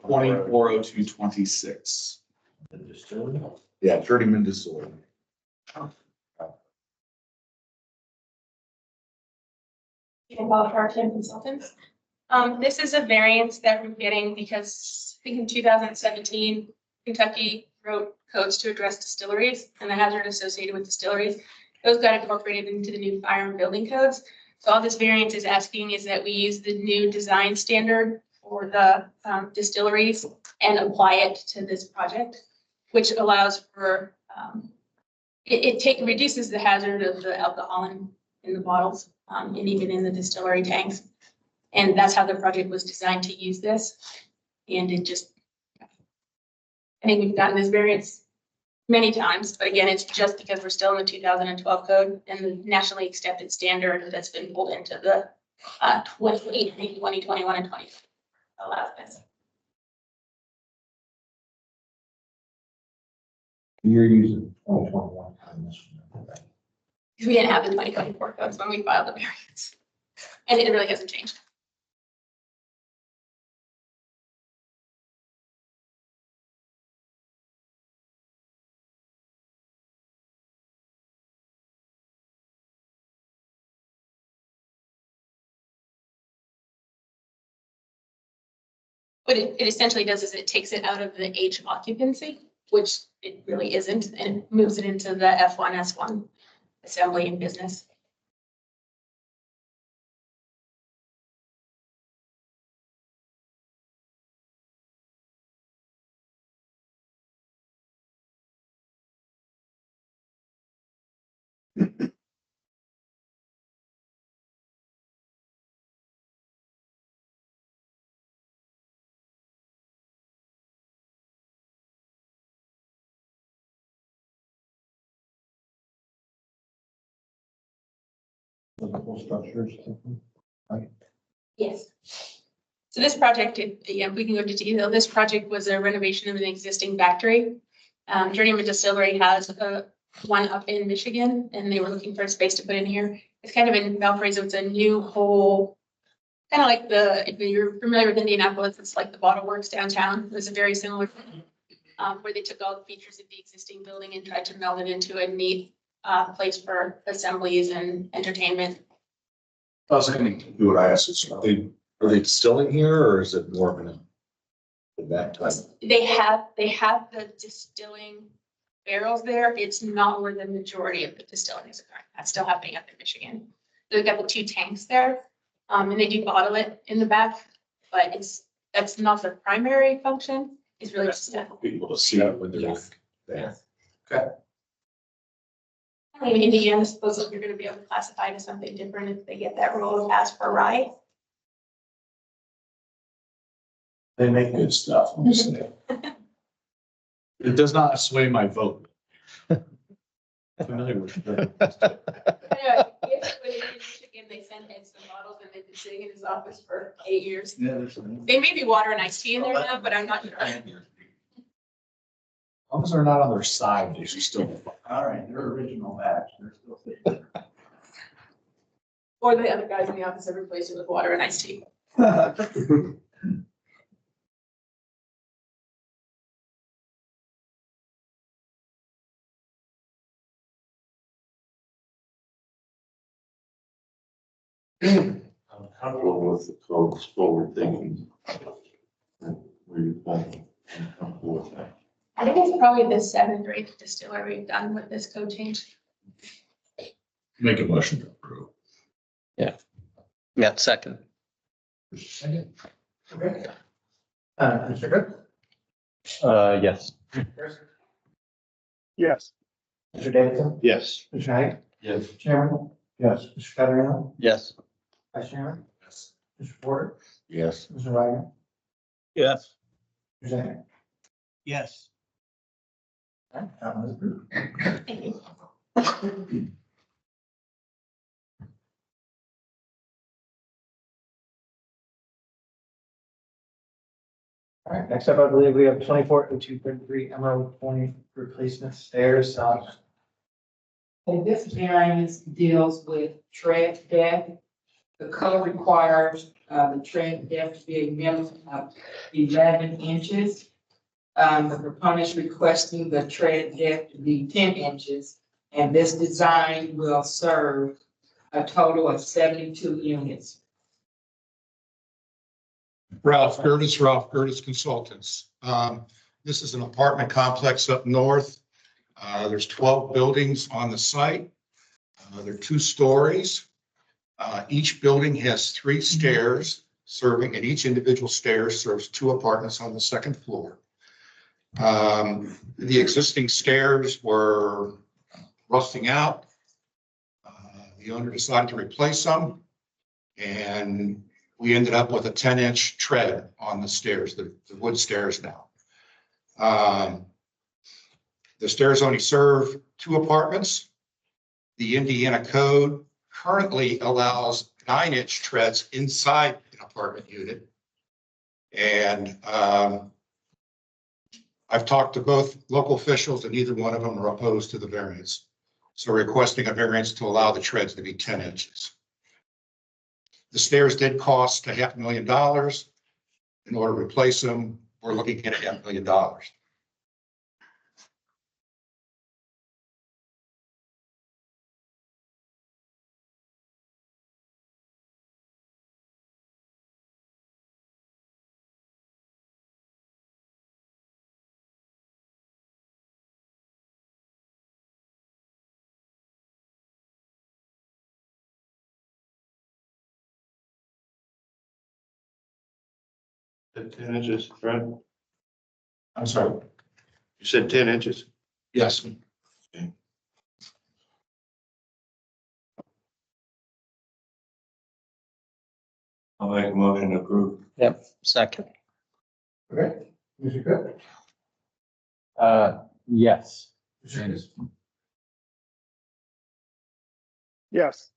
240226. the distillery. Yeah, Journeyman Distillery. About our team consultants. This is a variance that we're getting because I think in 2017, Kentucky wrote codes to address distilleries and the hazard associated with distilleries. Those got incorporated into the new fire and building codes. So all this variance is asking is that we use the new design standard for the distilleries and apply it to this project, which allows for, it reduces the hazard of the alcohol in the bottles and even in the distillery tanks. And that's how the project was designed to use this. And it just, I think we've gotten this variance many times, but again, it's just because we're still in the 2012 code and the nationally accepted standard that's been pulled into the 2021 and 20 allows this. You're using 2021 on this one. Because we didn't have the 2024 codes when we filed the variance. And it really hasn't changed. What it essentially does is it takes it out of the H occupancy, which it really isn't, and it moves it into the F1, S1 assembly and business. Physical structures. Yes. So this project, yeah, we can go into detail. This project was a renovation of an existing factory. Journeyman Distillery has one up in Michigan, and they were looking for a space to put in here. It's kind of in Valparaiso. It's a new whole, kind of like if you're familiar with Indianapolis, it's like the Bottle Works downtown. It was a very similar thing, where they took all the features of the existing building and tried to meld it into a neat place for assemblies and entertainment. I was going to do what I asked. Are they distilling here or is it more of that type? They have the distilling barrels there. It's not where the majority of the distilling is occurring. That's still happening up in Michigan. They've got the 2 tanks there, and they do bottle it in the back, but that's not the primary function. It's really just People to see it when they're there. Okay. in Indiana, supposedly you're going to be able to classify it as something different if they get that rule as per right. They make good stuff. I'm just saying. It does not sway my vote. Familiar with it. Michigan, they send him some bottles and they've been sitting in his office for 8 years. Yeah, They may be water and iced tea in there now, but I'm not sure. As long as they're not on their side, they should still. All right, they're original batch. They're still. Or the other guys in the office have replaced it with water and iced tea. I'm comfortable with the codes forward thinking. Where you're going, I'm comfortable with that. I think it's probably the 7th or 8th distiller we've done with this code change. Make a motion to approve. Yeah, second. Okay. Mr. Cook? Yes. Yes. Mr. Davidson? Yes. Mr. Knight? Yes. Chairman? Yes. Mr. Catarino? Yes. Vice Chairman? Yes. Mr. Porter? Yes. Mr. Wagner? Yes. Mr. Zach? Yes. All right, that one is approved. Thank you. All right, next up, I believe we have 240233 Emerald Point replacement stairs. And this variance deals with tread deck. The code requires the tread depth to be a minimum of 11 inches. The proponent is requesting the tread depth to be 10 inches. And this design will serve a total of 72 units. Ralph Curtis Consultants. This is an apartment complex up north. There's 12 buildings on the site. They're 2 stories. Each building has 3 stairs serving, and each individual stair serves 2 apartments on the 2nd floor. The existing stairs were rusting out. The owner decided to replace them, and we ended up with a 10-inch tread on the stairs, the wood stairs now. The stairs only serve 2 apartments. The Indiana code currently allows 9-inch treads inside an apartment unit. And I've talked to both local officials, and neither one of them are opposed to the variance. So requesting a variance to allow the treads to be 10 inches. The stairs did cost $500,000. In order to replace them, we're looking at $500,000. The 10 inches, right? I'm sorry. You said 10 inches? Yes. I'll make a motion to approve. Yep, second. Okay, Mr. Cook? Yes. Mr. Yes.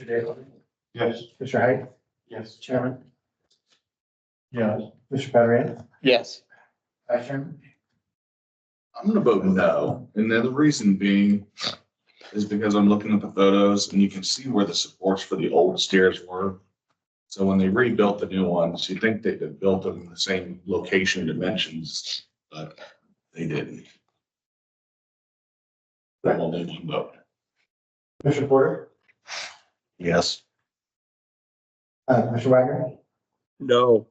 Mr. Daly? Yes. Mr. Hyde? Yes. Chairman? Yes. Mr. Petterian? Yes. Vice Chairman? I'm gonna vote no, and then the reason being is because I'm looking at the photos and you can see where the supports for the old stairs were. So when they rebuilt the new ones, you think they could built them in the same location dimensions, but they didn't. That will need one vote. Mr. Porter? Yes. Mr. Wagner? No.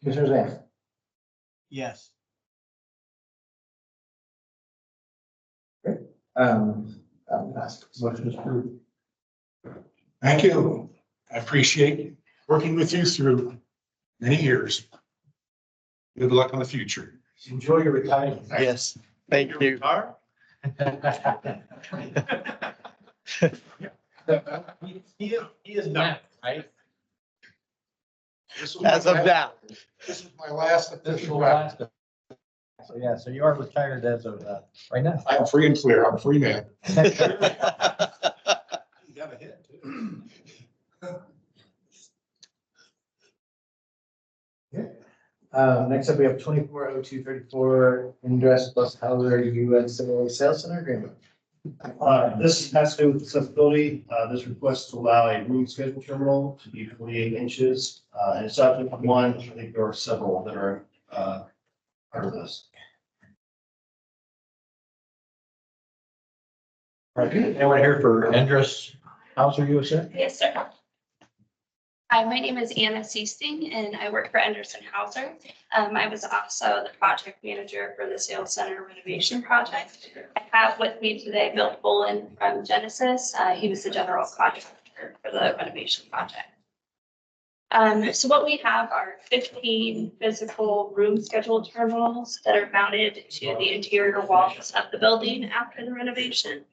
Mr. Zan? Yes. Motion is approved. Thank you. I appreciate working with you through many years. Good luck in the future. Enjoy your retirement. Yes. Thank you. He is not, right? As of now. This is my last This is official. your last. So, yeah, so you are retired as of, right now. I'm free and clear. I'm a free man. You got a hit too. Next up, we have 240234 Indress plus Hauser US Sales Center Agreement. This has to do with accessibility. This request to allow a room schedule terminal to be 48 inches. And it's up to one. I think there are several that are part of this. Anyone here for Endress Hauser USA? Yes, sir. Hi, my name is Anna Seasting and I work for Anderson Hauser. I was also the project manager for the sales center renovation project. I have with me today Bill Bolin from Genesis. He was the general contractor for the renovation project. So what we have are 15 physical room schedule terminals that are mounted to the interior walls of the building after the renovation.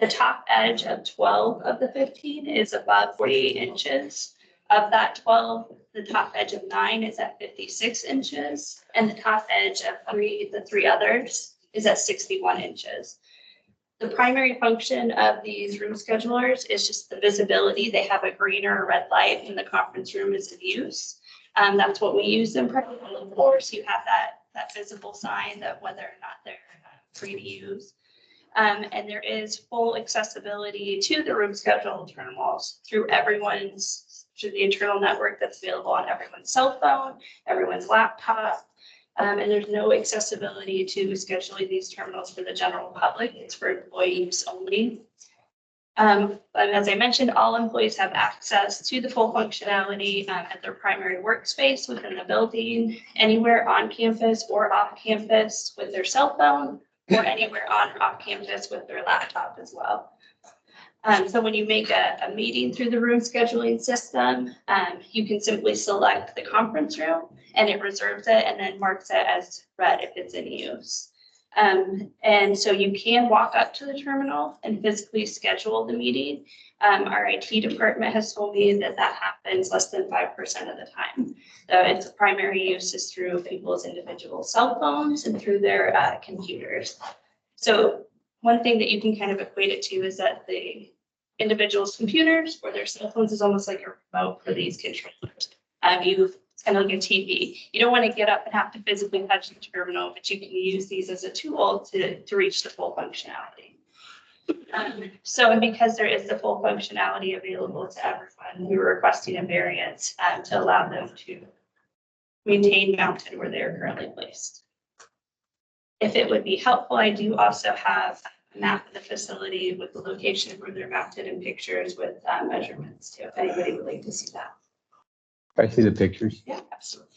The top edge of 12 of the 15 is above 48 inches. Of that 12, the top edge of 9 is at 56 inches, and the top edge of the three others is at 61 inches. The primary function of these room schedulers is just the visibility. They have a green or a red light when the conference room is in use. That's what we use them primarily for. So you have that visible sign that whether or not they're free to use. And there is full accessibility to the room schedule terminals through the internal network that's available on everyone's cell phone, everyone's laptop. And there's no accessibility to scheduling these terminals for the general public. It's for employee use only. But as I mentioned, all employees have access to the full functionality at their primary workspace within the building, anywhere on campus or off campus with their cell phone, or anywhere on or off campus with their laptop as well. So when you make a meeting through the room scheduling system, you can simply select the conference room and it reserves it and then marks it as red if it's in use. And so you can walk up to the terminal and physically schedule the meeting. Our IT department has told me that that happens less than 5% of the time. So its primary use is through people's individual cell phones and through their computers. So one thing that you can kind of equate it to is that the individual's computers or their cell phones is almost like a remote for these controllers. It's kind of like a TV. You don't want to get up and have to physically touch the terminal, but you can use these as a tool to reach the full functionality. So, and because there is the full functionality available to everyone, we were requesting a variance to allow them to maintain mounted where they are currently placed. If it would be helpful, I do also have a map of the facility with the location where they're mounted and pictures with measurements too, if anybody would like to see that. I see the pictures. Yeah, absolutely.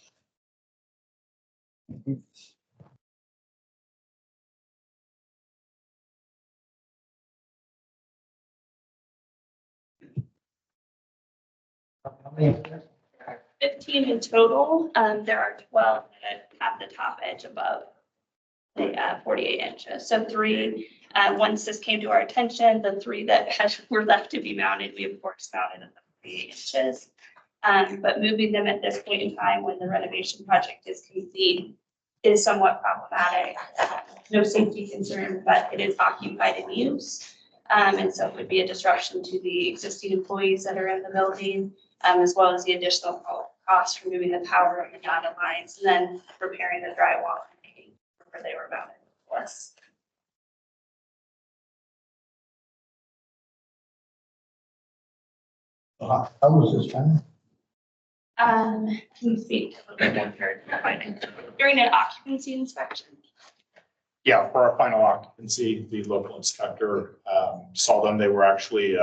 How many? 15 in total. There are 12 that have the top edge above the 48 inches. So 3, once this came to our attention, the 3 that were left to be mounted, we of course mounted at the 48 inches. But moving them at this point in time when the renovation project is complete is somewhat problematic. No safety concern, but it is occupied in use. And so it would be a disruption to the existing employees that are in the building, as well as the additional costs for moving the power and the data lines, and then repairing the drywall where they were mounted for us. How was this found? Can you speak a little bit more during an occupancy inspection? Yeah, for our final occupancy, the local inspector saw them. They were actually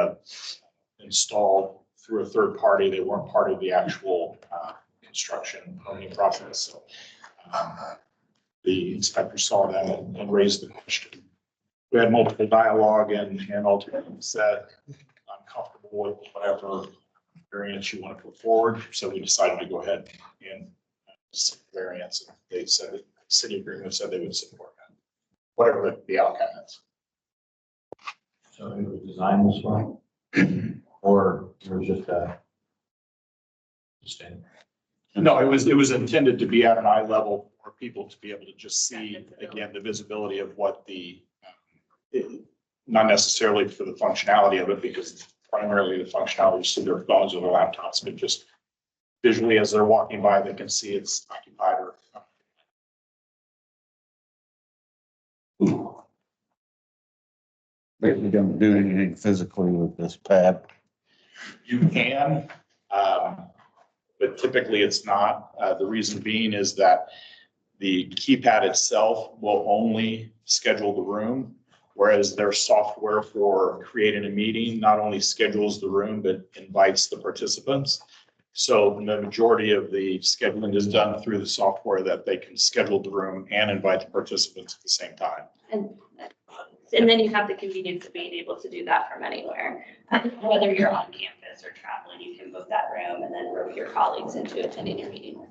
installed through a third party. They weren't part of the actual construction permitting process. So the inspector saw them and raised the question. We had multiple dialogue and ultimately said, I'm comfortable with whatever variance you want to put forward. So we decided to go ahead and variance. They said that the city agreement said they would support that, whatever the outcome is. So it was designed this way, or it was just a stand? No, it was intended to be at an eye level for people to be able to just see, again, the visibility of what not necessarily for the functionality of it, because primarily the functionality is through their phones or their laptops, but just visually as they're walking by, they can see it's occupied or. But we don't do anything physically with this pad. You can, but typically it's not. The reason being is that the keypad itself will only schedule the room, whereas their software for creating a meeting not only schedules the room, but invites the participants. So the majority of the scheduling is done through the software that they can schedule the room and invite the participants at the same time. And then you have the convenience of being able to do that from anywhere. Whether you're on campus or traveling, you can book that room and then rope your colleagues into attending your meeting.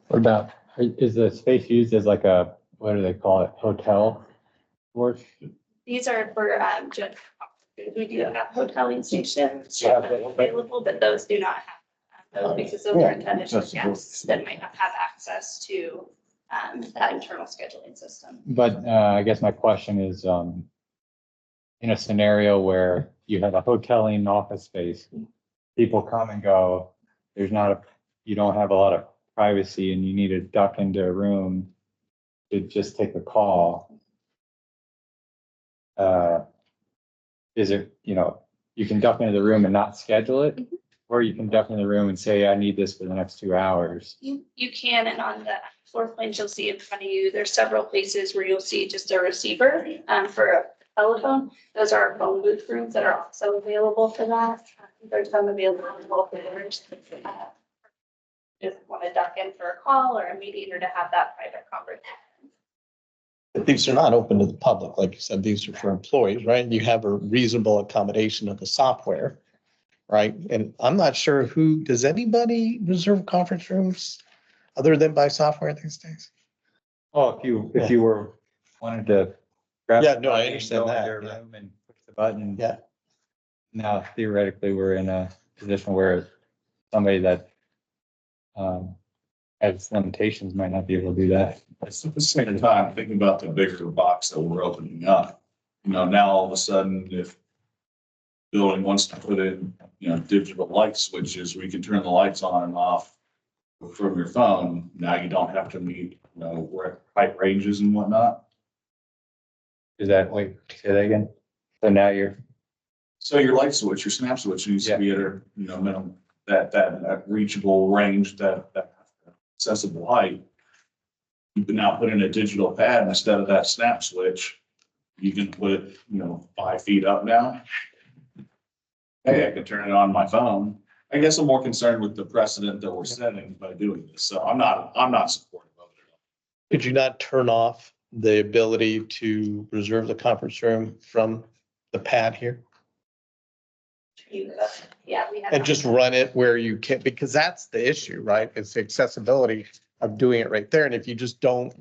What about, is the space used as like a, what do they call it, hotel? These are for just, we do have hoteling stations available, but those do not have those because those are intended for guests that might not have access to that internal scheduling system. But I guess my question is, in a scenario where you have a hoteling office space, people come and go, you don't have a lot of privacy and you need to duck into a room to just take a call. Is it, you can duck into the room and not schedule it, or you can duck into the room and say, I need this for the next 2 hours. You can, and on the floor plans you'll see in front of you, there's several places where you'll see just a receiver for telephone. Those are phone booth rooms that are also available for that. There's some available for others. Just want to duck in for a call or a meeting or to have that private conversation. But these are not open to the public. Like you said, these are for employees, right? You have a reasonable accommodation of the software, right? And I'm not sure does anybody reserve conference rooms other than by software these days? Oh, if you were, wanted to. grab Yeah, no, I somebody and understand go in that, their yeah. room and push the button. Yeah. Now theoretically, we're in a position where somebody that has limitations might not be able to do that. At the same time, thinking about the bigger box that we're opening up, now all of a sudden, if building wants to put in, digital light switches, we can turn the lights on and off from your phone. Now you don't have to meet, height ranges and whatnot. Is that, wait, say that again? So now So your light switch, your snap switch needs to be at a, minimum, that reachable range, that accessible height. You can now put in a digital pad instead of that snap switch. You can put it, 5 feet up now. Hey, I can turn it on my phone. I guess I'm more concerned with the precedent that we're setting by doing this. So I'm not supportive of it. Could you not turn off the ability to reserve the conference room from the pad here? Yeah, we have. And just run it where you can, because that's the issue, right? It's the accessibility of doing it right there. And if you just don't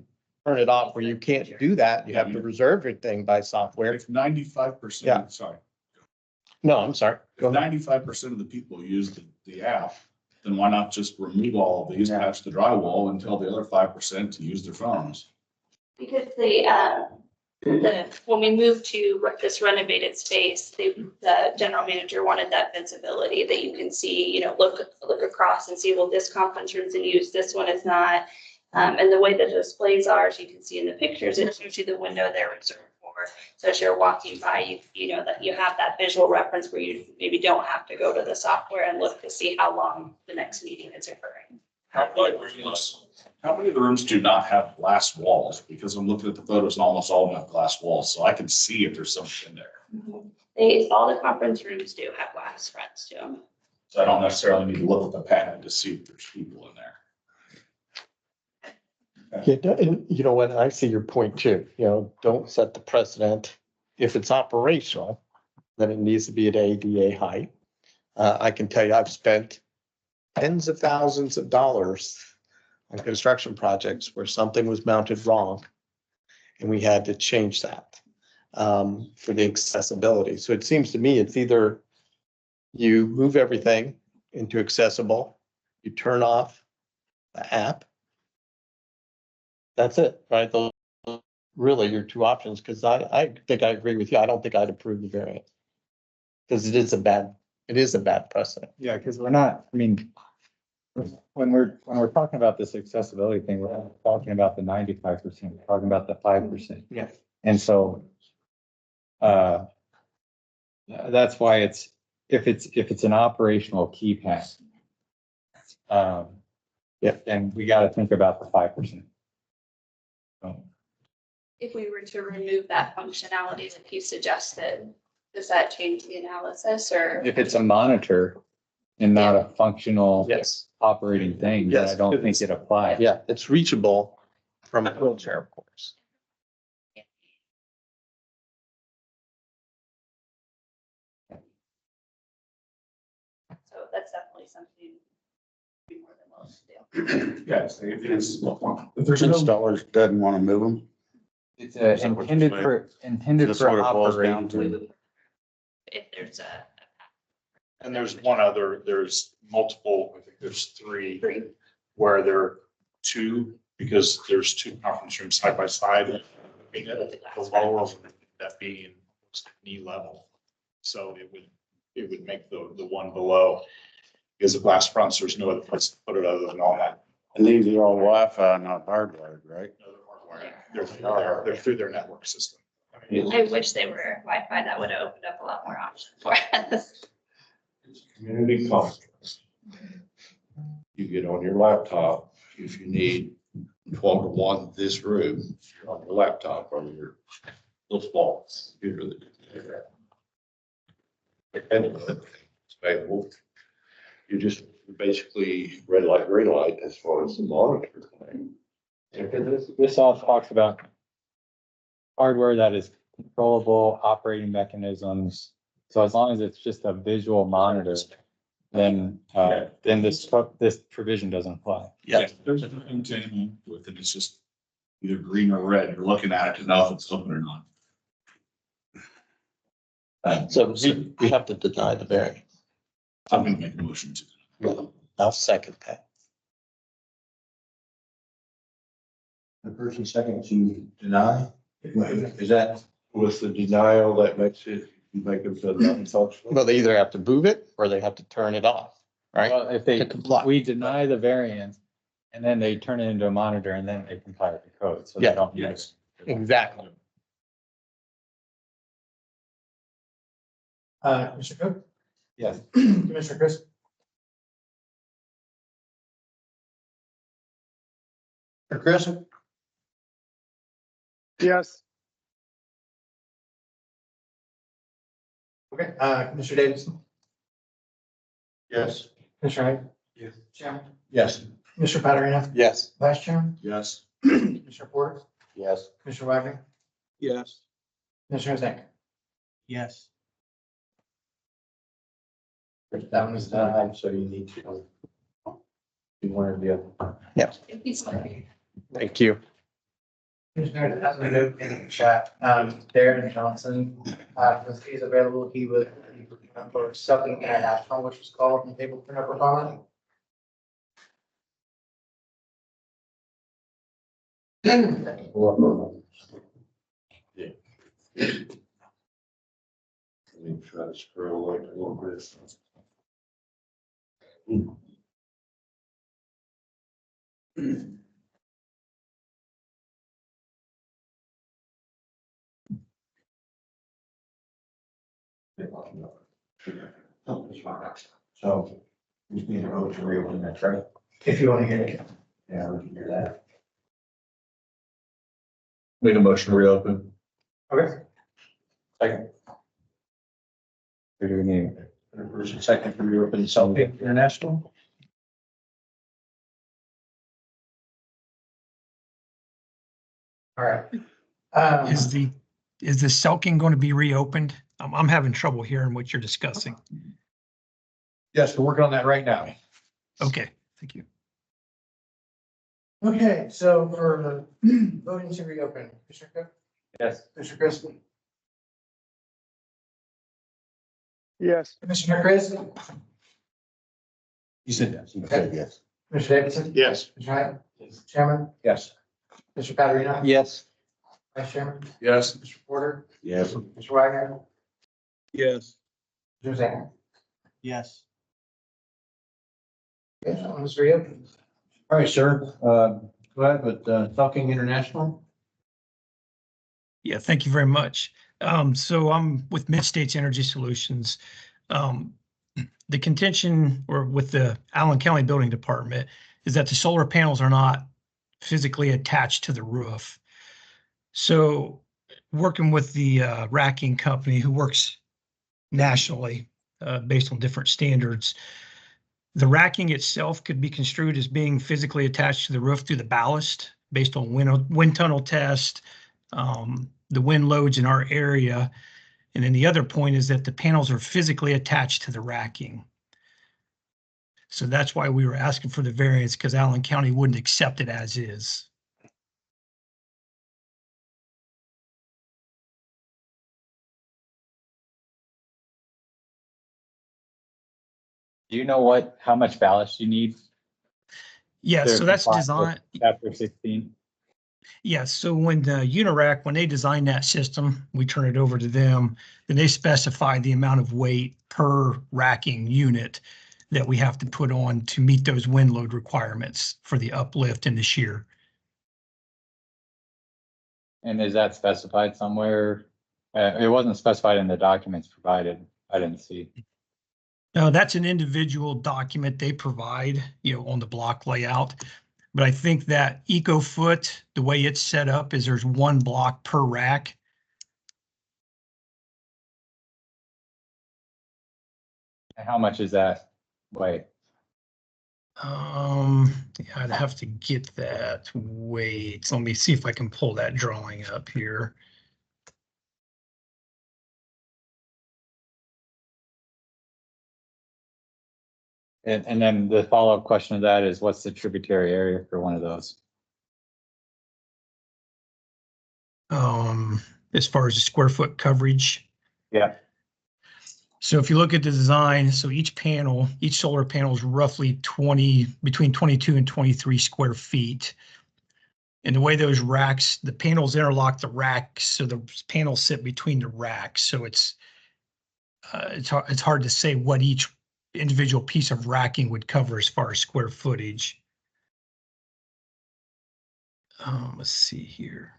turn it off where you can't do that, you have to reserve your thing by software. If 95%, Yeah. sorry. No, I'm sorry. If 95% of the people use the app, then why not just remove all of these, patch the drywall, and tell the other 5% to use their phones? Because when we moved to this renovated space, the general manager wanted that visibility that you can see, look across and see, well, this conference room's in use, this one is not. And the way the displays are, as you can see in the pictures, it shows you the window they're reserved for. So as you're walking by, you know that you have that visual reference where you maybe don't have to go to the software and look to see how long the next meeting is occurring. How many of the rooms do not have glass walls? Because I'm looking at the photos and almost all of them have glass walls, so I can see if there's something in there. All the conference rooms do have glass fronts to them. So I don't necessarily need to look at the pad to see if there's people in there. Yeah, and you know what? I see your point too. Don't set the precedent. If it's operational, then it needs to be at ADA height. I can tell you, I've spent tens of thousands of dollars on construction projects where something was mounted wrong, and we had to change that for the accessibility. So it seems to me it's either you move everything into accessible, you turn off the app. That's it, right? Those are really your two options, because I think I agree with you. I don't think I'd approve the variance. Because it is a bad precedent. Yeah, because we're not, when we're talking about this accessibility thing, we're not talking about the 95%, we're talking about the 5%. Yeah. And so that's why if it's an operational keypad, then we got to think about the 5%. If we were to remove that functionality that you suggested, does that change the analysis or? If it's a monitor and not a functional operating thing, then I Yes. don't think it applies. Yeah, it's reachable from a wheelchair, of course. So that's definitely something to be more than willing to do. Yes, it is. If there's installers doesn't want to move them. It's intended for operation. If there's And there's one other, there's multiple, I think there's three where there are two, because there's two conference rooms side by side. The lower of that being knee level. So it would make the one below, because the glass fronts, there's no other place to put it other than all that. And these are all Wi-Fi, not hardwired, right? They're through their network system. I wish they were Wi-Fi. That would have opened up a lot more options for us. Community conference. You get on your laptop, if you need 12-to-1 this room, you're on your laptop or your those faults. Usually. And it's available. You just basically red light, green light as far as the monitor thing. This all talks about hardware that is controllable, operating mechanisms. So as long as it's just a visual monitor, then this provision doesn't apply. Yeah, there's a thing to him with it. It's just either green or red. You're looking at it to know if it's open or not. So we have to deny the variance. I'm gonna make a motion to. I'll second that. The person second to deny, is that? With the denial, that makes it, you make them feel non-functional. Well, they either have to move it or they have to turn it off, right? Well, if To comply. we deny the variance and then they turn it into a monitor and then they comply with the code, so they Yeah. don't. Yes. Exactly. Commissioner Cook? Yes. Commissioner Chris? Chris? Yes. Okay, Commissioner Davidson? Yes. Commissioner Wright? Yes. Chairman? Yes. Commissioner Patarino? Yes. Vice Chairman? Yes. Commissioner Porter? Yes. Commissioner Wagner? Yes. Commissioner Zink? Yes. That one is done. So you need to. You wanted the other. Yeah. Thank you. Commissioner, as we move in the chat, Darren Johnson, was he's available, he was for Southern International, which was called and table for number five. Yeah. Let me try to scroll like a little bit. So you need to vote to reopen that, right? If you want to hear it. Yeah, we can hear that. Make a motion to reopen. Okay. Second. Who do we need? Person second to reopen Southgate International. All right. Is the Selking going to be reopened? I'm having trouble hearing what you're discussing. Yes, we're working on that right now. Okay, thank you. Okay, so for voting to reopen, Commissioner Cook, Yes. Commissioner Chris, Yes. Commissioner Chris, You said yes. You said yes. Commissioner Davidson, Yes. Commissioner Wright, Chairman, Yes. Mr. Patarino, Yes. Vice Chairman, Yes. Mr. Porter, Yes. Mr. Wagner, Yes. Mr. Zink. Yes. Okay, that one's reopened. All right, sir. Go ahead with Southgate International. Yeah, thank you very much. So I'm with Mid-States Energy Solutions. The contention or with the Allen County Building Department is that the solar panels are not physically attached to the roof. So working with the racking company who works nationally based on different standards, the racking itself could be construed as being physically attached to the roof through the ballast based on wind tunnel test, the wind loads in our area. And then the other point is that the panels are physically attached to the racking. So that's why we were asking for the variance, because Allen County wouldn't accept it as is. Do you know how much ballast you need? Yeah, to so that's comply with design. Chapter 16. Yes, so when the Unirac, when they design that system, we turn it over to them, then they specify the amount of weight per racking unit that we have to put on to meet those wind load requirements for the uplift and the shear. And is that specified somewhere? It wasn't specified in the documents provided. I didn't see. No, that's an individual document they provide, on the block layout. But I think that EcoFoot, the way it's set up is there's one block per rack. How much is that weight? Yeah, I'd have to get that weight. Let me see if I can pull that drawing up here. And then the follow-up question of that is what's the tributary area for one of those? As far as the square foot coverage. Yeah. So if you look at the design, so each panel, each solar panel is roughly between 22 and 23 square feet. And the way those racks, the panels interlock the racks, so the panels sit between the racks. So it's hard to say what each individual piece of racking would cover as far as square footage. Let's see here.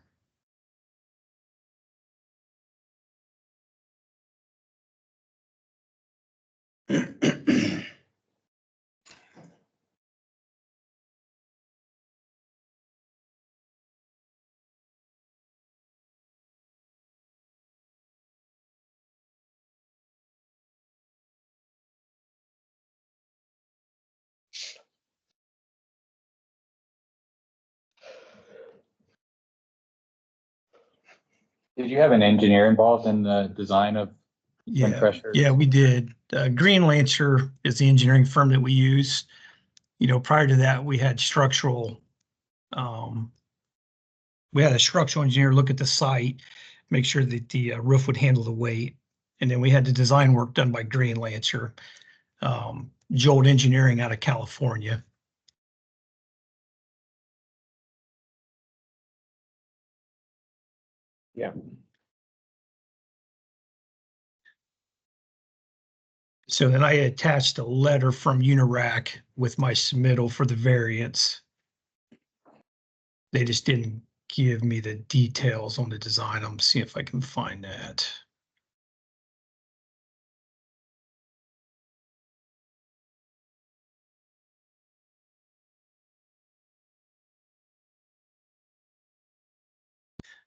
Did you have an engineer involved in the design of wind Yeah, pressure? yeah, we did. Green Lancer is the engineering firm that we use. You know, prior to that, we had a structural engineer look at the site, make sure that the roof would handle the weight. And then we had the design work done by Green Lancer, Jolt Engineering out of California. Yeah. So then I attached a letter from Unirac with my submittal for the variance. They just didn't give me the details on the design. I'm seeing if I can find that.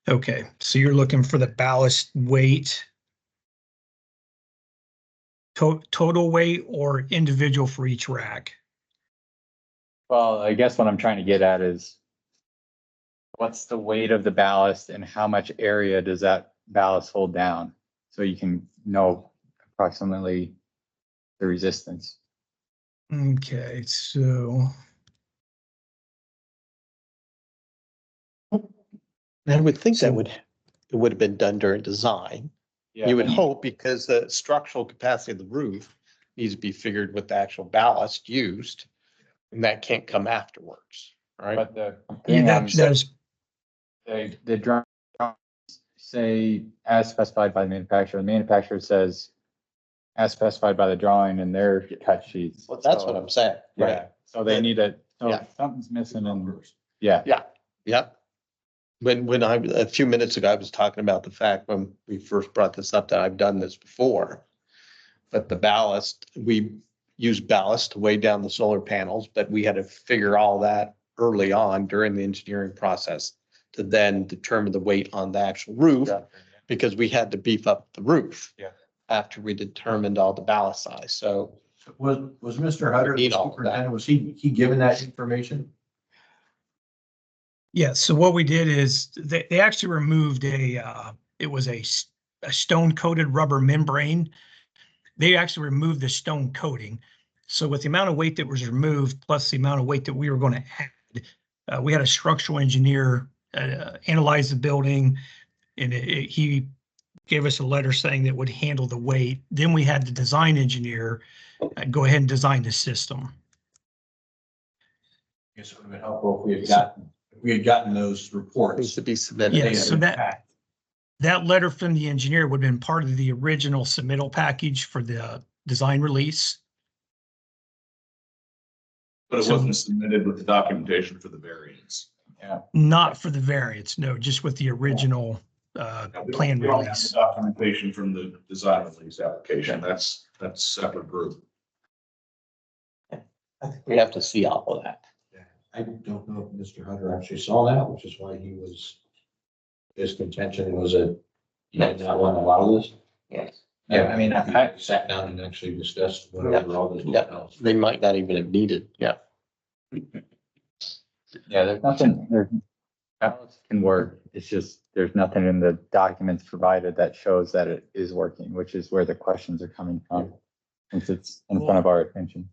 Okay, so you're looking for the ballast weight, total weight or individual for each rack? Well, I guess what I'm trying to get at is what's the weight of the ballast and how much area does that ballast hold down? So you can know approximately the resistance. Okay, so I would think it would have been done during design. Yeah, You would hope, because the structural capacity of the roof needs to be figured with the actual ballast used, and that can't come afterwards, right? But the yeah, thing that's the drawings say as specified by the manufacturer. The manufacturer says as specified by the drawing in their cut sheets. Well, that's what I'm saying, Yeah, right? so they need a, so Yeah. something's missing and, yeah. Yeah, yeah. When a few minutes ago, I was talking about the fact when we first brought this up that I've done this before. But the ballast, we use ballast to weigh down the solar panels, but we had to figure all that early on during the engineering process to then determine the weight on the actual roof, because we had to beef up the roof. Yeah. After we determined all the ballast size, so. Was Mr. Hutter, the Need all of that. superintendent, was he given that information? yeah. So what we did is they actually removed it was a stone coated rubber membrane. They actually removed the stone coating. So with the amount of weight that was removed, plus the amount of weight that we were going to add, we had a structural engineer analyze the building, and he gave us a letter saying that would handle the weight. Then we had the design engineer go ahead and design the system. I guess it would have been helpful if we had gotten those reports. Needs to be submitted. Yeah, so that letter from the engineer would have been part of the original submittal package for the design release. But it So- wasn't submitted with the documentation for the variance. Yeah. Not for the variance, no, just with the original plan We don't have release. the documentation from the design release application. That's a separate group. I think we have to see all of that. I don't know if Mr. Hutter actually saw that, which is why his contention was that he did not want to allow this. Yes. Yeah, I mean, I, Sat down and actually discussed whatever all this. Yeah, they might not even have needed, yeah. yeah, there's nothing, ballots can work. It's just, there's nothing in the documents provided that shows that it is working, which is where the questions are coming from. Since it's in front of our attention.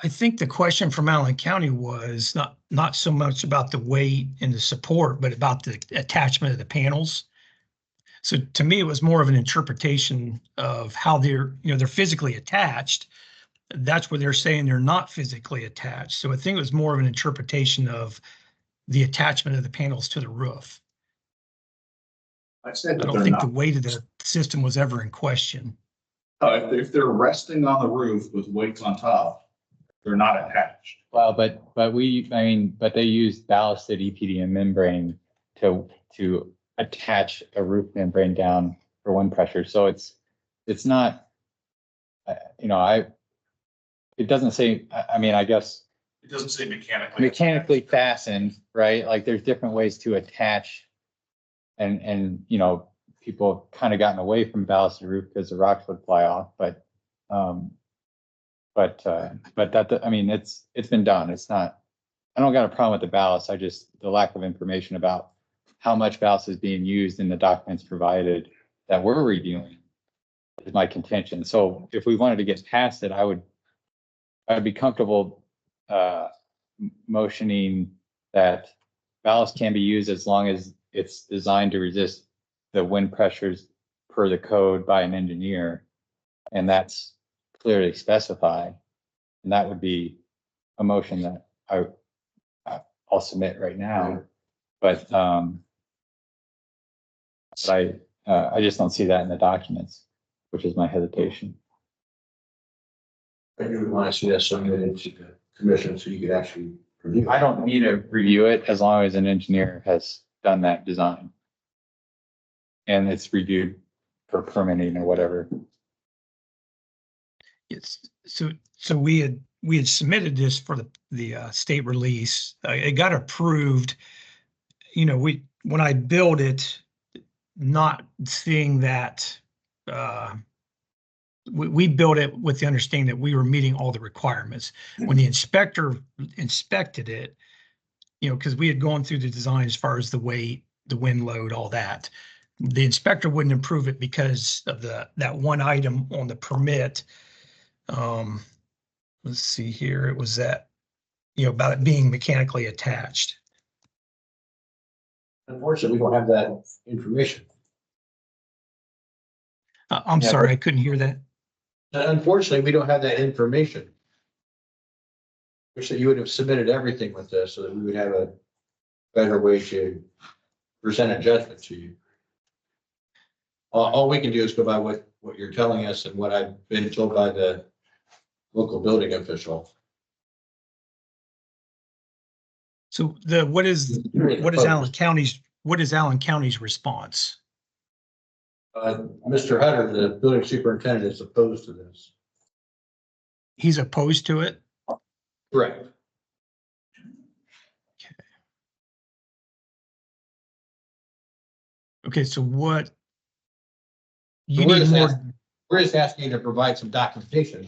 I think the question from Allen County was not so much about the weight and the support, but about the attachment of the panels. So to me, it was more of an interpretation of how they're physically attached. That's where they're saying they're not physically attached. So I think it was more of an interpretation of the attachment of the panels to the roof. I said I that don't they're think the not. weight of the system was ever in question. If they're resting on the roof with weights on top, they're not attached. Well, but they used ballasted EPDM membrane to attach a roof membrane down for wind pressure. So it's not, it doesn't say, I guess It doesn't say mechanically. mechanically fastened, right? Like there's different ways to attach and people have kind of gotten away from ballasted roof because the rocks would fly off, but that, it's been done. It's not, I don't got a problem with the ballast. The lack of information about how much ballast is being used in the documents provided that we're reviewing is my contention. So if we wanted to get past it, I'd be comfortable, motioning that ballast can be used as long as it's designed to resist the wind pressures per the code by an engineer. And that's clearly specified. And that would be a motion that I'll submit right now. But I just don't see that in the documents, which is my hesitation. But you would want to see that submitted to the commission so you could actually review. I don't need to review it as long as an engineer has done that design. And it's reviewed for permitting or whatever. It's so we had submitted this for the state release. It got approved. When I built it, not seeing that we built it with the understanding that we were meeting all the requirements. When the inspector inspected it, because we had gone through the design as far as the weight, the wind load, all that. The inspector wouldn't approve it because of that one item on the permit. Let's see here. It was that, about it being mechanically attached. Unfortunately, we don't have that information. I'm sorry, I couldn't hear that. Unfortunately, we don't have that information. Wish that you would have submitted everything with this so that we would have a better way to present a judgment to you. All we can do is go by what you're telling us and what I've been told by the local building official. So what is Allen County's response? Mr. Hutter, the building superintendent, is opposed to this. He's opposed to it? Correct. Okay, so what? We're just asking you to provide some documentation.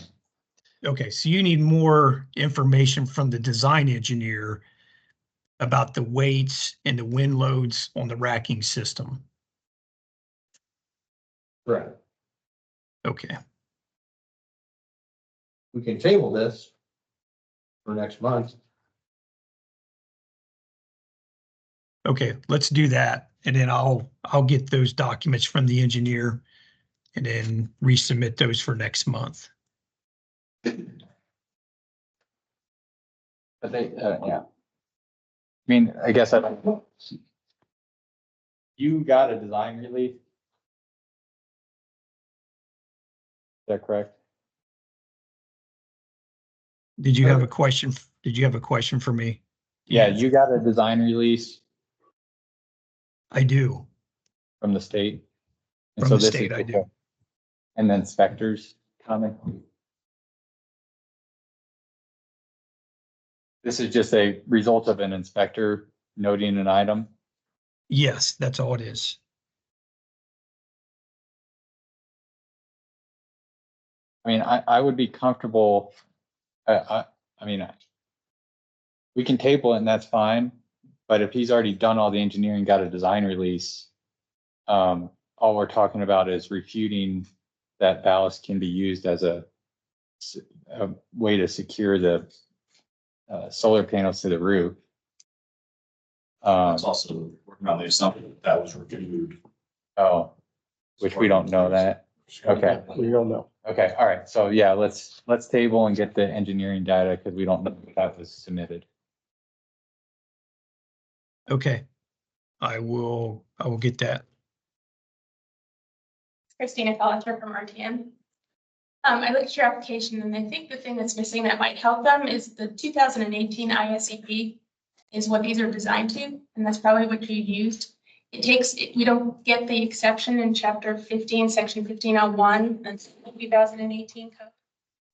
Okay, so you need more information from the design engineer about the weights and the wind loads on the racking system. Right. Okay. We can table this for next month. Okay, let's do that. And then I'll get those documents from the engineer and then resubmit those for next month. But yeah. I guess you got a design release? Is that correct? Did you have a question? Did you have a question for me? Yeah, you got a design release? I do. From the state? And From so the this state, is I do. And the inspector's comment? This is just a result of an inspector noting an item? Yes, that's all it is. I mean, I would be comfortable, I mean, we can table it and that's fine, but if he's already done all the engineering, got a design release, all we're talking about is refuting that ballast can be used as a way to secure the solar panels to the roof. It's also working on the assumption that was reviewed. Oh, which we don't know that. Okay. We don't know. Okay, all right. So yeah, let's table and get the engineering data because we don't know if that was submitted. Okay. I will get that. Christina Collinger from RTM. I looked at your application and I think the thing that's missing that might help them is the 2018 ISEP is what these are designed to, and that's probably what you used. We don't get the exception in chapter 15, section 1501, and 2018 code.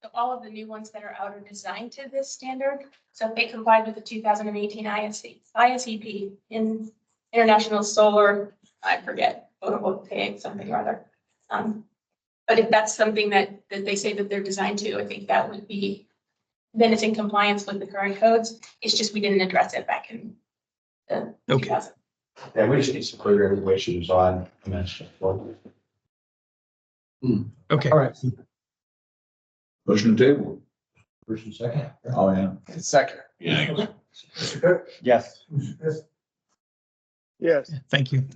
So all of the new ones that are out are designed to this standard. So if they complied with the 2018 ISEP in International Solar, I forget, photovoltaic, something or other. But if that's something that they say that they're designed to, I think that would be, then it's in compliance with the current codes. It's just we didn't address it back in the 2000. Yeah, we just need some clear regulations on dimensional. Okay. All right. Motion to table. First and second. Oh, yeah. Second. Yeah. Mr. Cook? Yes. Mr. Chris? Yes. Thank you.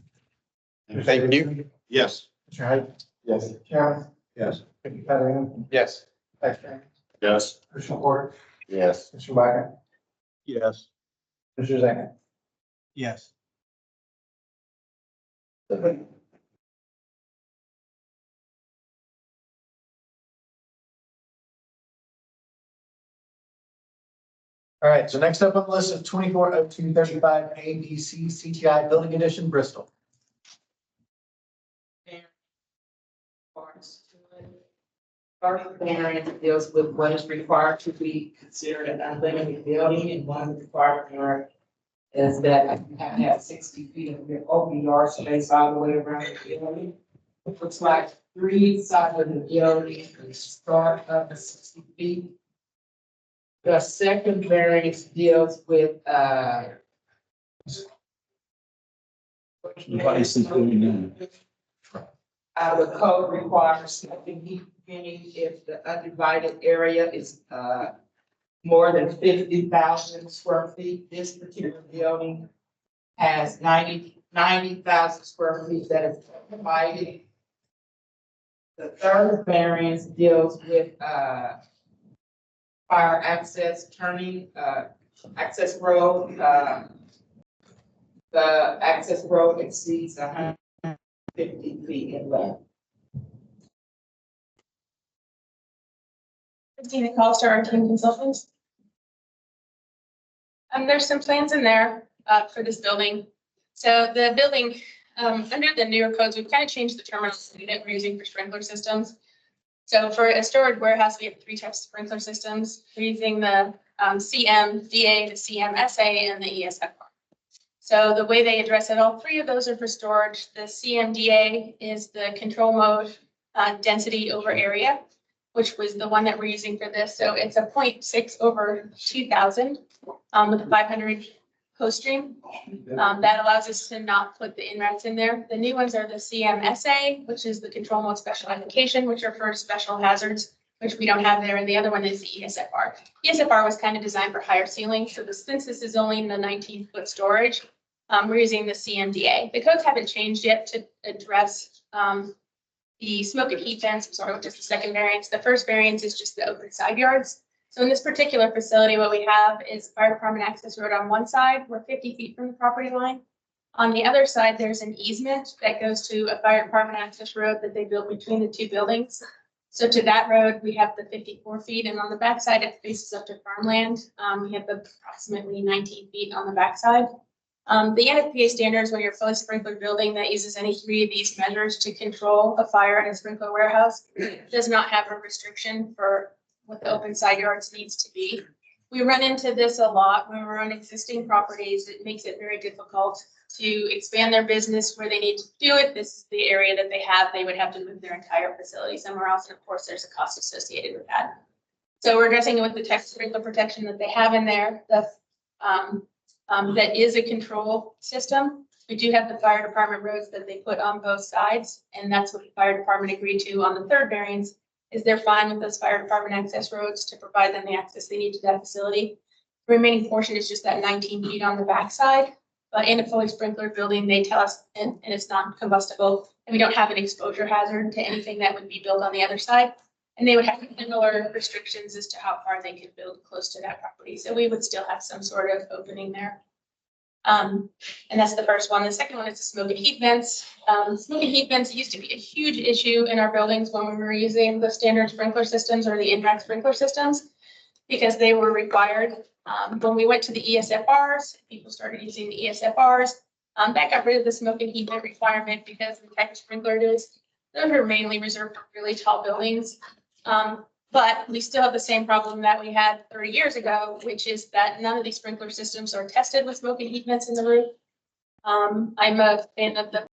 Thank you. Yes. Mr. Hyde? Yes. Chairman? Yes. Mr. Peterson? Yes. Vice Chairman? Yes. Mr. Porter? Yes. Mr. Wagner? Yes. Mr. Zane? Yes. All right, so next up on the list is 240235 ABC CTI Building Edition, Bristol. First variance deals with what is required to be considered an unlimited building, and one requirement is that you have to have 60 feet of your open yard space all the way around the building. It looks like 3 sides of the building start up to 60 feet. The second variance deals with, the code requires something meaning if the undivided area is, more than 50,000 square feet. This particular building has 90,000 square feet that is divided. The third variance deals with, fire access turning, access road, the access road exceeds 150 feet in length. Christina Collister, our team consultants. There's some plans in there for this building. So the building, under the newer codes, we've kind of changed the terminology that we're using for sprinkler systems. So for a storage warehouse, we have 3 types of sprinkler systems. We're using the CMDA, the CMSA, and the ESFR. So the way they address it, all 3 of those are for storage. The CMDA is the control mode density over area, which was the one that we're using for this. So it's a 0.6 over 2000 with a 500 host stream. That allows us to not put the inlets in there. The new ones are the CMSA, which is the control mode special application, which are for special hazards, which we don't have there. And the other one is the ESFR. ESFR was kind of designed for higher ceilings. So since this is only in the 19-foot storage, we're using the CMDA. The codes haven't changed yet to address the smoke and heat vents, which is the second variance. The first variance is just the open side yards. So in this particular facility, what we have is fire department access road on one side. We're 50 feet from the property line. On the other side, there's an easement that goes to a fire department access road that they built between the 2 buildings. So to that road, we have the 54 feet, and on the backside, it faces up to farmland. We have approximately 19 feet on the backside. The NFPA standards, when you're a fully sprinklered building that uses any 3 of these measures to control a fire in a sprinkler warehouse, does not have a restriction for what the open side yards needs to be. We run into this a lot when we're on existing properties. It makes it very difficult to expand their business where they need to do it. This is the area that they have. They would have to move their entire facility somewhere else. And of course, there's a cost associated with that. So we're addressing it with the text sprinkler protection that they have in there. That is a control system. We do have the fire department roads that they put on both sides. And that's what the fire department agreed to on the third variance, is they're fine with those fire department access roads to provide them the access they need to that facility. The remaining portion is just that 19 feet on the backside. But in a fully sprinklered building, they tell us, and it's non-combustible, and we don't have an exposure hazard to anything that would be built on the other side. And they would have similar restrictions as to how far they could build close to that property. So we would still have some sort of opening there. And that's the first one. The second one is the smoke and heat vents. Smoke and heat vents used to be a huge issue in our buildings when we were using the standard sprinkler systems or the impact sprinkler systems, because they were required. When we went to the ESFRs, people started using the ESFRs. That got rid of the smoke and heat vent requirement because the type of sprinkler it is, those are mainly reserved for really tall buildings. But we still have the same problem that we had 30 years ago, which is that none of these sprinkler systems are tested with smoke and heat vents in the roof. I'm a fan of the